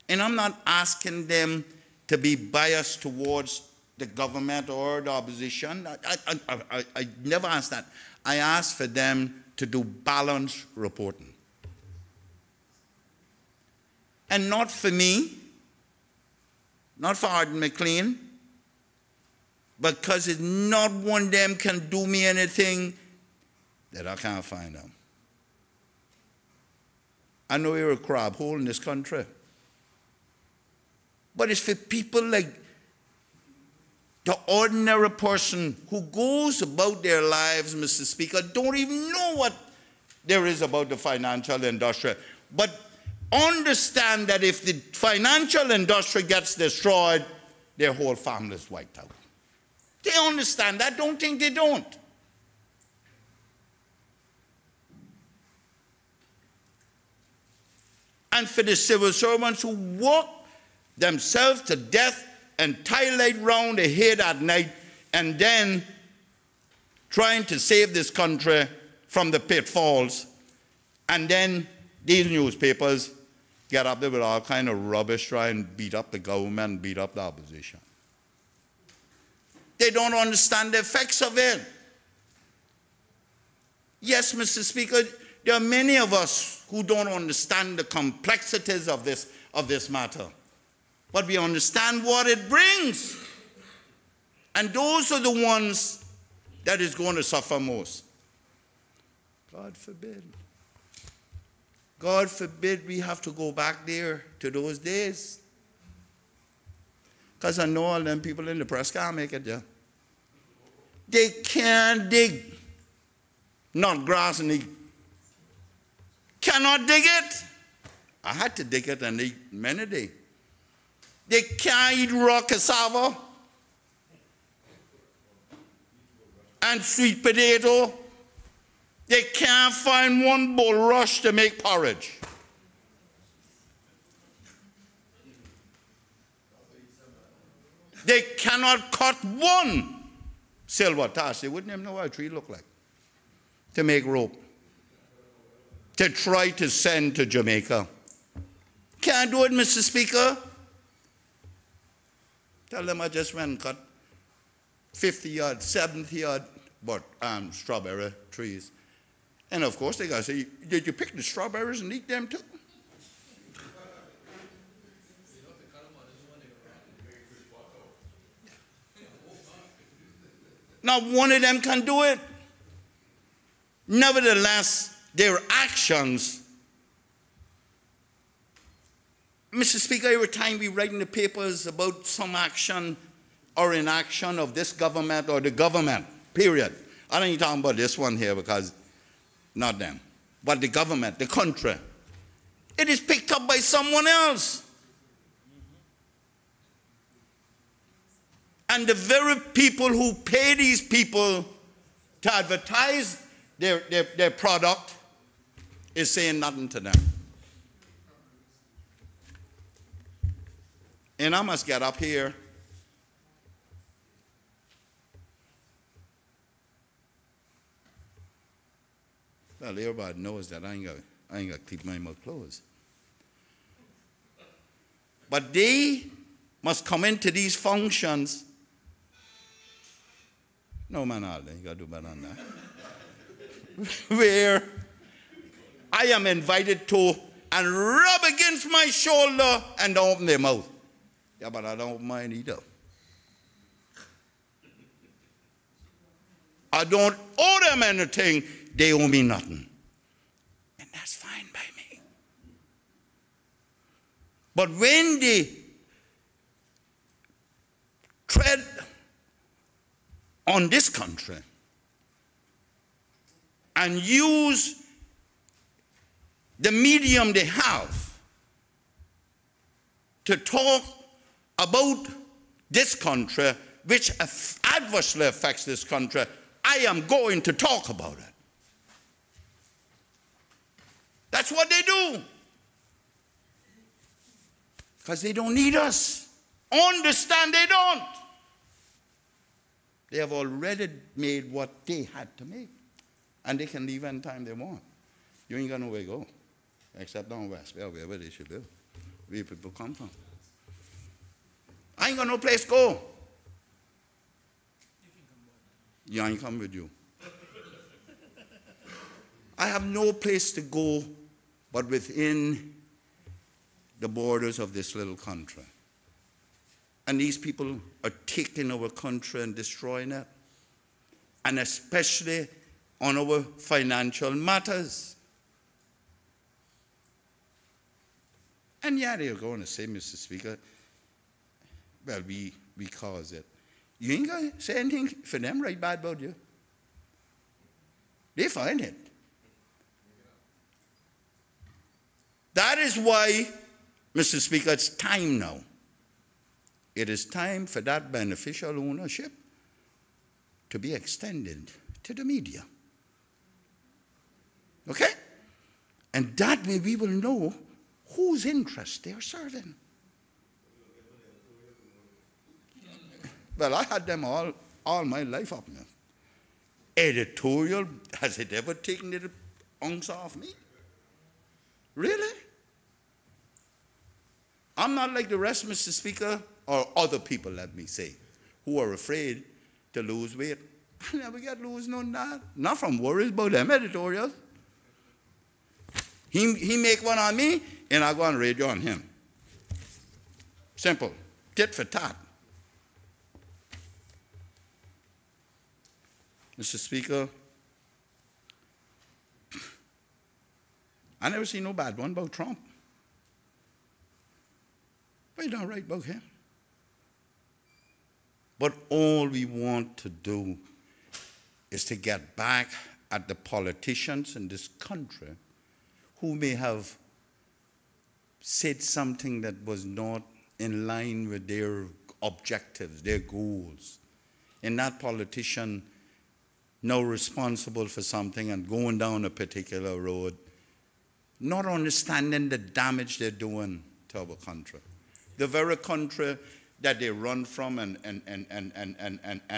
And I'm not asking them to be biased towards the government or the opposition. I never asked that. I asked for them to do balanced reporting. And not for me, not for Arden McLean, because it's not one of them can do me anything that I can't find out. I know you're a crab hole in this country. But it's for people like the ordinary person who goes about their lives, Mr. Speaker, don't even know what there is about the financial industry. But understand that if the financial industry gets destroyed, their whole family is wiped out. They understand that. Don't think they don't. And for the civil servants who work themselves to death and tie light round their head at night and then trying to save this country from the pitfalls, and then these newspapers get up there with all kind of rubbish trying to beat up the government and beat up the opposition. They don't understand the effects of it. Yes, Mr. Speaker, there are many of us who don't understand the complexities of this matter. But we understand what it brings. And those are the ones that is going to suffer most. God forbid. God forbid we have to go back there to those days. Because I know all them people in the press can't make it, yeah. They can't dig, not grass and eat. Cannot dig it. I had to dig it and eat many days. They can't eat raw cassava and sweet potato. They can't find one bulrush to make porridge. They cannot cut one silver task. They wouldn't even know what a tree looked like to make rope, to try to send to Jamaica. Can't do it, Mr. Speaker. Tell them I just went and cut 50 yard, 70 yard strawberry trees. And of course they got to say, did you pick the strawberries and eat them too? Not one of them can do it. Nevertheless, their actions. Mr. Speaker, every time we write in the papers about some action or inaction of this government or the government, period. I don't even talking about this one here because not them, but the government, the country. It is picked up by someone else. And the very people who pay these people to advertise their product is saying nothing to them. And I must get up here. Well, everybody knows that I ain't got to keep my mouth closed. But they must come into these functions. No, man, Alden, you got to do better than that. Where I am invited to and rub against my shoulder and don't open their mouth. Yeah, but I don't mind either. I don't owe them anything. They owe me nothing. And that's fine by me. But when they tread on this country and use the medium they have to talk about this country, which adversely affects this country, I am going to talk about it. That's what they do. Because they don't need us. Understand they don't. They have already made what they had to make. And they can leave anytime they want. You ain't got nowhere to go. Except down west, wherever they should live. Where people come from. I ain't got no place to go. You ain't come with you. I have no place to go but within the borders of this little country. And these people are taking our country and destroying it. And especially on our financial matters. And yeah, they're going to say, Mr. Speaker, well, we cause it. You ain't going to say anything for them right bad about you. They find it. That is why, Mr. Speaker, it's time now. It is time for that beneficial ownership to be extended to the media. Okay? And that way we will know whose interest they are serving. Well, I had them all my life up now. Editorial, has it ever taken the ounce off me? Really? I'm not like the rest, Mr. Speaker, or other people, let me say, who are afraid to lose weight. I never get lose no that. Not from worries about them editorials. He make one on me, and I go and rage on him. Simple. Tit for tat. Mr. Speaker, I never see no bad one about Trump. But you don't write about him. But all we want to do is to get back at the politicians in this country who may have said something that was not in line with their objectives, their goals. And that politician now responsible for something and going down a particular road, not understanding the damage they're doing to our country. The very country that they run from and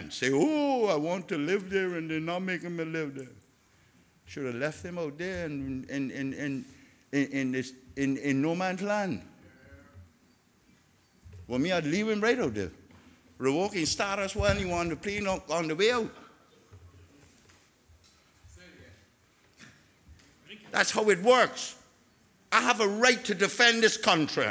say, oh, I want to live there, and they're not making me live there. Should have left them out there in no man's land. Well, me, I'd leave him right out there. Revoking status while he on the plane on the way out. That's how it works. I have a right to defend this country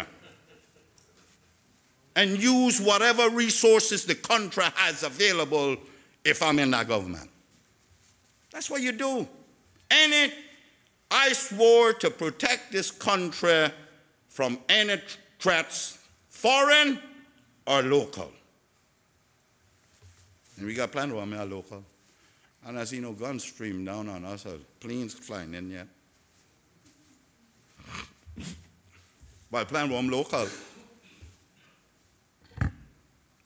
and use whatever resources the country has available if I'm in that government. That's what you do. And I swore to protect this country from any threats, foreign or local. And we got plenty of them local. And I see no guns stream down on us or planes flying in yet. But plenty of them local.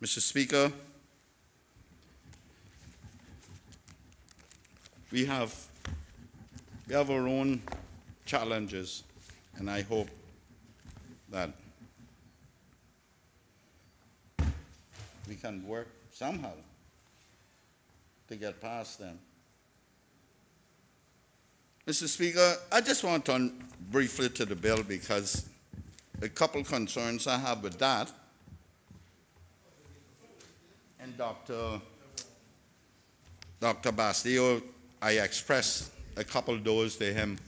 Mr. Speaker, we have our own challenges, and I hope that we can work somehow to get past them. Mr. Speaker, I just want to turn briefly to the bill because a couple concerns I have with that. And Dr. Bastillo, I expressed a couple of those to him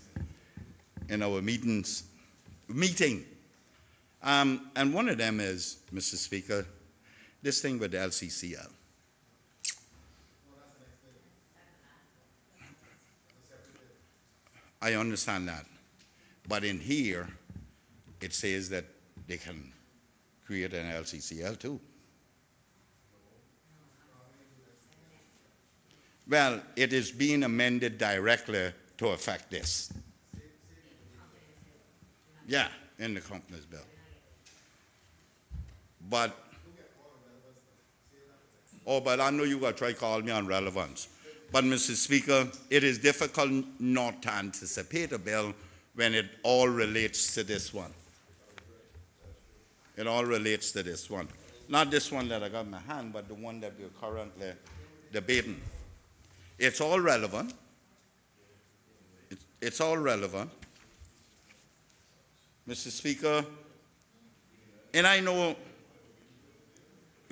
in our meeting. And one of them is, Mr. Speaker, this thing with the LCCL. I understand that. But in here, it says that they can create an LCCL too. Well, it is being amended directly to affect this. Yeah, in the company's bill. But, but I know you got to try to call me on relevance. But, Mr. Speaker, it is difficult not to anticipate a bill when it all relates to this one. It all relates to this one. Not this one that I got in my hand, but the one that we're currently debating. It's all relevant. It's all relevant. Mr. Speaker, and I know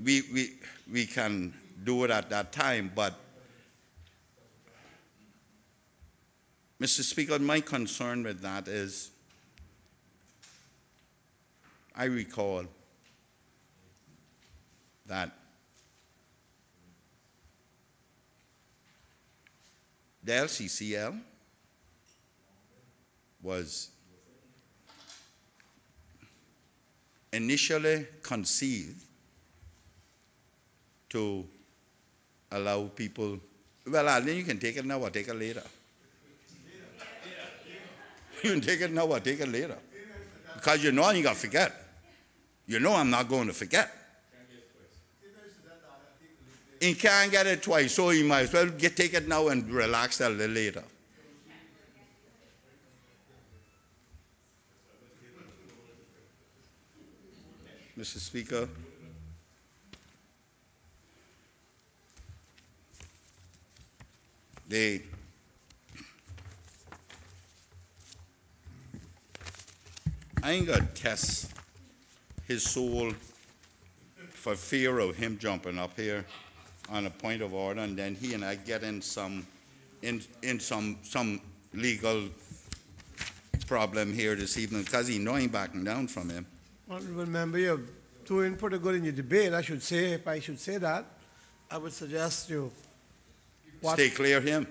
we can do it at that time, but Mr. Speaker, my concern with that is I recall that the LCCL was initially conceived to allow people, well, then you can take it now or take it later. You can take it now or take it later. Because you know you got to forget. You know I'm not going to forget. You can't get it twice, so you might as well take it now and relax a little later. Mr. Speaker, I ain't going to test his soul for fear of him jumping up here on a point of order, and then he and I get in some legal problem here this evening because he know I'm backing down from him.
Well, remember, you're doing pretty good in your debate, I should say. If I should say that, I would suggest you
stay clear of him.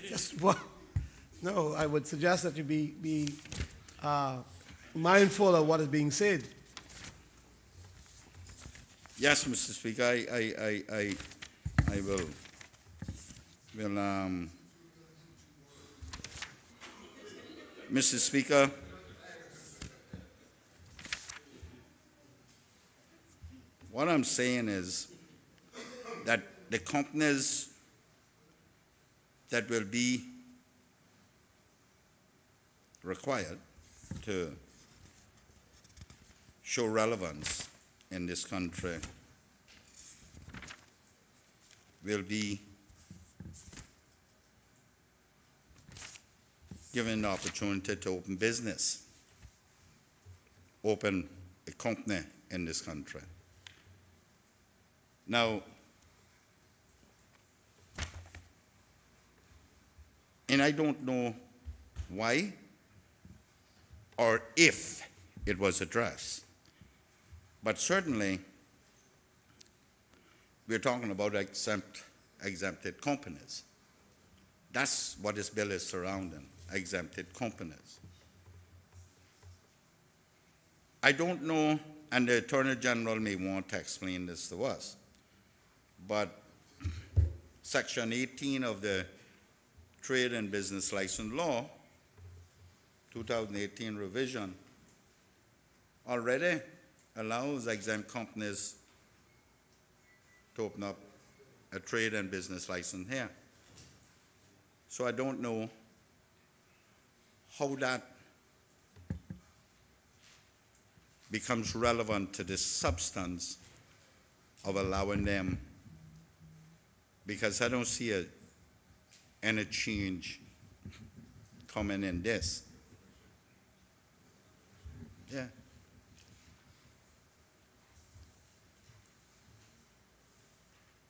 just No, I would suggest that you be mindful of what is being said.
Yes, Mr. Speaker, I will. Mr. Speaker, what I'm saying is that the companies that will be required to show relevance in this country will be given the opportunity to open business, open a company in this country. Now, and I don't know why or if it was addressed, but certainly we're talking about exempted companies. That's what this bill is surrounding, exempted companies. I don't know, and the Attorney General may want to explain this to us, but Section 18 of the Trade and Business License Law, 2018 revision, already allows exempt companies to open up a trade and business license here. So I don't know how that becomes relevant to the substance of allowing them, because I don't see any change coming in this. Yeah.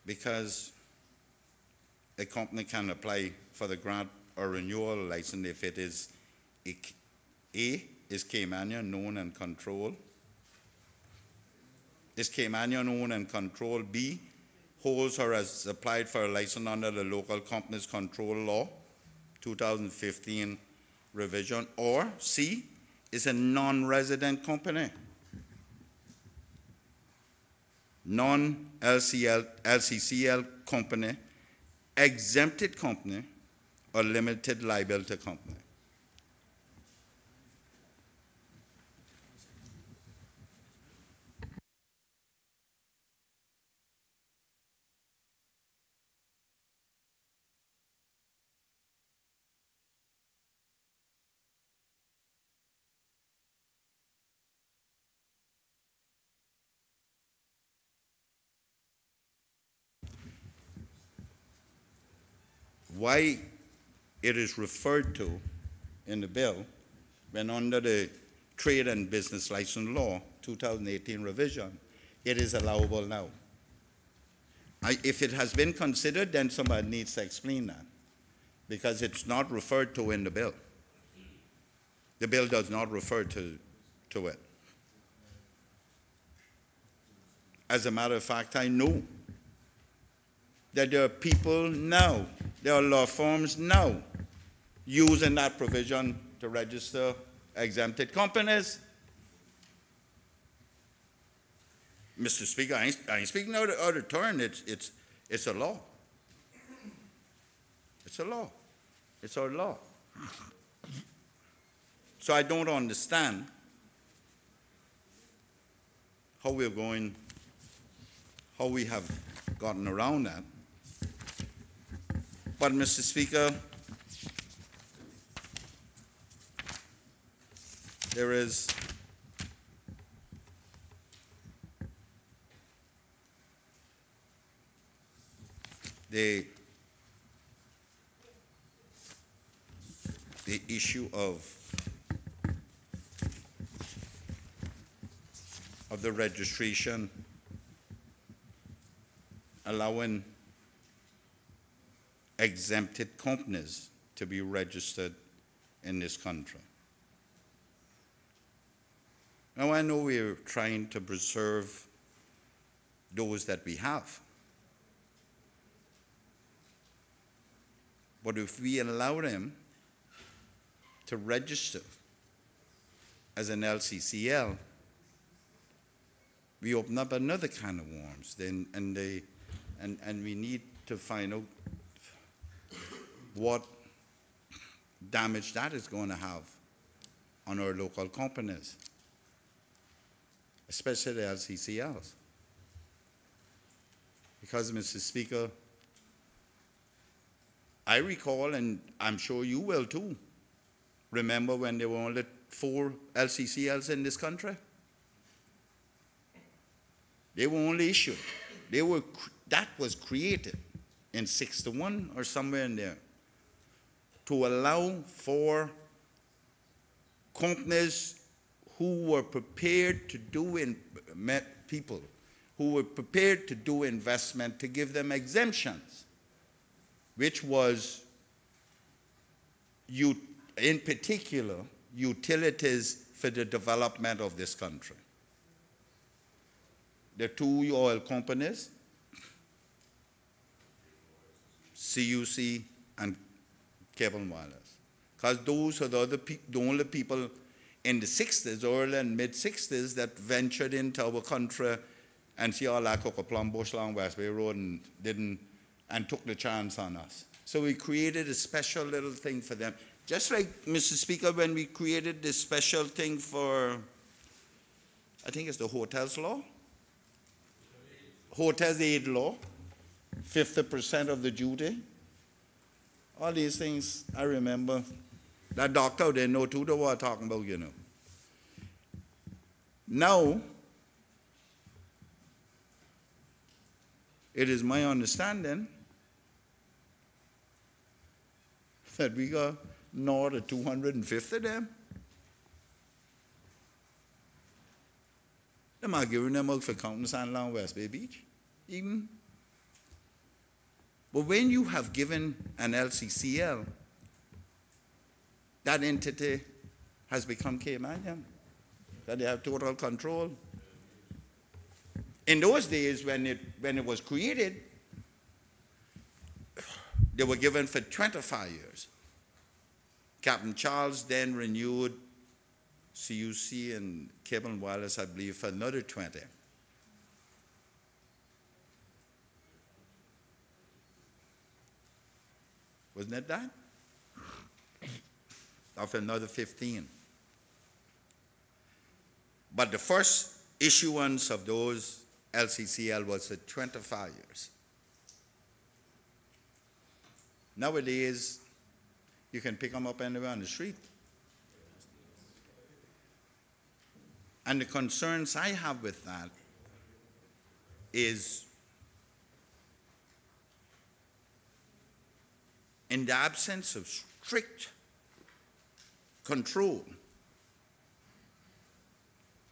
Because a company can apply for the grant or renewal license if it is A is Caymanian known and controlled. Is Caymanian owned and controlled. B, holds or has applied for a license under the Local Companies Control Law, 2015 revision. Or C, is a non-resident company, non-LCCL company, exempted company, or limited liability company. Why it is referred to in the bill when under the Trade and Business License Law, 2018 revision, it is allowable now. If it has been considered, then somebody needs to explain that, because it's not referred to in the bill. The bill does not refer to it. As a matter of fact, I know that there are people now, there are law firms now using that provision to register exempted companies. Mr. Speaker, I ain't speaking out of turn. It's a law. It's a law. It's our law. So I don't understand how we have gotten around that. But, Mr. Speaker, there is the issue of the registration, allowing exempted companies to be registered in this country. Now, I know we're trying to preserve those that we have. But if we allow them to register as an LCCL, we open up another kind of worms. And we need to find out what damage that is going to have on our local companies, especially the LCCLs. Because, Mr. Speaker, I recall, and I'm sure you will too, remember when there were only 4 LCCLs in this country? They were only issued. That was created in 61 or somewhere in there to allow for companies who were prepared to do people who were prepared to do investment, to give them exemptions, which was, in particular, utilities for the development of this country. The 2 oil companies, CUC and Cable and Wireless, because those are the only people in the 60s, early and mid-60s, that ventured into our country and see all that cocoa plum bush along West Bay Road and took the chance on us. So we created a special little thing for them. Just like, Mr. Speaker, when we created this special thing for, I think it's the hotels law? Hotels aid law, 50% of the duty. All these things, I remember. That doctor didn't know too, they were talking about, you know. Now, it is my understanding that we got north of 250 of them. They're not giving them out for County San Long West Bay Beach, even. But when you have given an LCCL, that entity has become Cayman, that they have total control. In those days, when it was created, they were given for 25 years. Captain Charles then renewed CUC and Cable and Wireless, I believe, for another 20. Wasn't it that? Or for another 15. But the first issuance of those LCCL was for 25 years. Nowadays, you can pick them up anywhere on the street. And the concerns I have with that is, in the absence of strict control,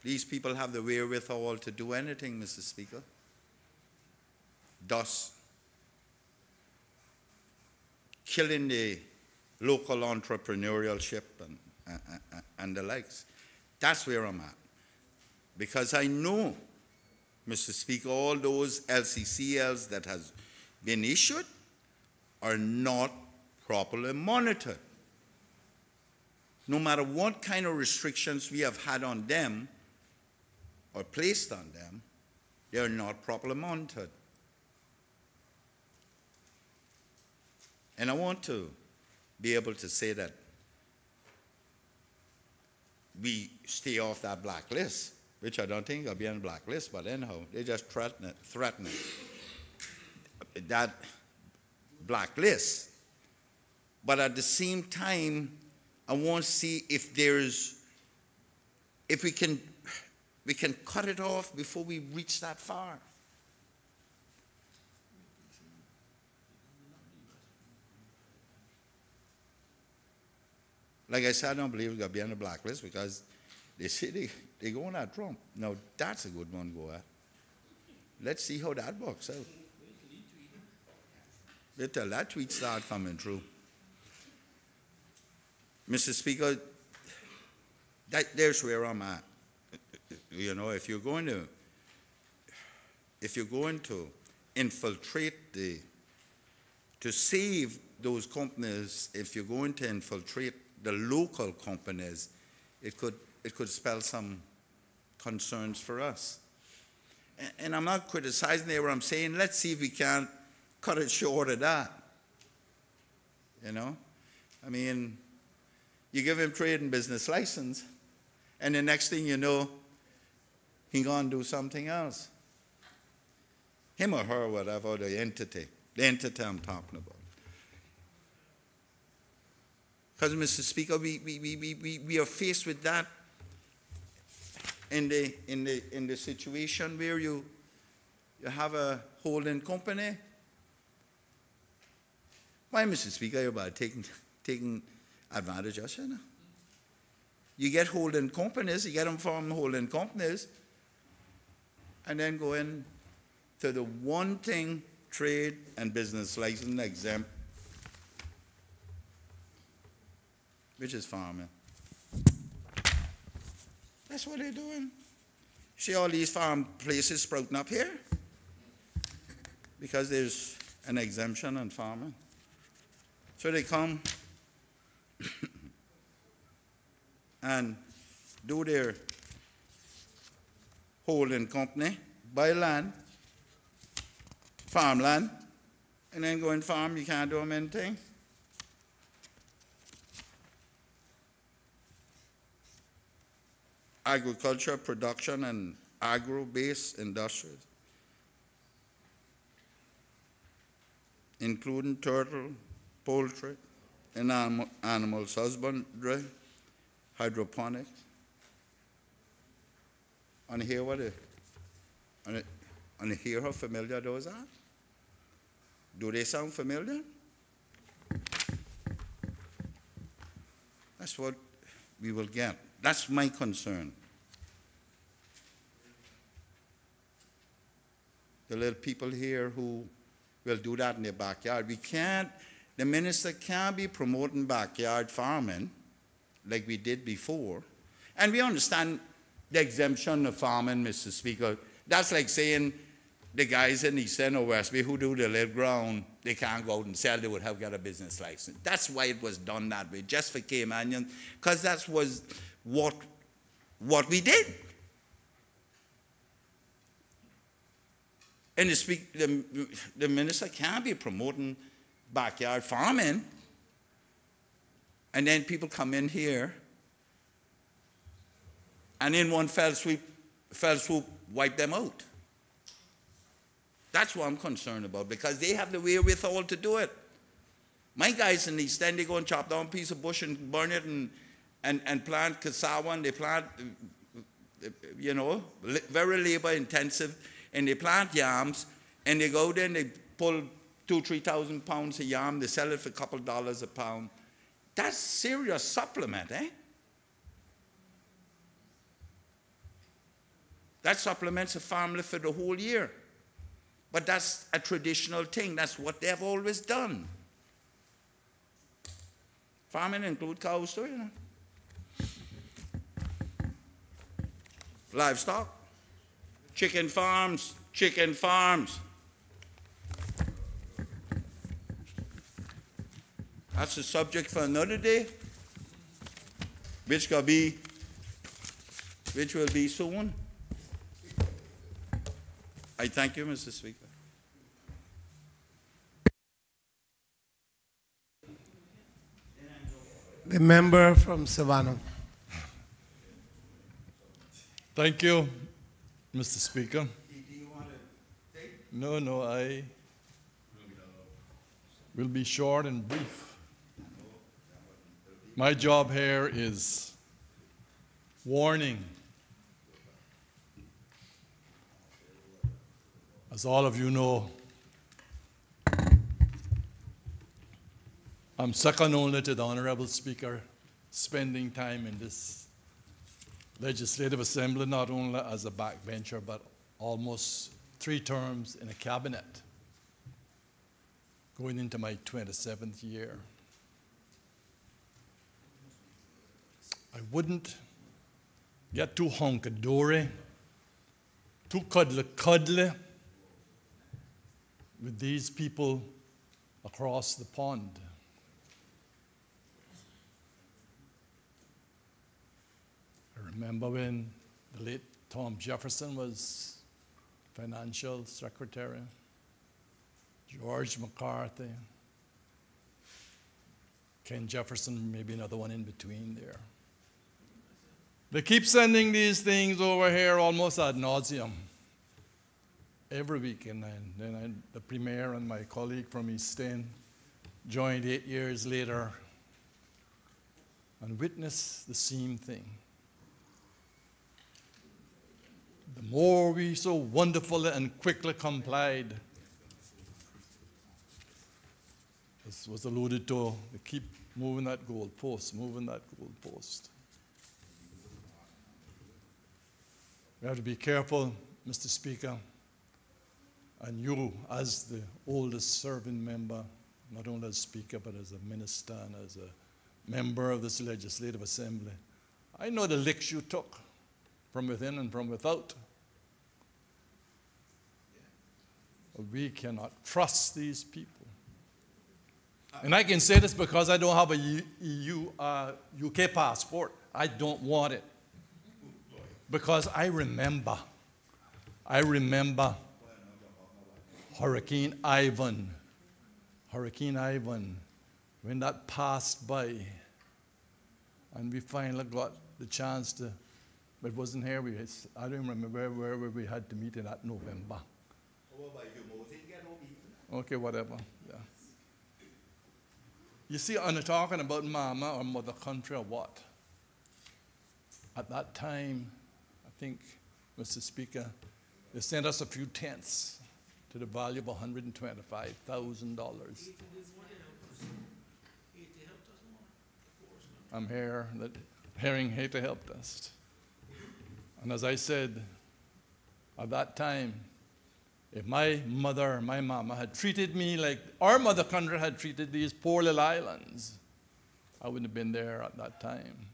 these people have the wherewithal to do anything, Mr. Speaker. Thus, killing the local entrepreneurship and the likes. That's where I'm at. Because I know, Mr. Speaker, all those LCCLs that has been issued are not properly monitored. No matter what kind of restrictions we have had on them or placed on them, they are not properly monitored. And I want to be able to say that we stay off that blacklist, which I don't think I'll be on the blacklist, but anyhow, they just threaten it. That blacklist. But at the same time, I want to see if we can cut it off before we reach that far. Like I said, I don't believe we're going to be on the blacklist because they say they're going at Trump. Now, that's a good one to go at. Let's see how that works out. Wait till that tweet start coming through. Mr. Speaker, there's where I'm at. You know, if you're going to infiltrate to save those companies, if you're going to infiltrate the local companies, it could spell some concerns for us. And I'm not criticizing there, I'm saying let's see if we can cut it short of that. You know? I mean, you give him trade and business license, and the next thing you know, he gonna do something else. Him or her, whatever, the entity I'm talking about. Because, Mr. Speaker, we are faced with that in the situation where you have a holding company. Why, Mr. Speaker, you're about taking advantage of us, you know? You get holding companies, you get them from holding companies, and then go in to the one thing, trade and business license exempt, which is farming. That's what they're doing. See all these farm places sprouting up here? Because there's an exemption on farming. So they come and do their holding company, buy land, farmland, and then go and farm. You can't do them anything. Agriculture, production, and agro-based industries, including turtle, poultry, and animal husbandry, hydroponics. And hear what it, and hear how familiar those are? Do they sound familiar? That's what we will get. That's my concern. The little people here who will do that in their backyard. The minister can't be promoting backyard farming like we did before. And we understand the exemption of farming, Mr. Speaker. That's like saying the guys in East End or West Bay who do the little ground, they can't go out and sell, they would have got a business license. That's why it was done that way, just for Caymanians, because that was what we did. And the minister can't be promoting backyard farming, and then people come in here and in one fell swoop wipe them out. That's what I'm concerned about, because they have the wherewithal to do it. My guys in the East End, they go and chop down a piece of bush and burn it and plant cassava, and they plant, you know, very labor intensive, and they plant yams, and they go there and they pull 2,000-3,000 pounds of yam, they sell it for a couple dollars a pound. That's serious supplement, eh? That supplements a family for the whole year. But that's a traditional thing. That's what they've always done. Farming includes cows too, you know. Livestock, chicken farms. That's a subject for another day, which will be soon. I thank you, Mr. Speaker.
The member from Savannah.
Thank you, Mr. Speaker. No, I will be short and brief. My job here is warning. As all of you know, I'm second only to the Honorable Speaker, spending time in this Legislative Assembly, not only as a backbencher, but almost 3 terms in a cabinet, going into my 27th year. I wouldn't get too honkadory, too cuddly with these people across the pond. remember when the late Tom Jefferson was financial secretary, George McCarthy, Ken Jefferson, maybe another one in between there. They keep sending these things over here almost ad nauseum every week. And then the Premier and my colleague from East End joined 8 years later and witnessed the same thing. The more we so wonderfully and quickly complied, as was alluded to, they keep moving that goalpost, moving that goalpost. We have to be careful, Mr. Speaker, and you, as the oldest serving member, not only as Speaker, but as a minister and as a member of this Legislative Assembly, I know the licks you took from within and from without. But we cannot trust these people. And I can say this because I don't have a UK passport. I don't want it. Because I remember Hurricane Ivan, when that passed by, and we finally got the chance to, but it wasn't here, I don't remember where we had to meet in that November. Okay, whatever, yeah. You see, I'm not talking about mama or mother country or what. At that time, I think, Mr. Speaker, they sent us a few tents to the value of $125,000. I'm here, hearing Haiti helped us. And as I said, at that time, if my mother, my mama, had treated me like our mother country had treated these poor little islands, I wouldn't have been there at that time.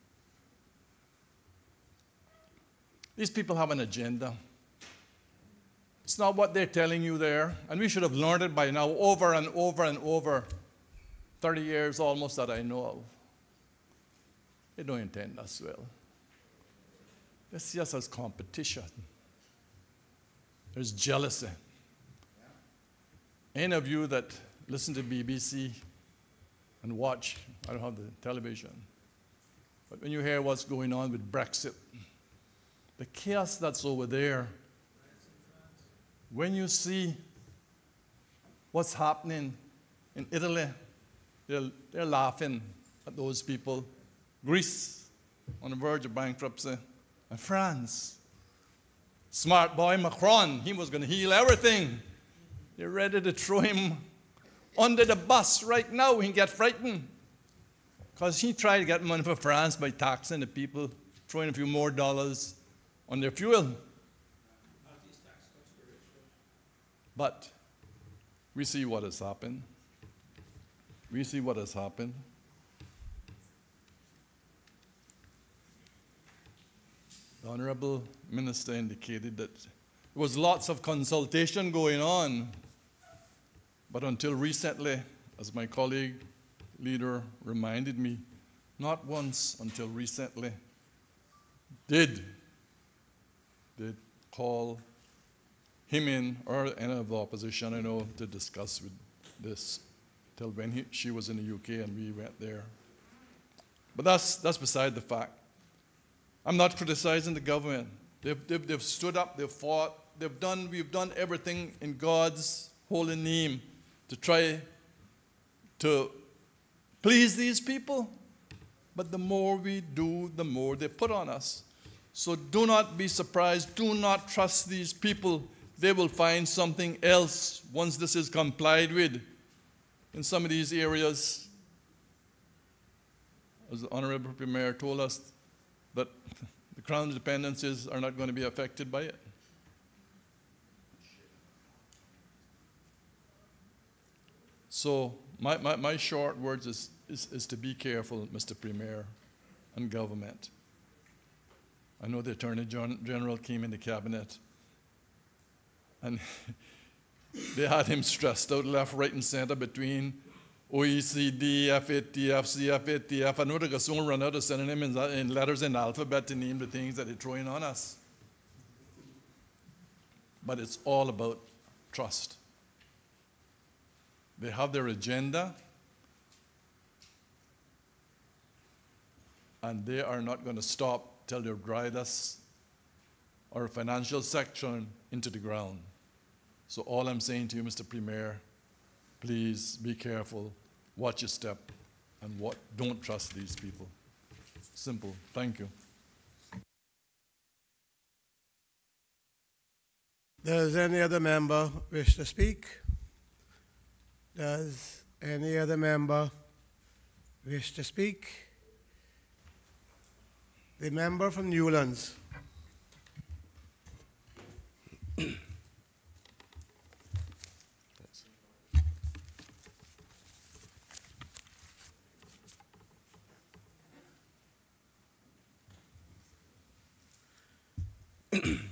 These people have an agenda. It's not what they're telling you there, and we should have learned it by now over and over and over, 30 years almost that I know of. They don't intend us well. They see us as competition. There's jealousy. Any of you that listen to BBC and watch, I don't have the television, but when you hear what's going on with Brexit, the chaos that's over there, when you see what's happening in Italy, they're laughing at those people. Greece, on the verge of bankruptcy, and France. Smart boy Macron, he was going to heal everything. They're ready to throw him under the bus right now. He can get frightened. Because he tried to get money for France by taxing the people, throwing a few more dollars on their fuel. But we see what has happened. We see what has happened. The Honorable Minister indicated that there was lots of consultation going on, but until recently, as my colleague leader reminded me, not once until recently did call him in, or any of the opposition, I know, to discuss with this, till when she was in the UK and we went there. But that's beside the fact. I'm not criticizing the government. They've stood up, they've fought, we've done everything in God's holy name to try to please these people. But the more we do, the more they put on us. So do not be surprised. Do not trust these people. They will find something else once this is complied with. In some of these areas, as the Honorable Premier told us, that the Crown dependencies are not going to be affected by it. So my short words is to be careful, Mr. Premier and government. I know the Attorney General came in the cabinet and they had him stressed out left, right, and center between OECD, FATF, CFATF. I know they're going to run out of sending them in letters in the alphabet to name the things that they're throwing on us. But it's all about trust. They have their agenda, and they are not going to stop till they drive us, our financial section, into the ground. So all I'm saying to you, Mr. Premier, please be careful, watch your step, and don't trust these people. Simple. Thank you.
Does any other member wish to speak? Does any other member wish to speak? The member from Newlands.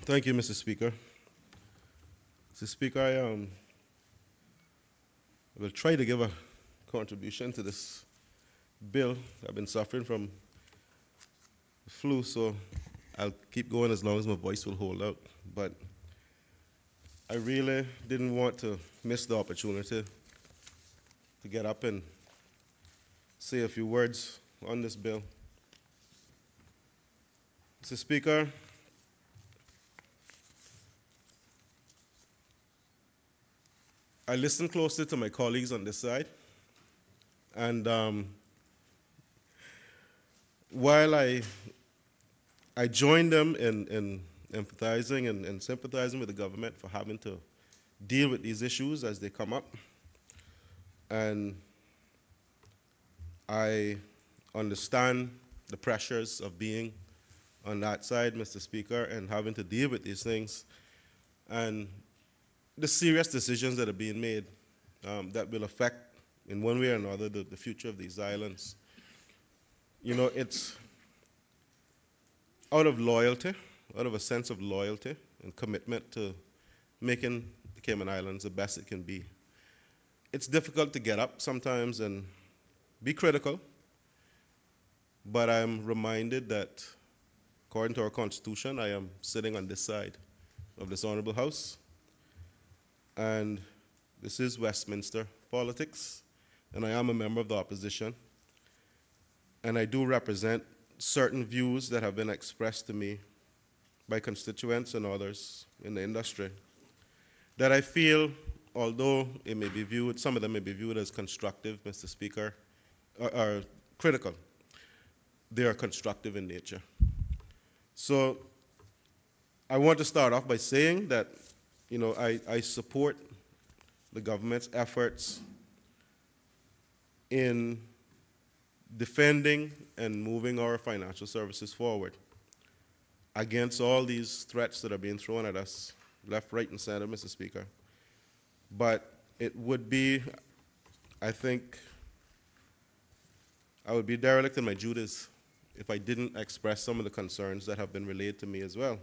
Thank you, Mr. Speaker. Mr. Speaker, I will try to give a contribution to this bill. I've been suffering from the flu, so I'll keep going as long as my voice will hold out. But I really didn't want to miss the opportunity to get up and say a few words on this bill. Mr. Speaker, I listened closely to my colleagues on this side, and while I joined them in empathizing and sympathizing with the government for having to deal with these issues as they come up, and I understand the pressures of being on that side, Mr. Speaker, and having to deal with these things, and the serious decisions that are being made that will affect, in one way or another, the future of these islands. You know, it's out of loyalty, out of a sense of loyalty and commitment to making the Cayman Islands the best it can be. It's difficult to get up sometimes and be critical, but I'm reminded that, according to our Constitution, I am sitting on this side of this Honorable House. And this is Westminster politics, and I am a member of the opposition. And I do represent certain views that have been expressed to me by constituents and others in the industry that I feel, although it may be viewed, some of them may be viewed as constructive, Mr. Speaker, or critical, they are constructive in nature. So I want to start off by saying that, you know, I support the government's efforts in defending and moving our financial services forward against all these threats that are being thrown at us, left, right, and center, Mr. Speaker. But it would be, I think, I would be derelict in my duties if I didn't express some of the concerns that have been relayed to me as well.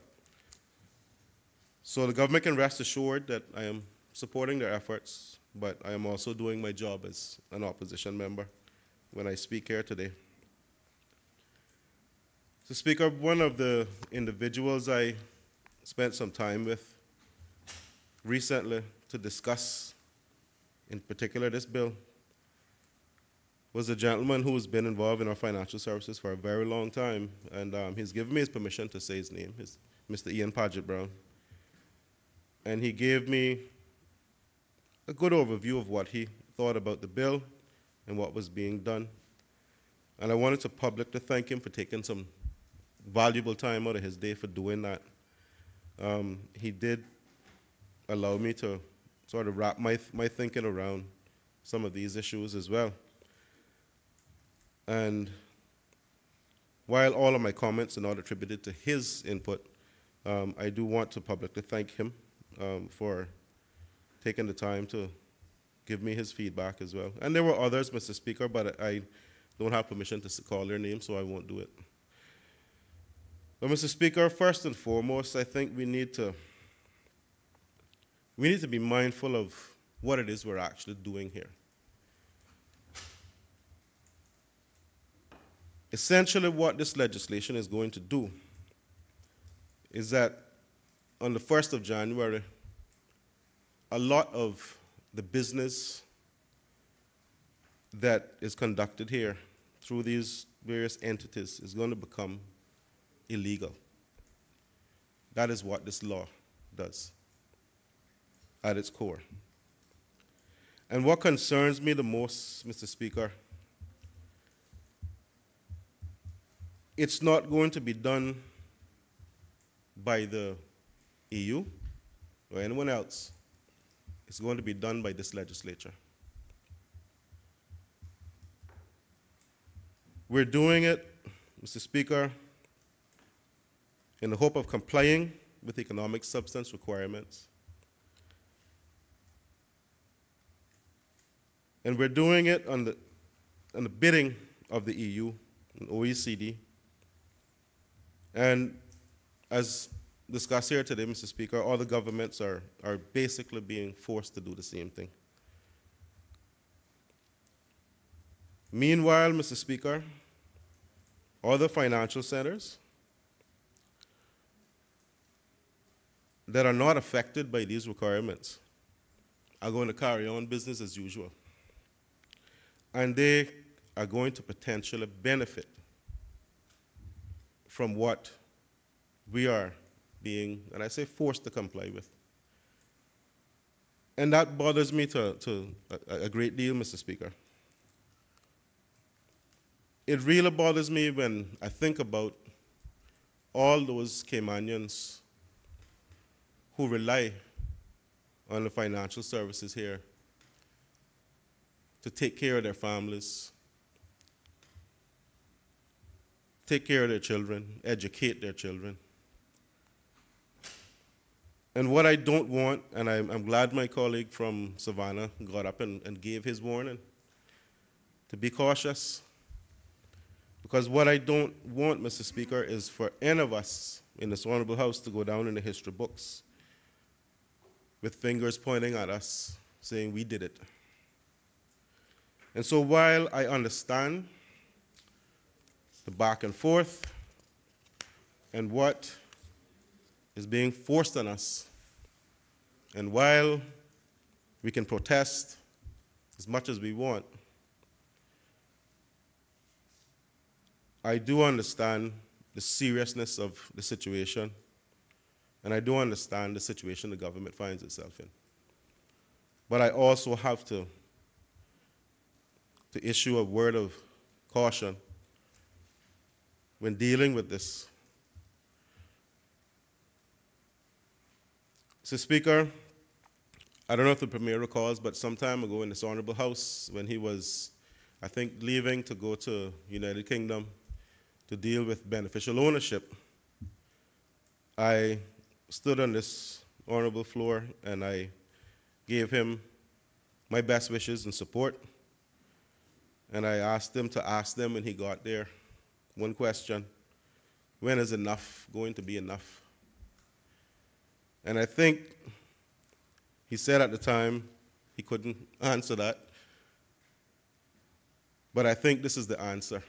So the government can rest assured that I am supporting their efforts, but I am also doing my job as an opposition member when I speak here today. So, Speaker, one of the individuals I spent some time with recently to discuss, in particular, this bill, was a gentleman who has been involved in our financial services for a very long time, and he's given me his permission to say his name, Mr. Ian Paget Brown. And he gave me a good overview of what he thought about the bill and what was being done. And I wanted to publicly thank him for taking some valuable time out of his day for doing that. He did allow me to sort of wrap my thinking around some of these issues as well. And while all of my comments are not attributed to his input, I do want to publicly thank him for taking the time to give me his feedback as well. And there were others, Mr. Speaker, but I don't have permission to call their names, so I won't do it. But, Mr. Speaker, first and foremost, I think we need to be mindful of what it is we're actually doing here. essentially what this legislation is going to do is that on the 1st of January, a lot of the business that is conducted here through these various entities is going to become illegal. That is what this law does at its core. And what concerns me the most, Mr. Speaker, it's not going to be done by the EU or anyone else. It's going to be done by this legislature. We're doing it, Mr. Speaker, in the hope of complying with economic substance requirements. And we're doing it on the bidding of the EU and OECD. And as discussed here today, Mr. Speaker, all the governments are basically being forced to do the same thing. Meanwhile, Mr. Speaker, other financial centers that are not affected by these requirements are going to carry on business as usual. And they are going to potentially benefit from what we are being, and I say forced to comply with. And that bothers me to a great deal, Mr. Speaker. It really bothers me when I think about all those Caymanians who rely on the financial services here to take care of their families, take care of their children, educate their children. And what I don't want, and I'm glad my colleague from Savannah got up and gave his warning, to be cautious. Because what I don't want, Mr. Speaker, is for any of us in this honorable House to go down in the history books with fingers pointing at us, saying we did it. And so while I understand the back and forth and what is being forced on us, and while we can protest as much as we want, I do understand the seriousness of the situation, and I do understand the situation the government finds itself in. But I also have to issue a word of caution when dealing with this. Mr. Speaker, I don't know if the Premier recalls, but some time ago in this honorable House, when he was, I think, leaving to go to United Kingdom to deal with beneficial ownership, I stood on this honorable floor and I gave him my best wishes and support. And I asked him to ask them when he got there one question: when is enough going to be enough? And I think he said at the time he couldn't answer that. But I think this is the answer.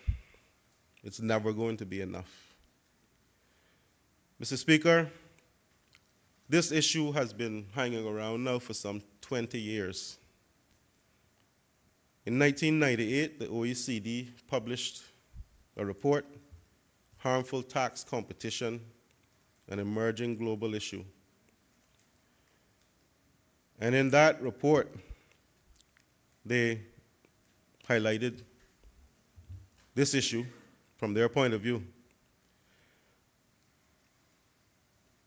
It's never going to be enough. Mr. Speaker, this issue has been hanging around now for some 20 years. In 1998, the OECD published a report, Harmful Tax Competition, an Emerging Global Issue. And in that report, they highlighted this issue from their point of view.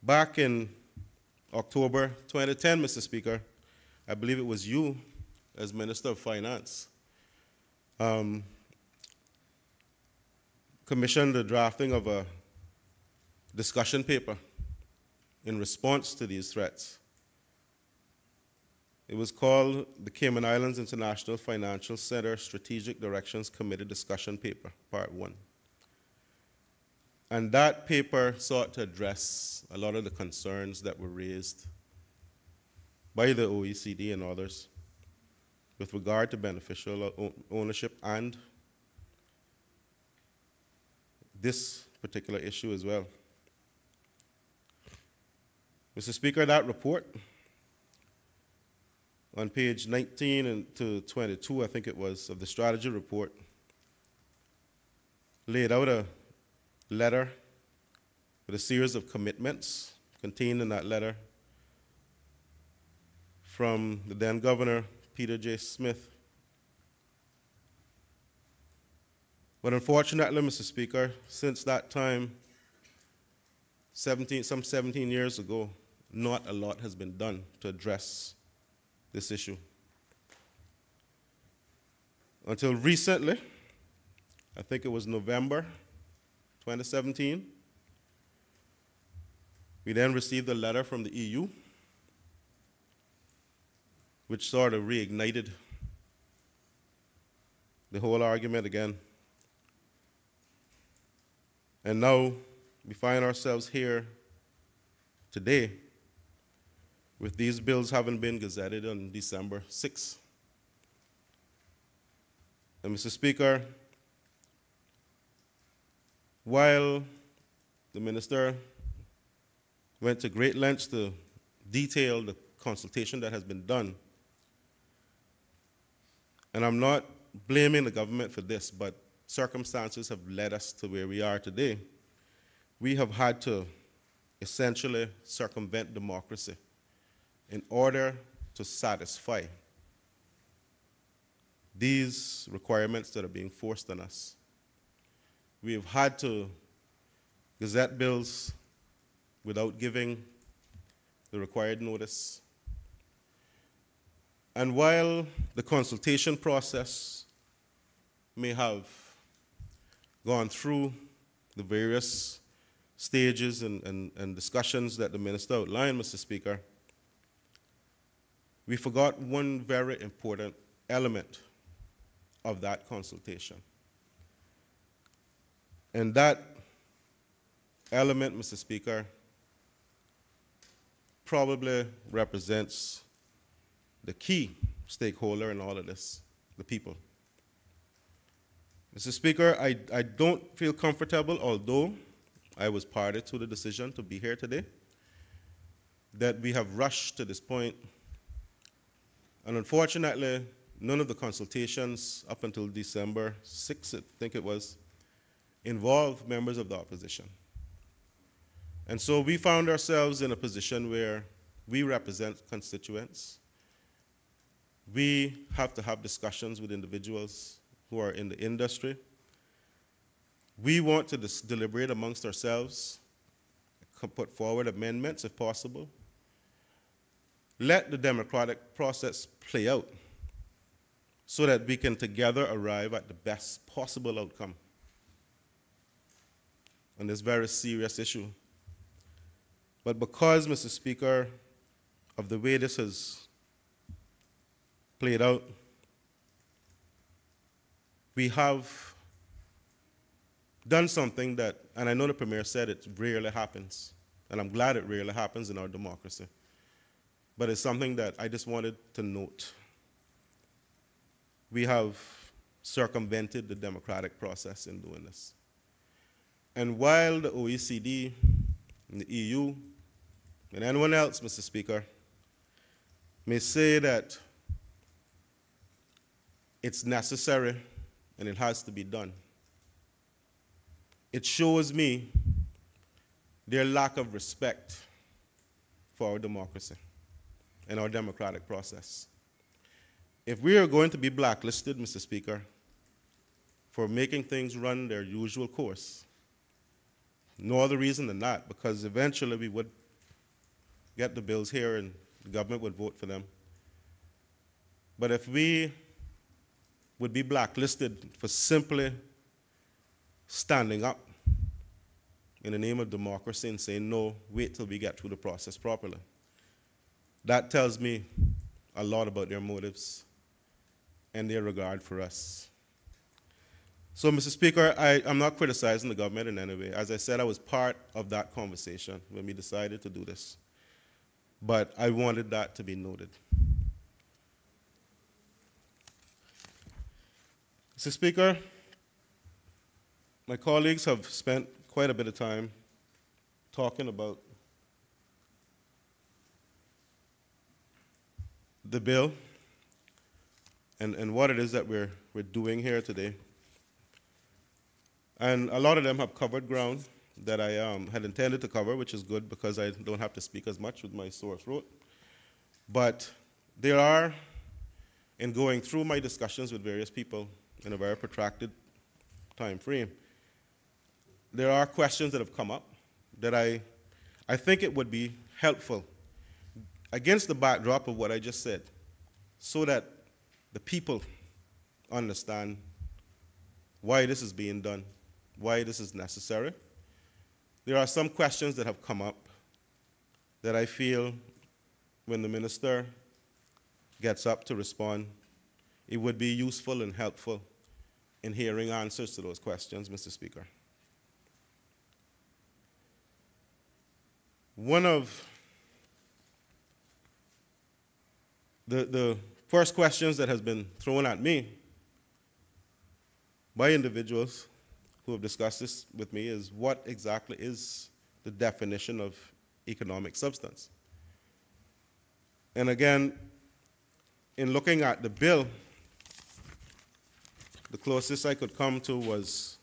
Back in October 2010, Mr. Speaker, I believe it was you, as Minister of Finance, commissioned the drafting of a discussion paper in response to these threats. It was called the Cayman Islands International Financial Center Strategic Directions Committee Discussion Paper, Part 1. And that paper sought to address a lot of the concerns that were raised by the OECD and others with regard to beneficial ownership and this particular issue as well. Mr. Speaker, that report on page 19 and to 22, I think it was, of the strategy report, laid out a letter with a series of commitments contained in that letter from the then Governor, Peter J. Smith. But unfortunately, Mr. Speaker, since that time, some 17 years ago, not a lot has been done to address this issue. Until recently, I think it was November 2017, we then received a letter from the EU, which sort of reignited the whole argument again. And now we find ourselves here today with these bills having been gazetted on December 6th. And Mr. Speaker, while the minister went to great lengths to detail the consultation that has been done, and I'm not blaming the government for this, but circumstances have led us to where we are today. We have had to essentially circumvent democracy in order to satisfy these requirements that are being forced on us. We have had to gazette bills without giving the required notice. And while the consultation process may have gone through the various stages and discussions that the minister outlined, Mr. Speaker, we forgot one very important element of that consultation. And that element, Mr. Speaker, probably represents the key stakeholder in all of this, the people. Mr. Speaker, I don't feel comfortable, although I was party to the decision to be here today, that we have rushed to this point. And unfortunately, none of the consultations up until December 6th, I think it was, involved members of the opposition. And so we found ourselves in a position where we represent constituents. We have to have discussions with individuals who are in the industry. We want to deliberate amongst ourselves, put forward amendments if possible. Let the democratic process play out so that we can together arrive at the best possible outcome on this very serious issue. But because, Mr. Speaker, of the way this has played out, we have done something that, and I know the Premier said it rarely happens, and I'm glad it rarely happens in our democracy, but it's something that I just wanted to note. We have circumvented the democratic process in doing this. And while the OECD, and the EU, and anyone else, Mr. Speaker, may say that it's necessary and it has to be done, it shows me their lack of respect for our democracy and our democratic process. If we are going to be blacklisted, Mr. Speaker, for making things run their usual course, no other reason than that, because eventually we would get the bills here and the government would vote for them. But if we would be blacklisted for simply standing up in the name of democracy and saying, no, wait till we get through the process properly, that tells me a lot about their motives and their regard for us. So, Mr. Speaker, I'm not criticizing the government in any way. As I said, I was part of that conversation when we decided to do this. But I wanted that to be noted. Mr. Speaker, my colleagues have spent quite a bit of time talking about the bill and what it is that we're doing here today. And a lot of them have covered ground that I had intended to cover, which is good because I don't have to speak as much with my sore throat. But there are, in going through my discussions with various people in a very protracted time frame, there are questions that have come up that I think it would be helpful against the backdrop of what I just said, so that the people understand why this is being done, why this is necessary. There are some questions that have come up that I feel when the minister gets up to respond, it would be useful and helpful in hearing answers to those questions, Mr. Speaker. One of the first questions that has been thrown at me by individuals who have discussed this with me is, what exactly is the definition of economic substance? And again, in looking at the bill, the closest I could come to was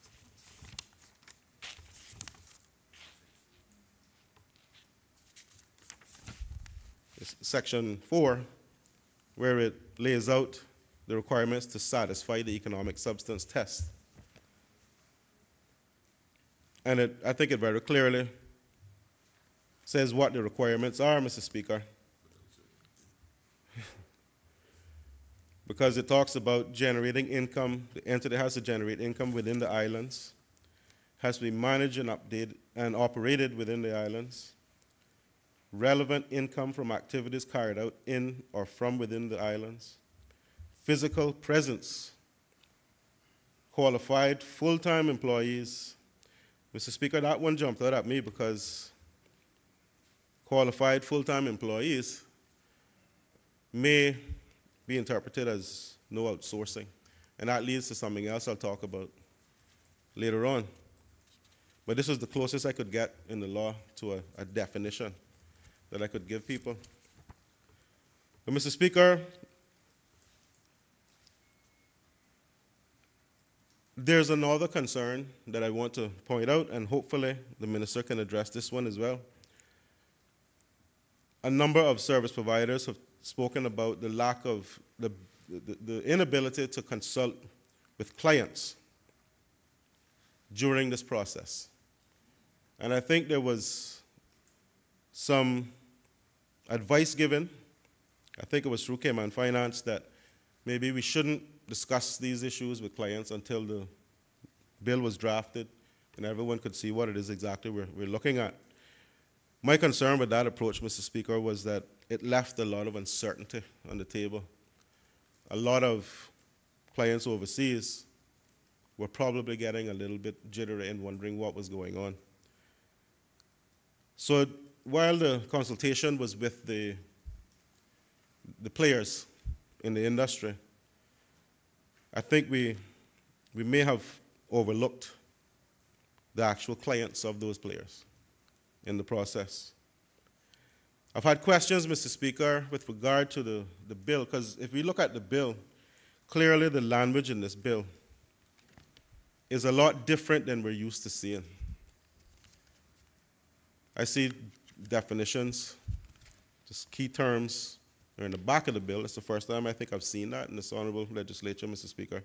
Section 4, where it lays out the requirements to satisfy the economic substance test. And I think it very clearly says what the requirements are, Mr. Speaker. Because it talks about generating income. The entity has to generate income within the islands, has to be managed and updated and operated within the islands, relevant income from activities carried out in or from within the islands, physical presence, qualified full-time employees. Mr. Speaker, that one jumped out at me because qualified full-time employees may be interpreted as no outsourcing, and that leads to something else I'll talk about later on. But this is the closest I could get in the law to a definition that I could give people. But Mr. Speaker, there's another concern that I want to point out, and hopefully the minister can address this one as well. A number of service providers have spoken about the lack of, the inability to consult with clients during this process. And I think there was some advice given, I think it was through Cayman Finance, that maybe we shouldn't discuss these issues with clients until the bill was drafted and everyone could see what it is exactly we're looking at. My concern with that approach, Mr. Speaker, was that it left a lot of uncertainty on the table. A lot of clients overseas were probably getting a little bit jittery and wondering what was going on. So while the consultation was with the players in the industry, I think we may have overlooked the actual clients of those players in the process. I've had questions, Mr. Speaker, with regard to the bill, because if we look at the bill, clearly the language in this bill is a lot different than we're used to seeing. I see definitions, just key terms, are in the back of the bill. It's the first time I think I've seen that in this honorable legislature, Mr. Speaker.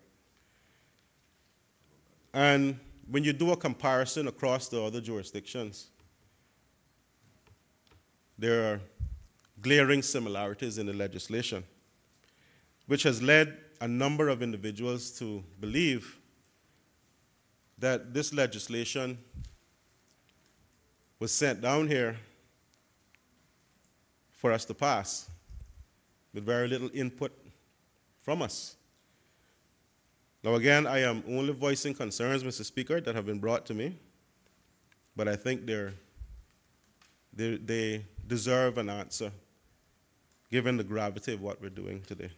And when you do a comparison across the other jurisdictions, there are glaring similarities in the legislation, which has led a number of individuals to believe that this legislation was sent down here for us to pass with very little input from us. Now again, I am only voicing concerns, Mr. Speaker, that have been brought to me, but I think they deserve an answer given the gravity of what we're doing today.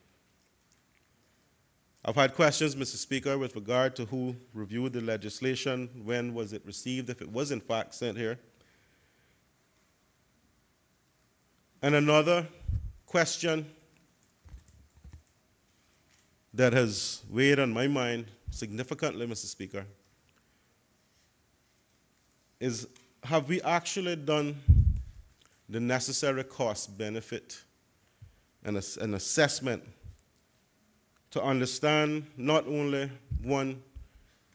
I've had questions, Mr. Speaker, with regard to who reviewed the legislation, when was it received, if it was in fact sent here. And another question that has weighed on my mind significantly, Mr. Speaker, is have we actually done the necessary cost-benefit and an assessment to understand not only, one,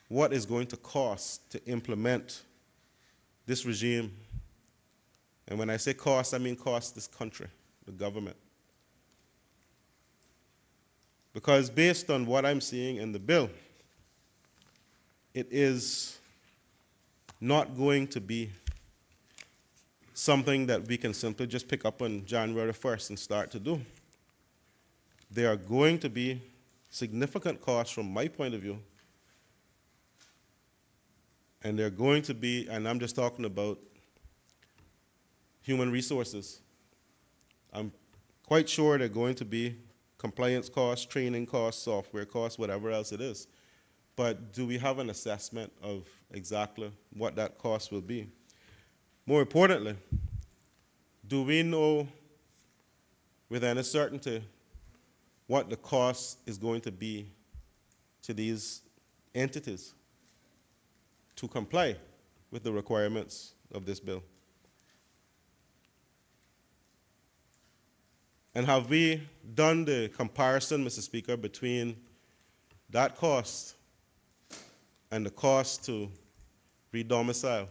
what is going to cost to implement this regime, and when I say cost, I mean cost this country, the government. Because based on what I'm seeing in the bill, it is not going to be something that we can simply just pick up on January 1st and start to do. There are going to be significant costs from my point of view, and they're going to be, and I'm just talking about human resources. I'm quite sure they're going to be compliance costs, training costs, software costs, whatever else it is. But do we have an assessment of exactly what that cost will be? More importantly, do we know with any certainty what the cost is going to be to these entities to comply with the requirements of this bill? And have we done the comparison, Mr. Speaker, between that cost and the cost to re-domicile,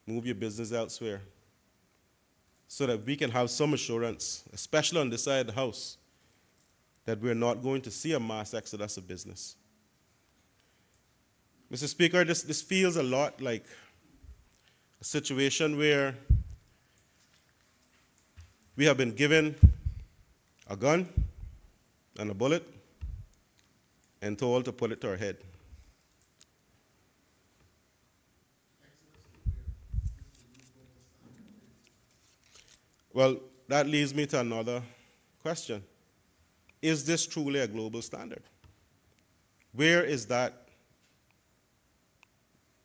move your business elsewhere, so that we can have some assurance, especially on this side of the House, that we're not going to see a mass exodus of business? Mr. Speaker, this feels a lot like a situation where we have been given a gun and a bullet and told to put it to our head. Well, that leads me to another question. Is this truly a global standard? Where is that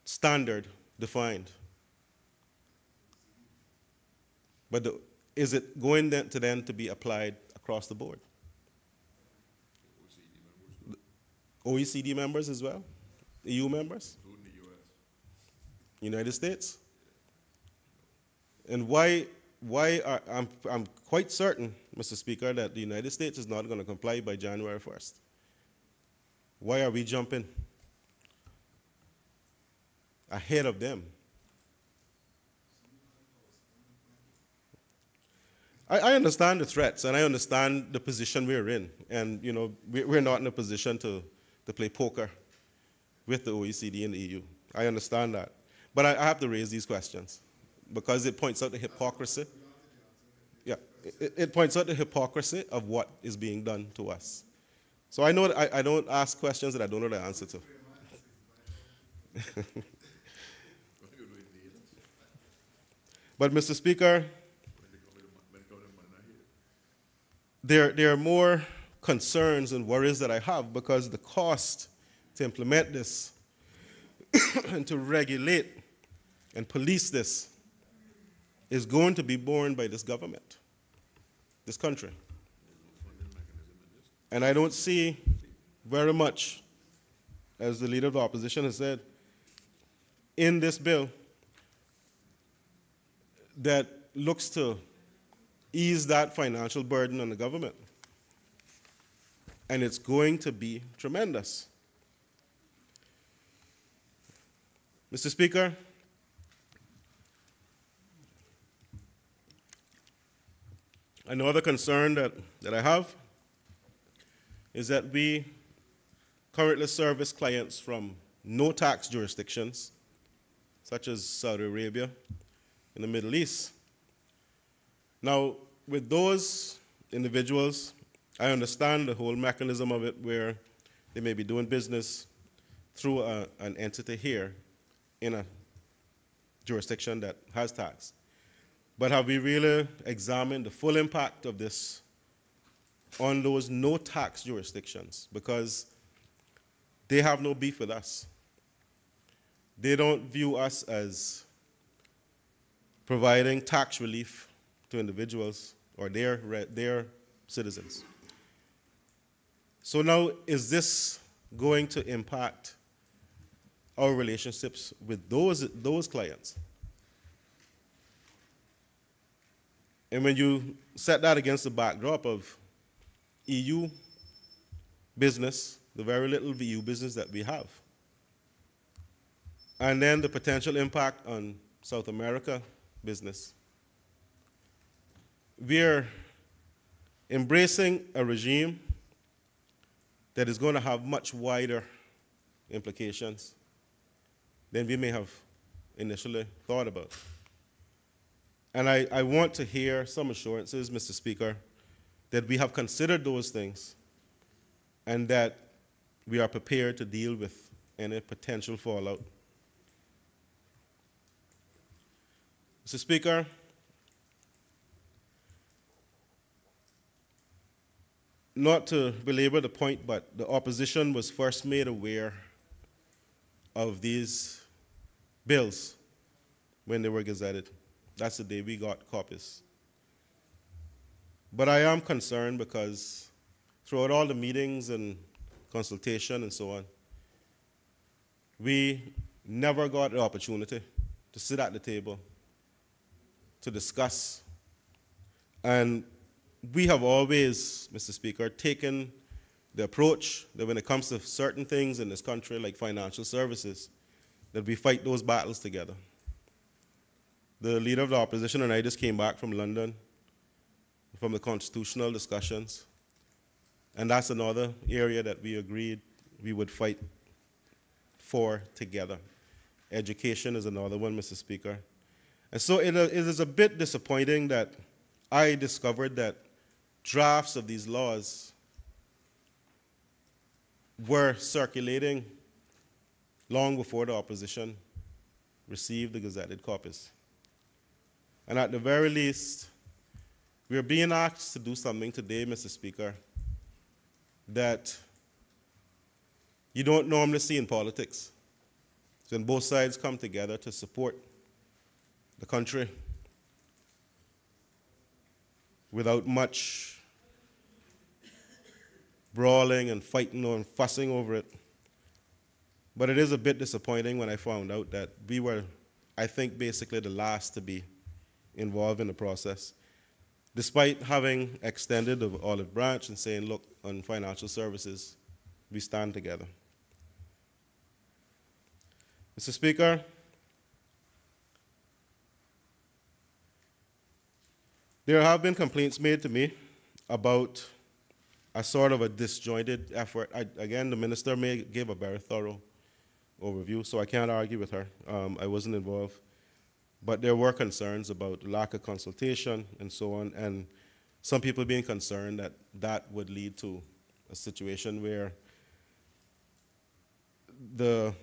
standard defined? But is it going to then to be applied across the board? OECD members as well? EU members?
Including the US.
United States? And I'm quite certain, Mr. Speaker, that the United States is not going to comply by January 1st. Why are we jumping ahead of them? I understand the threats, and I understand the position we're in. And, you know, we're not in a position to play poker with the OECD and the EU. I understand that. But I have to raise these questions because it points out the hypocrisy. Yeah, it points out the hypocrisy of what is being done to us. So I know that I don't ask questions that I don't know the answer to. But, Mr. Speaker, there are more concerns and worries that I have because the cost to implement this and to regulate and police this is going to be borne by this government, this country. And I don't see very much, as the Leader of the Opposition has said, in this bill that looks to ease that financial burden on the government. And it's going to be tremendous. Mr. Speaker, another concern that I have is that we currently service clients from no-tax jurisdictions, such as Saudi Arabia and the Middle East. Now, with those individuals, I understand the whole mechanism of it where they may be doing business through an entity here in a jurisdiction that has tax. But have we really examined the full impact of this on those no tax jurisdictions because they have no beef with us. They don't view us as providing tax relief to individuals or their citizens. So now, is this going to impact our relationships with those clients? And when you set that against the backdrop of EU business, the very little EU business that we have, and then the potential impact on South America business, we're embracing a regime that is going to have much wider implications than we may have initially thought about. And I want to hear some assurances, Mr. Speaker, that we have considered those things and that we are prepared to deal with any potential fallout. Mr. Speaker, not to belabor the point, but the opposition was first made aware of these bills when they were gazetted. That's the day we got copies. But I am concerned because throughout all the meetings and consultation and so on, we never got the opportunity to sit at the table, to discuss. And we have always, Mr. Speaker, taken the approach that when it comes to certain things in this country, like financial services, that we fight those battles together. The leader of the opposition and I just came back from London, from the constitutional discussions, and that's another area that we agreed we would fight for together. Education is another one, Mr. Speaker. And so it is a bit disappointing that I discovered that drafts of these laws were circulating long before the opposition received the gazetted copies. And at the very least, we are being asked to do something today, Mr. Speaker, that you don't normally see in politics. So when both sides come together to support the country without much brawling and fighting and fussing over it. But it is a bit disappointing when I found out that we were, I think, basically the last to be involved in the process, despite having extended the olive branch and saying, look, on financial services, we stand together. Mr. Speaker, there have been complaints made to me about a sort of a disjointed effort. Again, the minister gave a very thorough overview, so I can't argue with her. I wasn't involved. But there were concerns about lack of consultation and so on, and some people being concerned that that would lead to a situation where the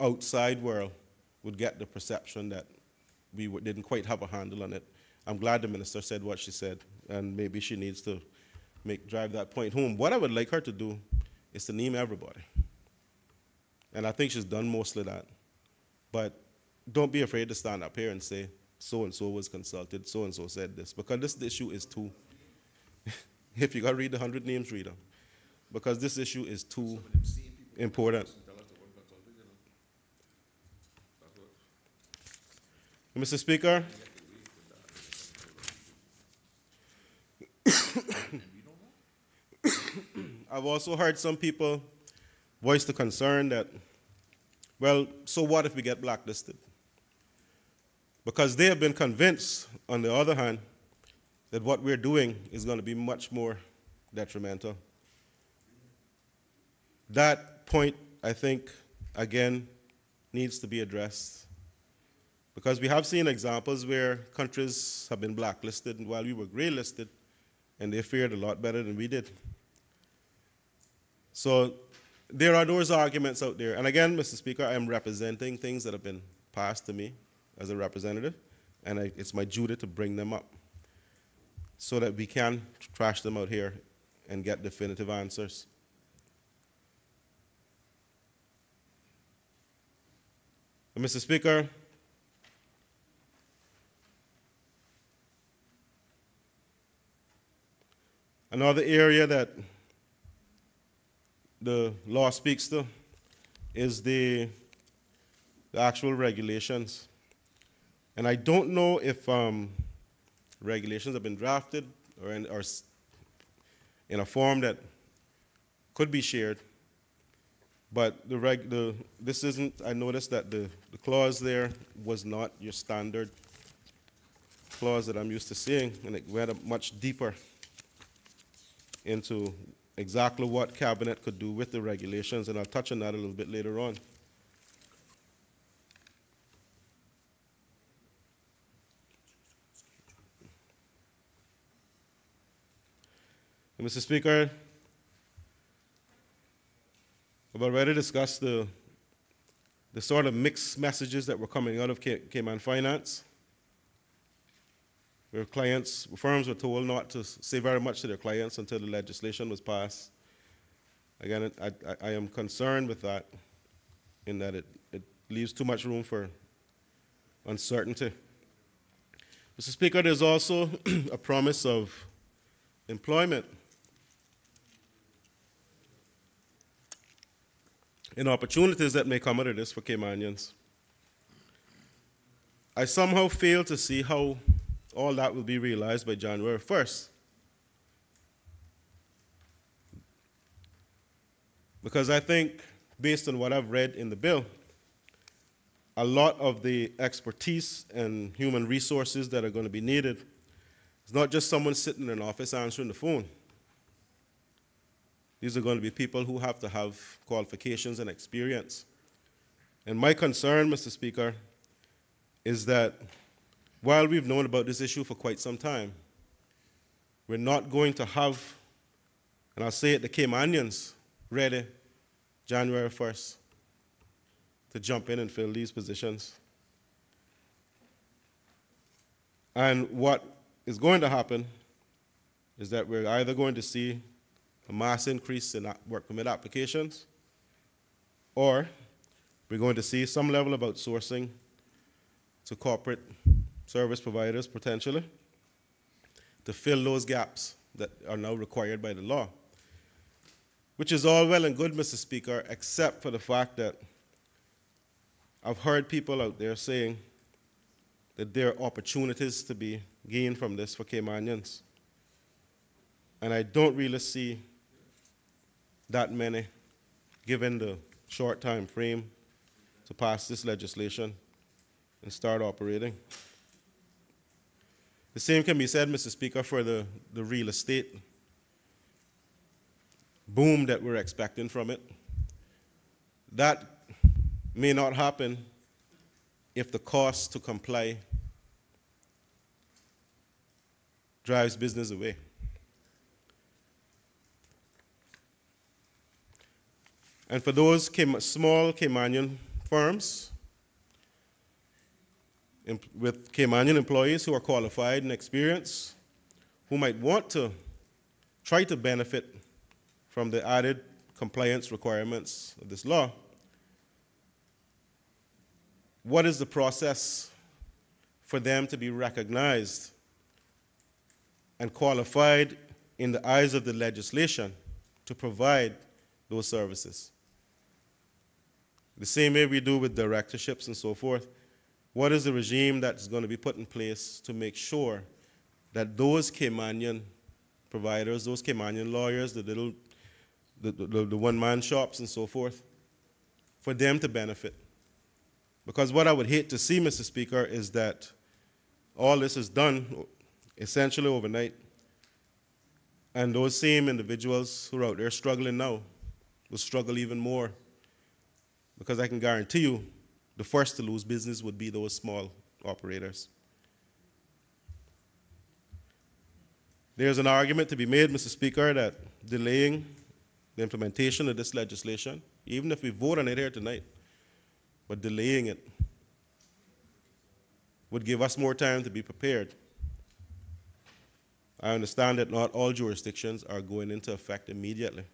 outside world would get the perception that we didn't quite have a handle on it. I'm glad the minister said what she said, and maybe she needs to drive that point home. What I would like her to do is to name everybody. And I think she's done mostly that. But don't be afraid to stand up here and say, so-and-so was consulted, so-and-so said this, because this issue is too, if you got to read the 100 names, read them, because this issue is too important. Mr. Speaker, I've also heard some people voice the concern that, well, so what if we get blacklisted? Because they have been convinced, on the other hand, that what we're doing is going to be much more detrimental. That point, I think, again, needs to be addressed. Because we have seen examples where countries have been blacklisted while we were gray-listed, and they fared a lot better than we did. So there are those arguments out there. And again, Mr. Speaker, I am representing things that have been passed to me as a representative, and it's my duty to bring them up so that we can trash them out here and get definitive answers. And Mr. Speaker, another area that the law speaks to is the actual regulations. And I don't know if regulations have been drafted or in a form that could be shared. But this isn't, I noticed that the clause there was not your standard clause that I'm used to seeing, and it went much deeper into exactly what Cabinet could do with the regulations, and I'll touch on that a little bit later on. And Mr. Speaker, I've already discussed the sort of mixed messages that were coming out of Cayman Finance, where firms were told not to say very much to their clients until the legislation was passed. Again, I am concerned with that, in that it leaves too much room for uncertainty. Mr. Speaker, there's also a promise of employment and opportunities that may come out of this for Caymanians. I somehow fail to see how all that will be realized by January 1st. Because I think, based on what I've read in the bill, a lot of the expertise and human resources that are going to be needed is not just someone sitting in an office answering the phone. These are going to be people who have to have qualifications and experience. And my concern, Mr. Speaker, is that while we've known about this issue for quite some time, we're not going to have, and I'll say it, the Caymanians ready January 1st to jump in and fill these positions. And what is going to happen is that we're either going to see a mass increase in work permit applications, or we're going to see some level of outsourcing to corporate service providers, potentially, to fill those gaps that are now required by the law. Which is all well and good, Mr. Speaker, except for the fact that I've heard people out there saying that there are opportunities to be gained from this for Caymanians. And I don't really see that many, given the short time frame to pass this legislation and start operating. The same can be said, Mr. Speaker, for the real estate boom that we're expecting from it. That may not happen if the cost to comply drives business away. And for those small Caymanian firms with Caymanian employees who are qualified and experienced, who might want to try to benefit from the added compliance requirements of this law, what is the process for them to be recognized and qualified in the eyes of the legislation to provide those services? The same way we do with directorships and so forth, what is the regime that's going to be put in place to make sure that those Caymanian providers, those Caymanian lawyers, the one-man shops and so forth, for them to benefit? Because what I would hate to see, Mr. Speaker, is that all this is done essentially overnight, and those same individuals who are out there struggling now will struggle even more, because I can guarantee you the first to lose business would be those small operators. There's an argument to be made, Mr. Speaker, that delaying the implementation of this legislation, even if we vote on it here tonight, but delaying it would give us more time to be prepared. I understand that not all jurisdictions are going into effect immediately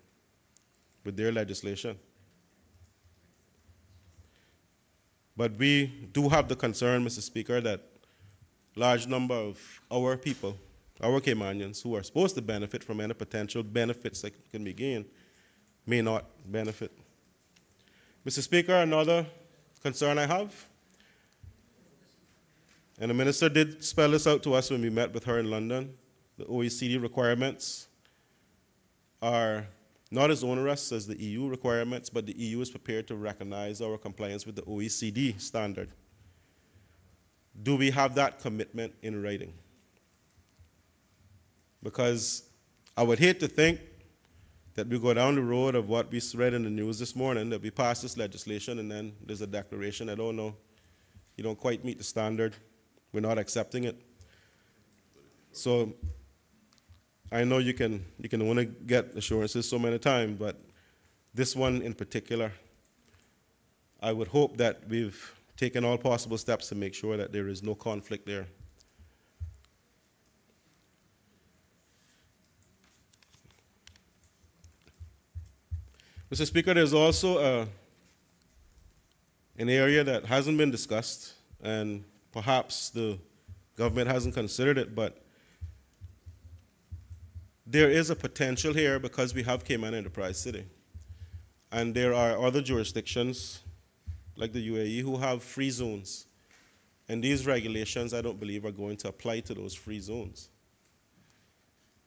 with their legislation. But we do have the concern, Mr. Speaker, that large number of our people, our Caymanians, who are supposed to benefit from any potential benefits that can be gained, may not benefit. Mr. Speaker, another concern I have, and the minister did spell this out to us when we met with her in London, the OECD requirements are not as onerous as the EU requirements, but the EU is prepared to recognize our compliance with the OECD standard. Do we have that commitment in writing? Because I would hate to think that we go down the road of what we read in the news this morning, that we pass this legislation and then there's a declaration that, oh no, you don't quite meet the standard, we're not accepting it. So I know you can only get assurances so many times, but this one in particular, I would hope that we've taken all possible steps to make sure that there is no conflict there. Mr. Speaker, there's also an area that hasn't been discussed, and perhaps the government hasn't considered it, but there is a potential here because we have Cayman Enterprise City. And there are other jurisdictions, like the UAE, who have free zones. And these regulations, I don't believe, are going to apply to those free zones.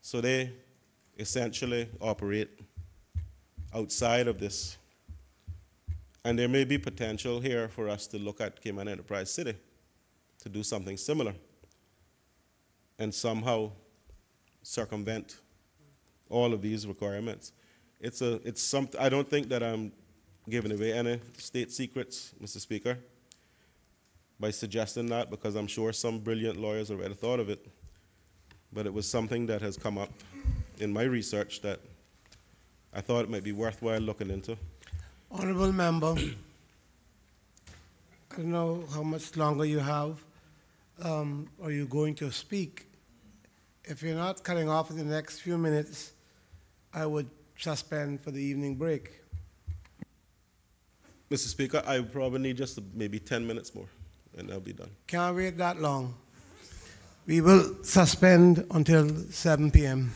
So they essentially operate outside of this. And there may be potential here for us to look at Cayman Enterprise City to do something similar and somehow circumvent all of these requirements. It's something, I don't think that I'm giving away any state secrets, Mr. Speaker, by suggesting that, because I'm sure some brilliant lawyers already thought of it. But it was something that has come up in my research that I thought it might be worthwhile looking into.
Honorable member, I don't know how much longer you have. Are you going to speak? If you're not cutting off in the next few minutes, I would suspend for the evening break.
Mr. Speaker, I probably need just maybe 10 minutes more, and I'll be done.
Can't wait that long. We will suspend until 7 p.m.